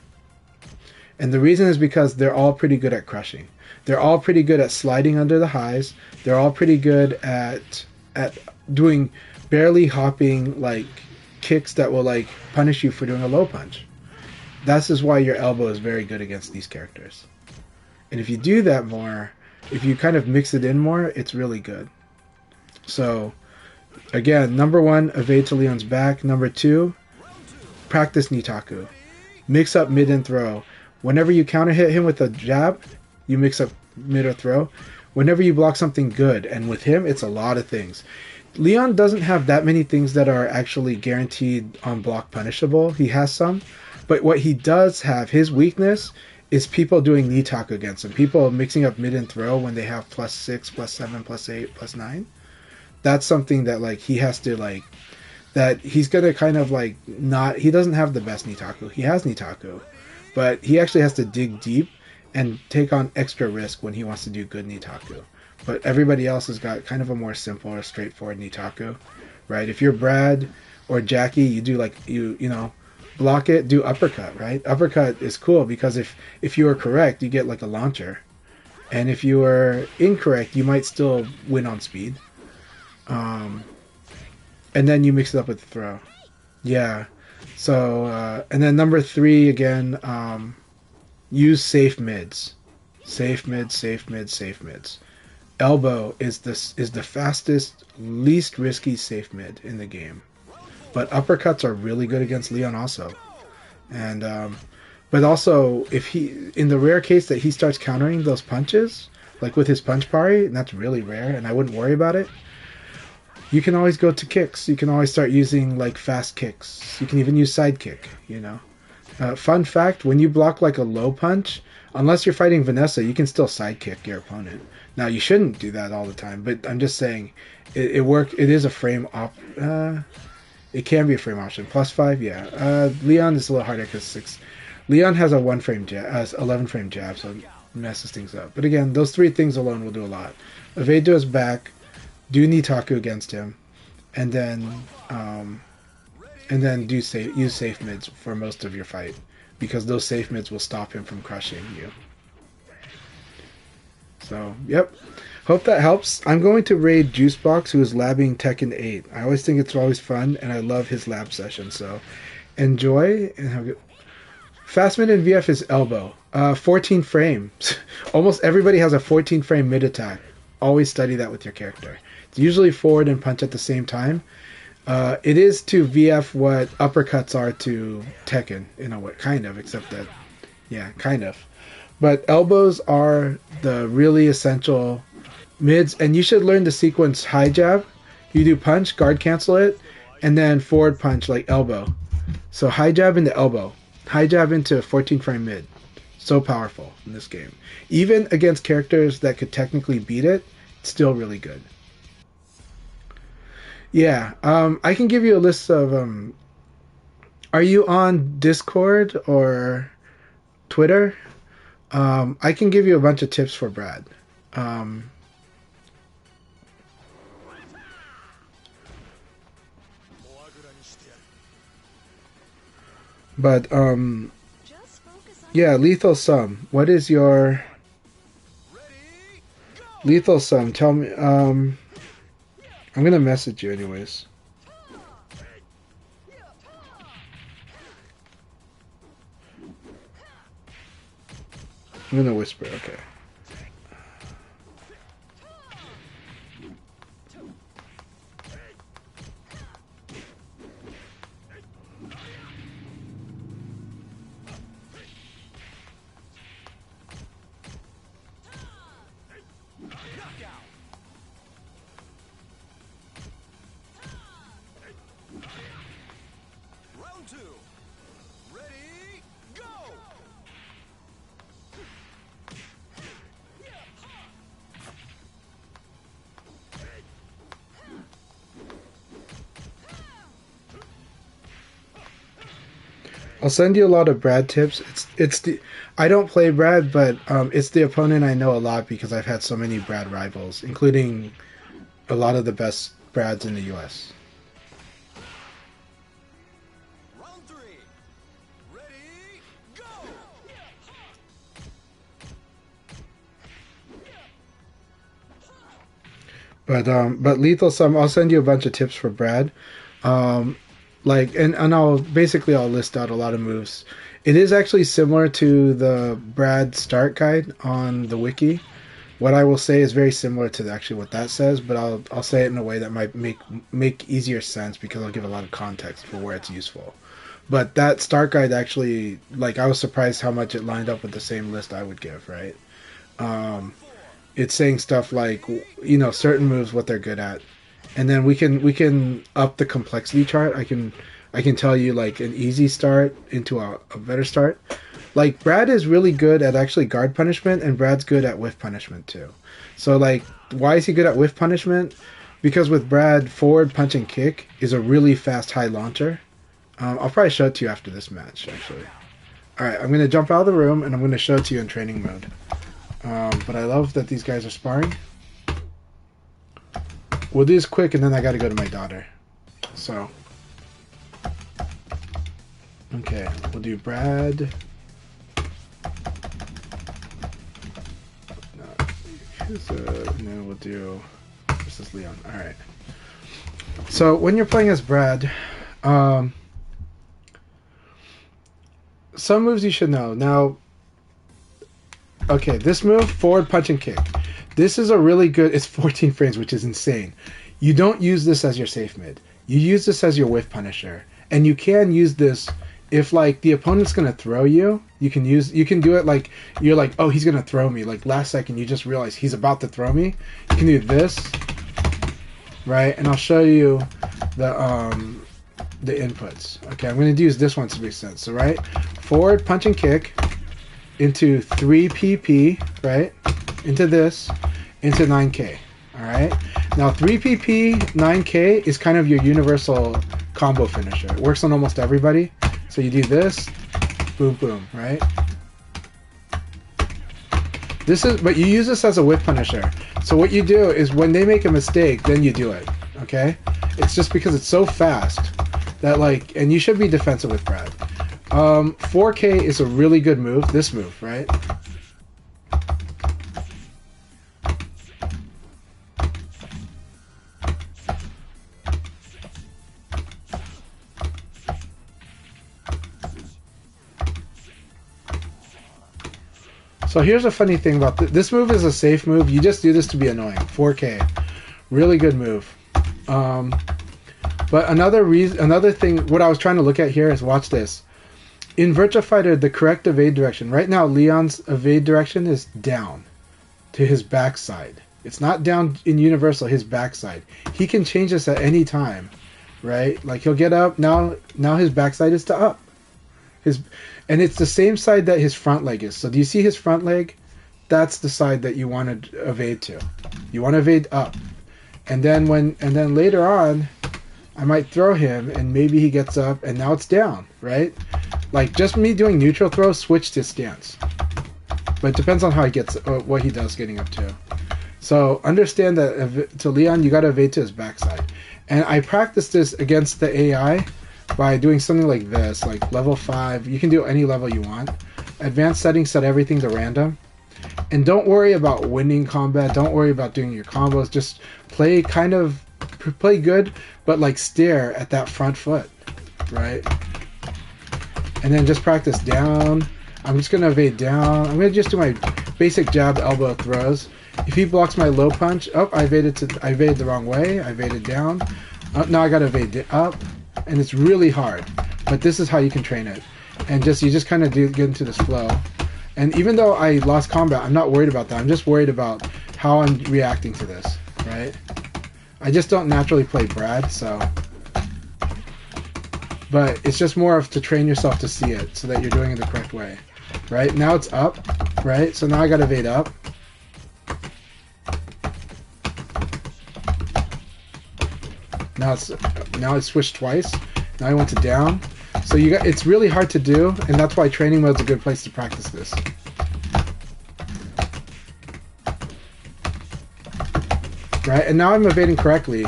And the reason is because they're all pretty good at crushing. They're all pretty good at sliding under the highs. They're all pretty good at doing barely hopping like kicks that will like punish you for doing a low punch. This is why your elbow is very good against these characters. And if you do that more, if you kind of mix it in more, it's really good. So, again, number 1, evade to Leon's back. Number 2, practice Nitaku. Mix up mid and throw. Whenever you counter hit him with a jab, you mix up mid or throw. Whenever you block something good, and with him, it's a lot of things. Leon doesn't have that many things that are actually guaranteed on block punishable. He has some. But what he does have, his weakness, is people doing Nitaku against him. People mixing up mid and throw when they have +6, +7, +8, +9. That's something that like he has to like, that he's gonna kind of like not, he doesn't have the best Nitaku. He has Nitaku, but he actually has to dig deep and take on extra risk when he wants to do good Nitaku. But everybody else has got kind of a more simple or straightforward Nitaku, right? If you're Brad or Jackie, you do like, you know, block it, do uppercut, right? Uppercut is cool because if you are correct, you get like a launcher. And if you are incorrect, you might still win on speed. And then you mix it up with the throw. Yeah. So, and then number 3, again, use safe mids. Safe mids, safe mids, safe mids. Elbow is the fastest, least risky safe mid in the game. But uppercuts are really good against Leon also. And, but also, if he, in the rare case that he starts countering those punches, like with his punch parry, and that's really rare, and I wouldn't worry about it, you can always go to kicks. You can always start using like fast kicks. You can even use side kick, you know. Fun fact, when you block like a low punch, unless you're fighting Vanessa, you can still side kick your opponent. Now, you shouldn't do that all the time, but I'm just saying it is a frame it can be a frame option. +5, yeah. Leon is a little harder because Leon has a 11 frame jab, so it messes things up. But again, those 3 things alone will do a lot. Evade to his back, do Nitaku against him, and then use safe mids for most of your fight, because those safe mids will stop him from crushing you. So, yep. Hope that helps. I'm going to raid Juicebox, who is labbing Tekken 8. I always think it's always fun, and I love his lab session. So, enjoy and have a good. Fast mid in VF is elbow. 14 frames. Almost everybody has a 14 frame mid attack. Always study that with your character. It's usually forward and punch at the same time. It is to VF what uppercuts are to Tekken, in a way, kind of, except that, yeah, kind of. But elbows are the really essential mids, and you should learn the sequence high jab. You do punch, guard cancel it, and then forward punch like elbow. So high jab into elbow. High jab into 14 frame mid. So powerful in this game. Even against characters that could technically beat it, it's still really good. Yeah, I can give you a list of... are you on Discord or Twitter? I can give you a bunch of tips for Brad. But, yeah, Lethal Sum. What is your... Lethal Sum, tell me, I'm gonna message you anyways. I'm gonna whisper, okay. I'll send you a lot of Brad tips. I don't play Brad, but it's the opponent I know a lot because I've had so many Brad rivals, including a lot of the best Brads in the US. Round 3. Ready, go! But Lethal Sum, I'll send you a bunch of tips for Brad. And I'll list out a lot of moves. It is actually similar to the Brad start guide on the wiki. What I will say is very similar to actually what that says, but I'll say it in a way that might make easier sense because I'll give a lot of context for where it's useful. But that start guide actually, I was surprised how much it lined up with the same list I would give, right? It's saying stuff like, certain moves, what they're good at. And then we can up the complexity chart. I can tell you an easy start into a better start. Brad is really good at actually guard punishment, and Brad's good at whiff punishment too. So why is he good at whiff punishment? Because with Brad, forward punch and kick is a really fast high launcher. I'll probably show it to you after this match actually. Alright, I'm gonna jump out of the room and I'm gonna show it to you in training mode. But I love that these guys are sparring. We'll do this quick, and then I gotta go to my daughter. So, okay, we'll do Brad. No, we'll do versus Leon. All right. So when you're playing as Brad, some moves you should know. Now, okay, this move, forward punch and kick. This is a really good... It's 14 frames, which is insane. You don't use this as your safe mid. You use this as your whiff punisher. And you can use this if, the opponent's going to throw you. You can do it you're oh, he's going to throw me. Last second, you just realize he's about to throw me. You can do this. right? And I'll show you the inputs. Okay, I'm going to use this one to make sense. So right, forward punch and kick into 3 PP, right? Into this, into 9K. All right. Now 3 PP 9K is kind of your universal combo finisher. It works on almost everybody. So you do this, boom, boom, right? This is, but you use this as a whip punisher. So what you do is when they make a mistake, then you do it. Okay? It's just because it's so fast that like, and you should be defensive with Brad. 4K is a really good move. This move, right? So here's a funny thing about this move is a safe move. You just do this to be annoying. 4K, really good move. But another thing, what I was trying to look at here is watch this. In Virtua Fighter, the correct evade direction. Right now, Leon's evade direction is down to his backside. It's not down in Universal, his backside. He can change this at any time, right? Like he'll get up now his backside is to up. And it's the same side that his front leg is. So do you see his front leg? That's the side that you want to evade to. You want to evade up. And then later on, I might throw him and maybe he gets up and now it's down, right? Like just me doing neutral throw, switch to stance. But it depends on how he gets, what he does getting up to. So understand that to Leon, you got to evade to his backside. And I practiced this against the AI by doing something like this, like level 5. You can do any level you want. Advanced settings, set everything to random. And don't worry about winning combat. Don't worry about doing your combos. Just play good, but like stare at that front foot, right? And then just practice down. I'm just going to evade down. I'm going to just do my basic jab elbow throws. If he blocks my low punch, I evaded the wrong way. I evaded down. Now I got to evade up. And it's really hard, but this is how you can train it. And you just kind of get into this flow. And even though I lost combat, I'm not worried about that. I'm just worried about how I'm reacting to this, right? I just don't naturally play Brad, so. But it's just more of to train yourself to see it so that you're doing it the correct way, right? Now it's up, right? So now I got to evade up. Now it's switched twice. Now I went to down. So it's really hard to do, and that's why training mode's a good place to practice this. Right? And now I'm evading correctly.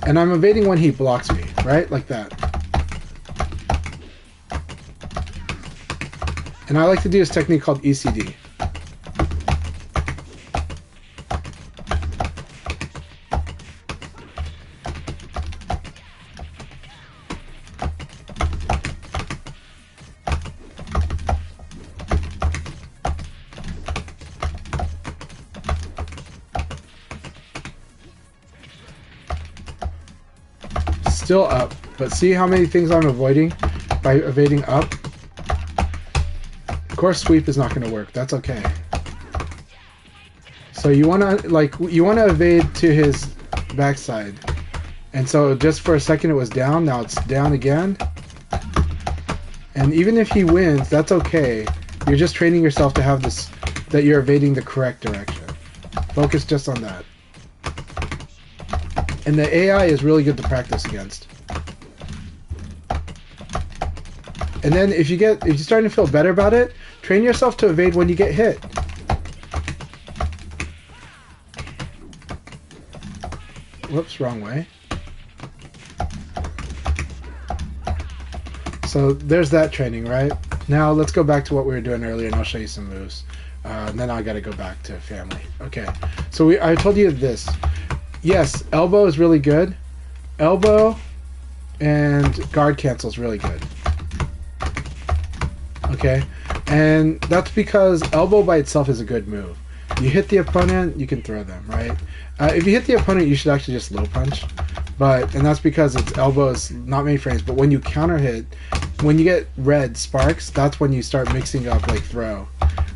And I'm evading when he blocks me, right? Like that. And I like to do this technique called ECD. Still up, but see how many things I'm avoiding by evading up? Of course sweep is not going to work. That's okay. So you want to evade to his backside. And so just for a second it was down, now it's down again. And even if he wins, that's okay. You're just training yourself to have this, that you're evading the correct direction. Focus just on that. And the AI is really good to practice against. And then if you're starting to feel better about it, train yourself to evade when you get hit. Whoops, wrong way. So there's that training, right? Now let's go back to what we were doing earlier and I'll show you some moves. And then I gotta go back to family. Okay, so I told you this. Yes, elbow is really good. Elbow and guard cancel is really good. Okay, and that's because elbow by itself is a good move. You hit the opponent, you can throw them, right? If you hit the opponent, you should actually just low punch. And that's because its elbow is not many frames. But when you counter hit, when you get red sparks, that's when you start mixing up like throw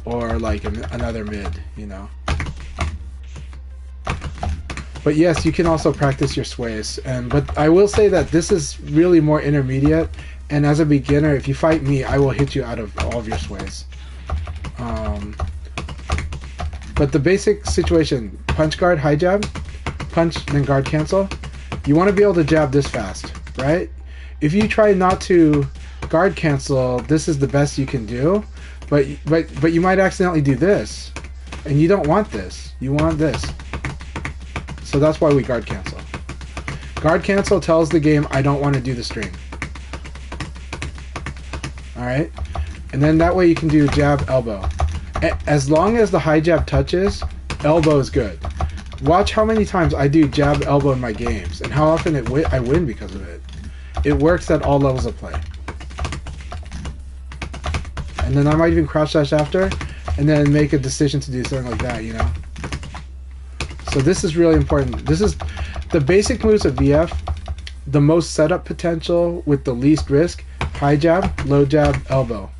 or like another mid, you know. But yes, you can also practice your sways. But I will say that this is really more intermediate. And as a beginner, if you fight me, I will hit you out of all of your sways. But the basic situation: punch, guard, high jab, punch, then guard, cancel. You want to be able to jab this fast, right? If you try not to guard cancel, this is the best you can do. But you might accidentally do this, and you don't want this. You want this. So that's why we guard cancel. Guard cancel tells the game I don't want to do the string. Alright? And then that way you can do jab, elbow. As long as the high jab touches, elbow is good. Watch how many times I do jab, elbow in my games, and how often I win because of it. It works at all levels of play. And then I might even crouch dash after, and then make a decision to do something like that, you know? So this is really important. This is the basic moves of VF, the most setup potential with the least risk: high jab, low jab, elbow.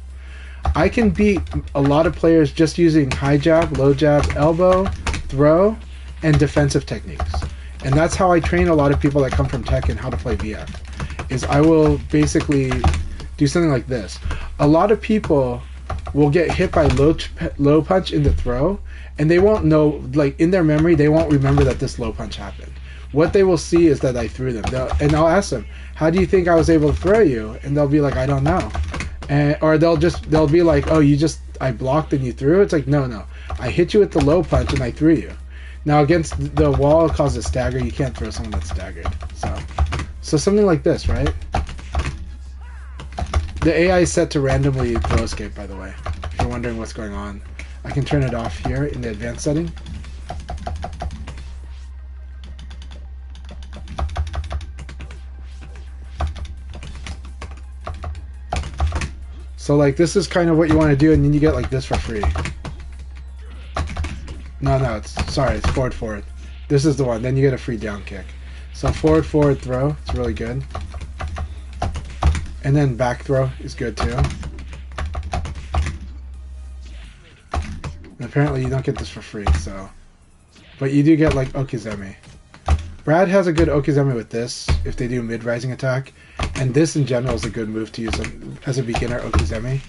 I can beat a lot of players just using high jab, low jab, elbow, throw, and defensive techniques. And that's how I train a lot of people that come from Tekken how to play VF. Is I will basically do something like this. A lot of people will get hit by low punch in the throw, and they won't know, like in their memory, they won't remember that this low punch happened. What they will see is that I threw them. And I'll ask them, how do you think I was able to throw you? And they'll be like, I don't know. Or they'll be like, oh, I blocked and you threw? It's like, no. I hit you with the low punch and I threw you. Now against the wall, it causes a stagger. You can't throw someone that's staggered. So something like this, right? The AI is set to randomly throw escape, by the way, if you're wondering what's going on. I can turn it off here in the advanced setting. So like this is kind of what you want to do, and then you get like this for free. No, it's forward. This is the one. Then you get a free down kick. So forward throw. It's really good. And then back throw is good too. And apparently you don't get this for free, so. But you do get like Okizeme. Brad has a good Okizeme with this if they do mid-rising attack. And this in general is a good move to use as a beginner Okizeme.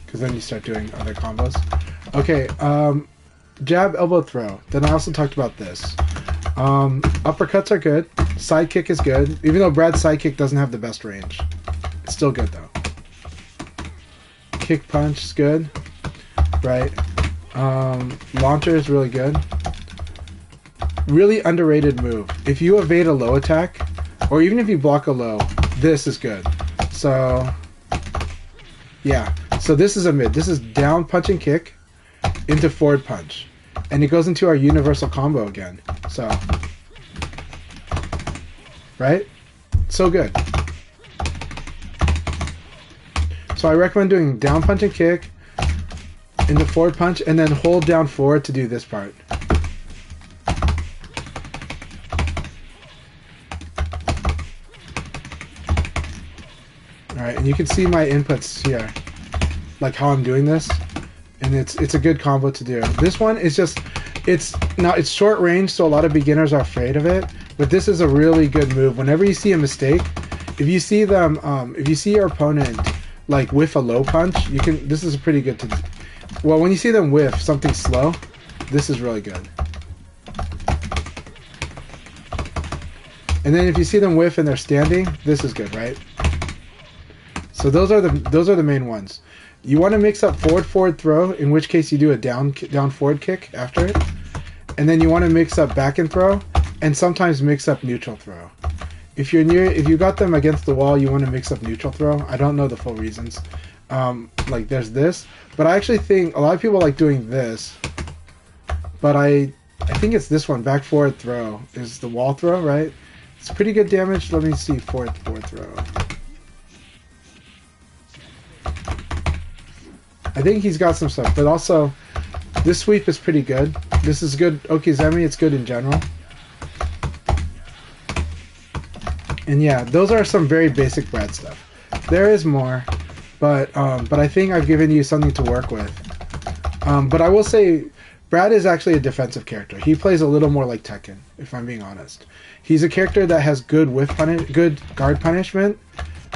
Because then you start doing other combos. Okay, jab, elbow, throw. Then I also talked about this. Uppercuts are good. Side kick is good. Even though Brad's side kick doesn't have the best range. It's still good though. Kick punch is good. Right. Launcher is really good. Really underrated move. If you evade a low attack, or even if you block a low, this is good. So, yeah. So this is a mid. This is down punch and kick into forward punch. And it goes into our universal combo again. So, right? So good. So I recommend doing down punch and kick into forward punch, and then hold down forward to do this part. Alright, and you can see my inputs here, like how I'm doing this, and it's a good combo to do. This one is just, it's short range, so a lot of beginners are afraid of it, but this is a really good move. Whenever you see a mistake, if you see them, if you see your opponent like whiff a low punch, this is pretty good to, well, when you see them whiff something slow, this is really good. And then if you see them whiff and they're standing, this is good, right? So those are the main ones. You want to mix up forward throw, in which case you do a down forward kick after it, and then you want to mix up back and throw, and sometimes mix up neutral throw. If you got them against the wall, you want to mix up neutral throw. I don't know the full reasons. Like there's this, but I actually think a lot of people like doing this, but I think it's this one, back forward throw is the wall throw, right? It's pretty good damage. Let me see, forward throw. I think he's got some stuff, but also this sweep is pretty good. This is good Okizeme, it's good in general. And yeah, those are some very basic Brad stuff. There is more, but I think I've given you something to work with. But I will say, Brad is actually a defensive character. He plays a little more like Tekken, if I'm being honest. He's a character that has good good guard punishment,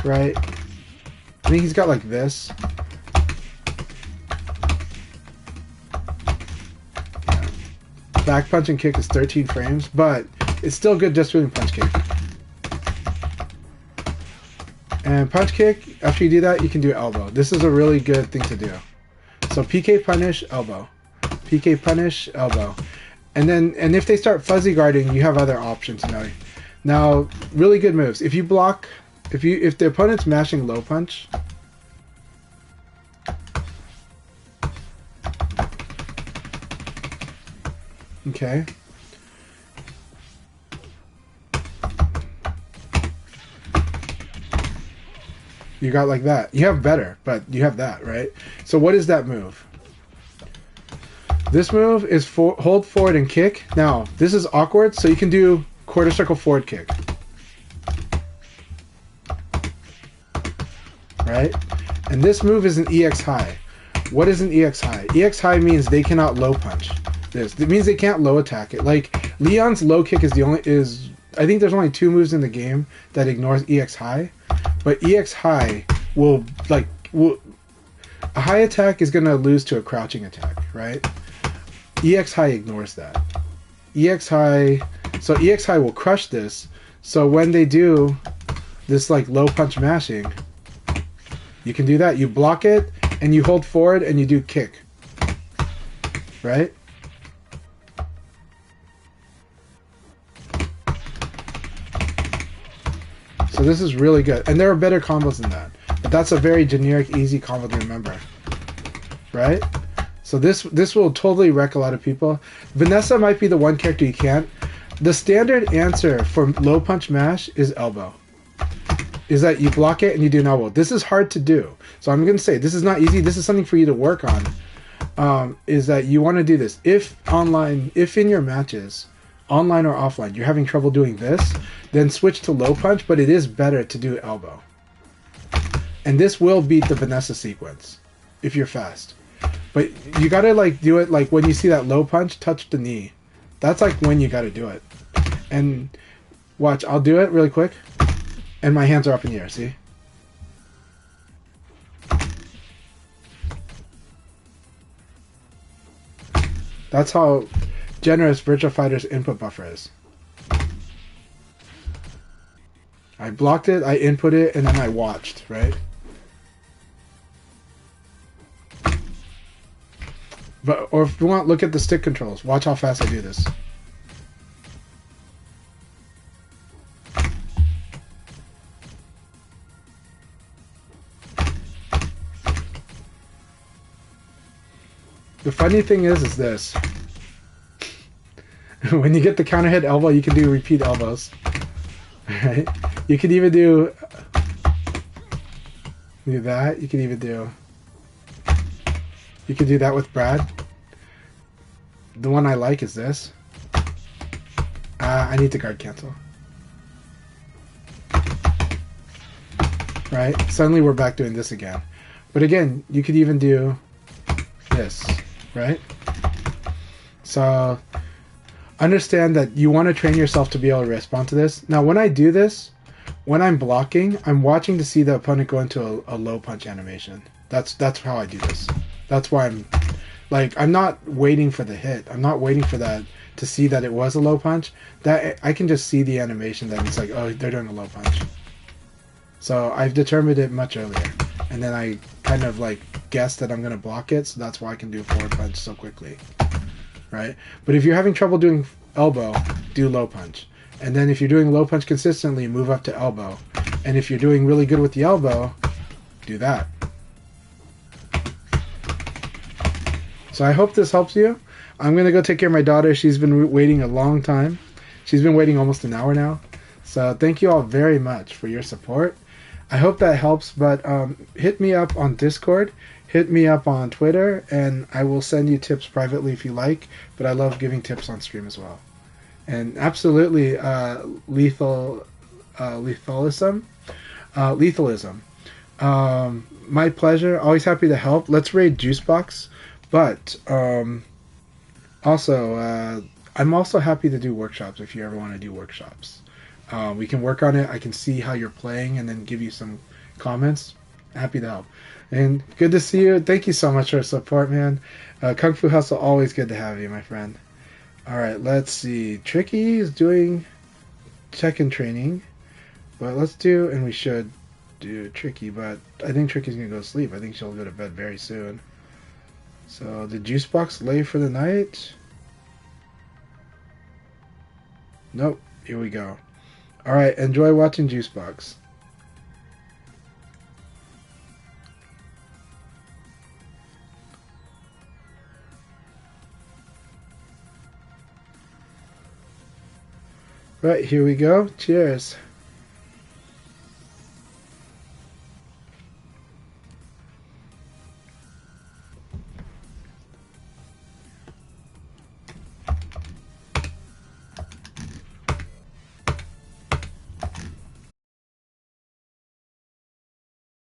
right? I think he's got like this. Back punch and kick is 13 frames, but it's still good just doing punch kick. And punch kick, after you do that, you can do elbow. This is a really good thing to do. So PK punish, elbow. PK punish, elbow. And if they start fuzzy guarding, you have other options now. Now, really good moves. If you block, if the opponent's mashing low punch, okay. You got like that. You have better, but you have that, right? So what is that move? This move is hold forward and kick. Now, this is awkward, so you can do quarter circle forward kick. Right? And this move is an EX high. What is an EX high? EX high means they cannot low punch this. It means they can't low attack it. Like, Leon's low kick is I think there's only 2 moves in the game that ignores EX high. But EX high will a high attack is going to lose to a crouching attack, right? EX high ignores that. EX high will crush this. So when they do this like low punch mashing, you can do that. You block it and you hold forward and you do kick. Right? So this is really good. And there are better combos than that. But that's a very generic, easy combo to remember. Right? So this will totally wreck a lot of people. Vanessa might be the one character you can't. The standard answer for low punch mash is elbow. Is that you block it and you do an elbow. This is hard to do. So I'm going to say this is not easy. This is something for you to work on. Is that you want to do this. If in your matches, online or offline, you're having trouble doing this, then switch to low punch, but it is better to do elbow. And this will beat the Vanessa sequence if you're fast. But you gotta like do it like when you see that low punch, touch the knee. That's like when you gotta do it. And watch, I'll do it really quick. And my hands are up in the air, see? That's how generous Virtua Fighter's input buffer is. I blocked it, I input it, and then I watched, right? Or if you want, look at the stick controls. Watch how fast I do this. The funny thing is this. When you get the counter hit elbow, you can do repeat elbows. Right? You can even do that. You can even do... You can do that with Brad. The one I like is this. I need to guard cancel. Right? Suddenly we're back doing this again. But again, you could even do this. Right? So understand that you want to train yourself to be able to respond to this. Now when I do this, when I'm blocking, I'm watching to see the opponent go into a low punch animation. That's how I do this. That's why I'm not waiting for the hit. I'm not waiting for that to see that it was a low punch. That I can just see the animation that it's like, oh, they're doing a low punch. So I've determined it much earlier. And then I kind of like guess that I'm going to block it, so that's why I can do forward punch so quickly. Right? But if you're having trouble doing elbow, do low punch. And then if you're doing low punch consistently, move up to elbow. And if you're doing really good with the elbow, do that. So I hope this helps you. I'm going to go take care of my daughter. She's been waiting a long time. She's been waiting almost an hour now. So thank you all very much for your support. I hope that helps, but hit me up on Discord, hit me up on Twitter, and I will send you tips privately if you like, but I love giving tips on stream as well. And absolutely lethalism. My pleasure, always happy to help. Let's raid Juicebox, but Also, I'm also happy to do workshops if you ever want to do workshops. We can work on it. I can see how you're playing and then give you some comments. Happy to help. And good to see you. Thank you so much for your support, man. Kung Fu Hustle, always good to have you, my friend. All right, let's see. Tricky is doing check-in training, but let's do, and we should do Tricky, but I think Tricky's gonna go to sleep. I think she'll go to bed very soon. So the juice box lay for the night. Nope. Here we go. All right. Enjoy watching Juicebox. Right. Here we go. Cheers.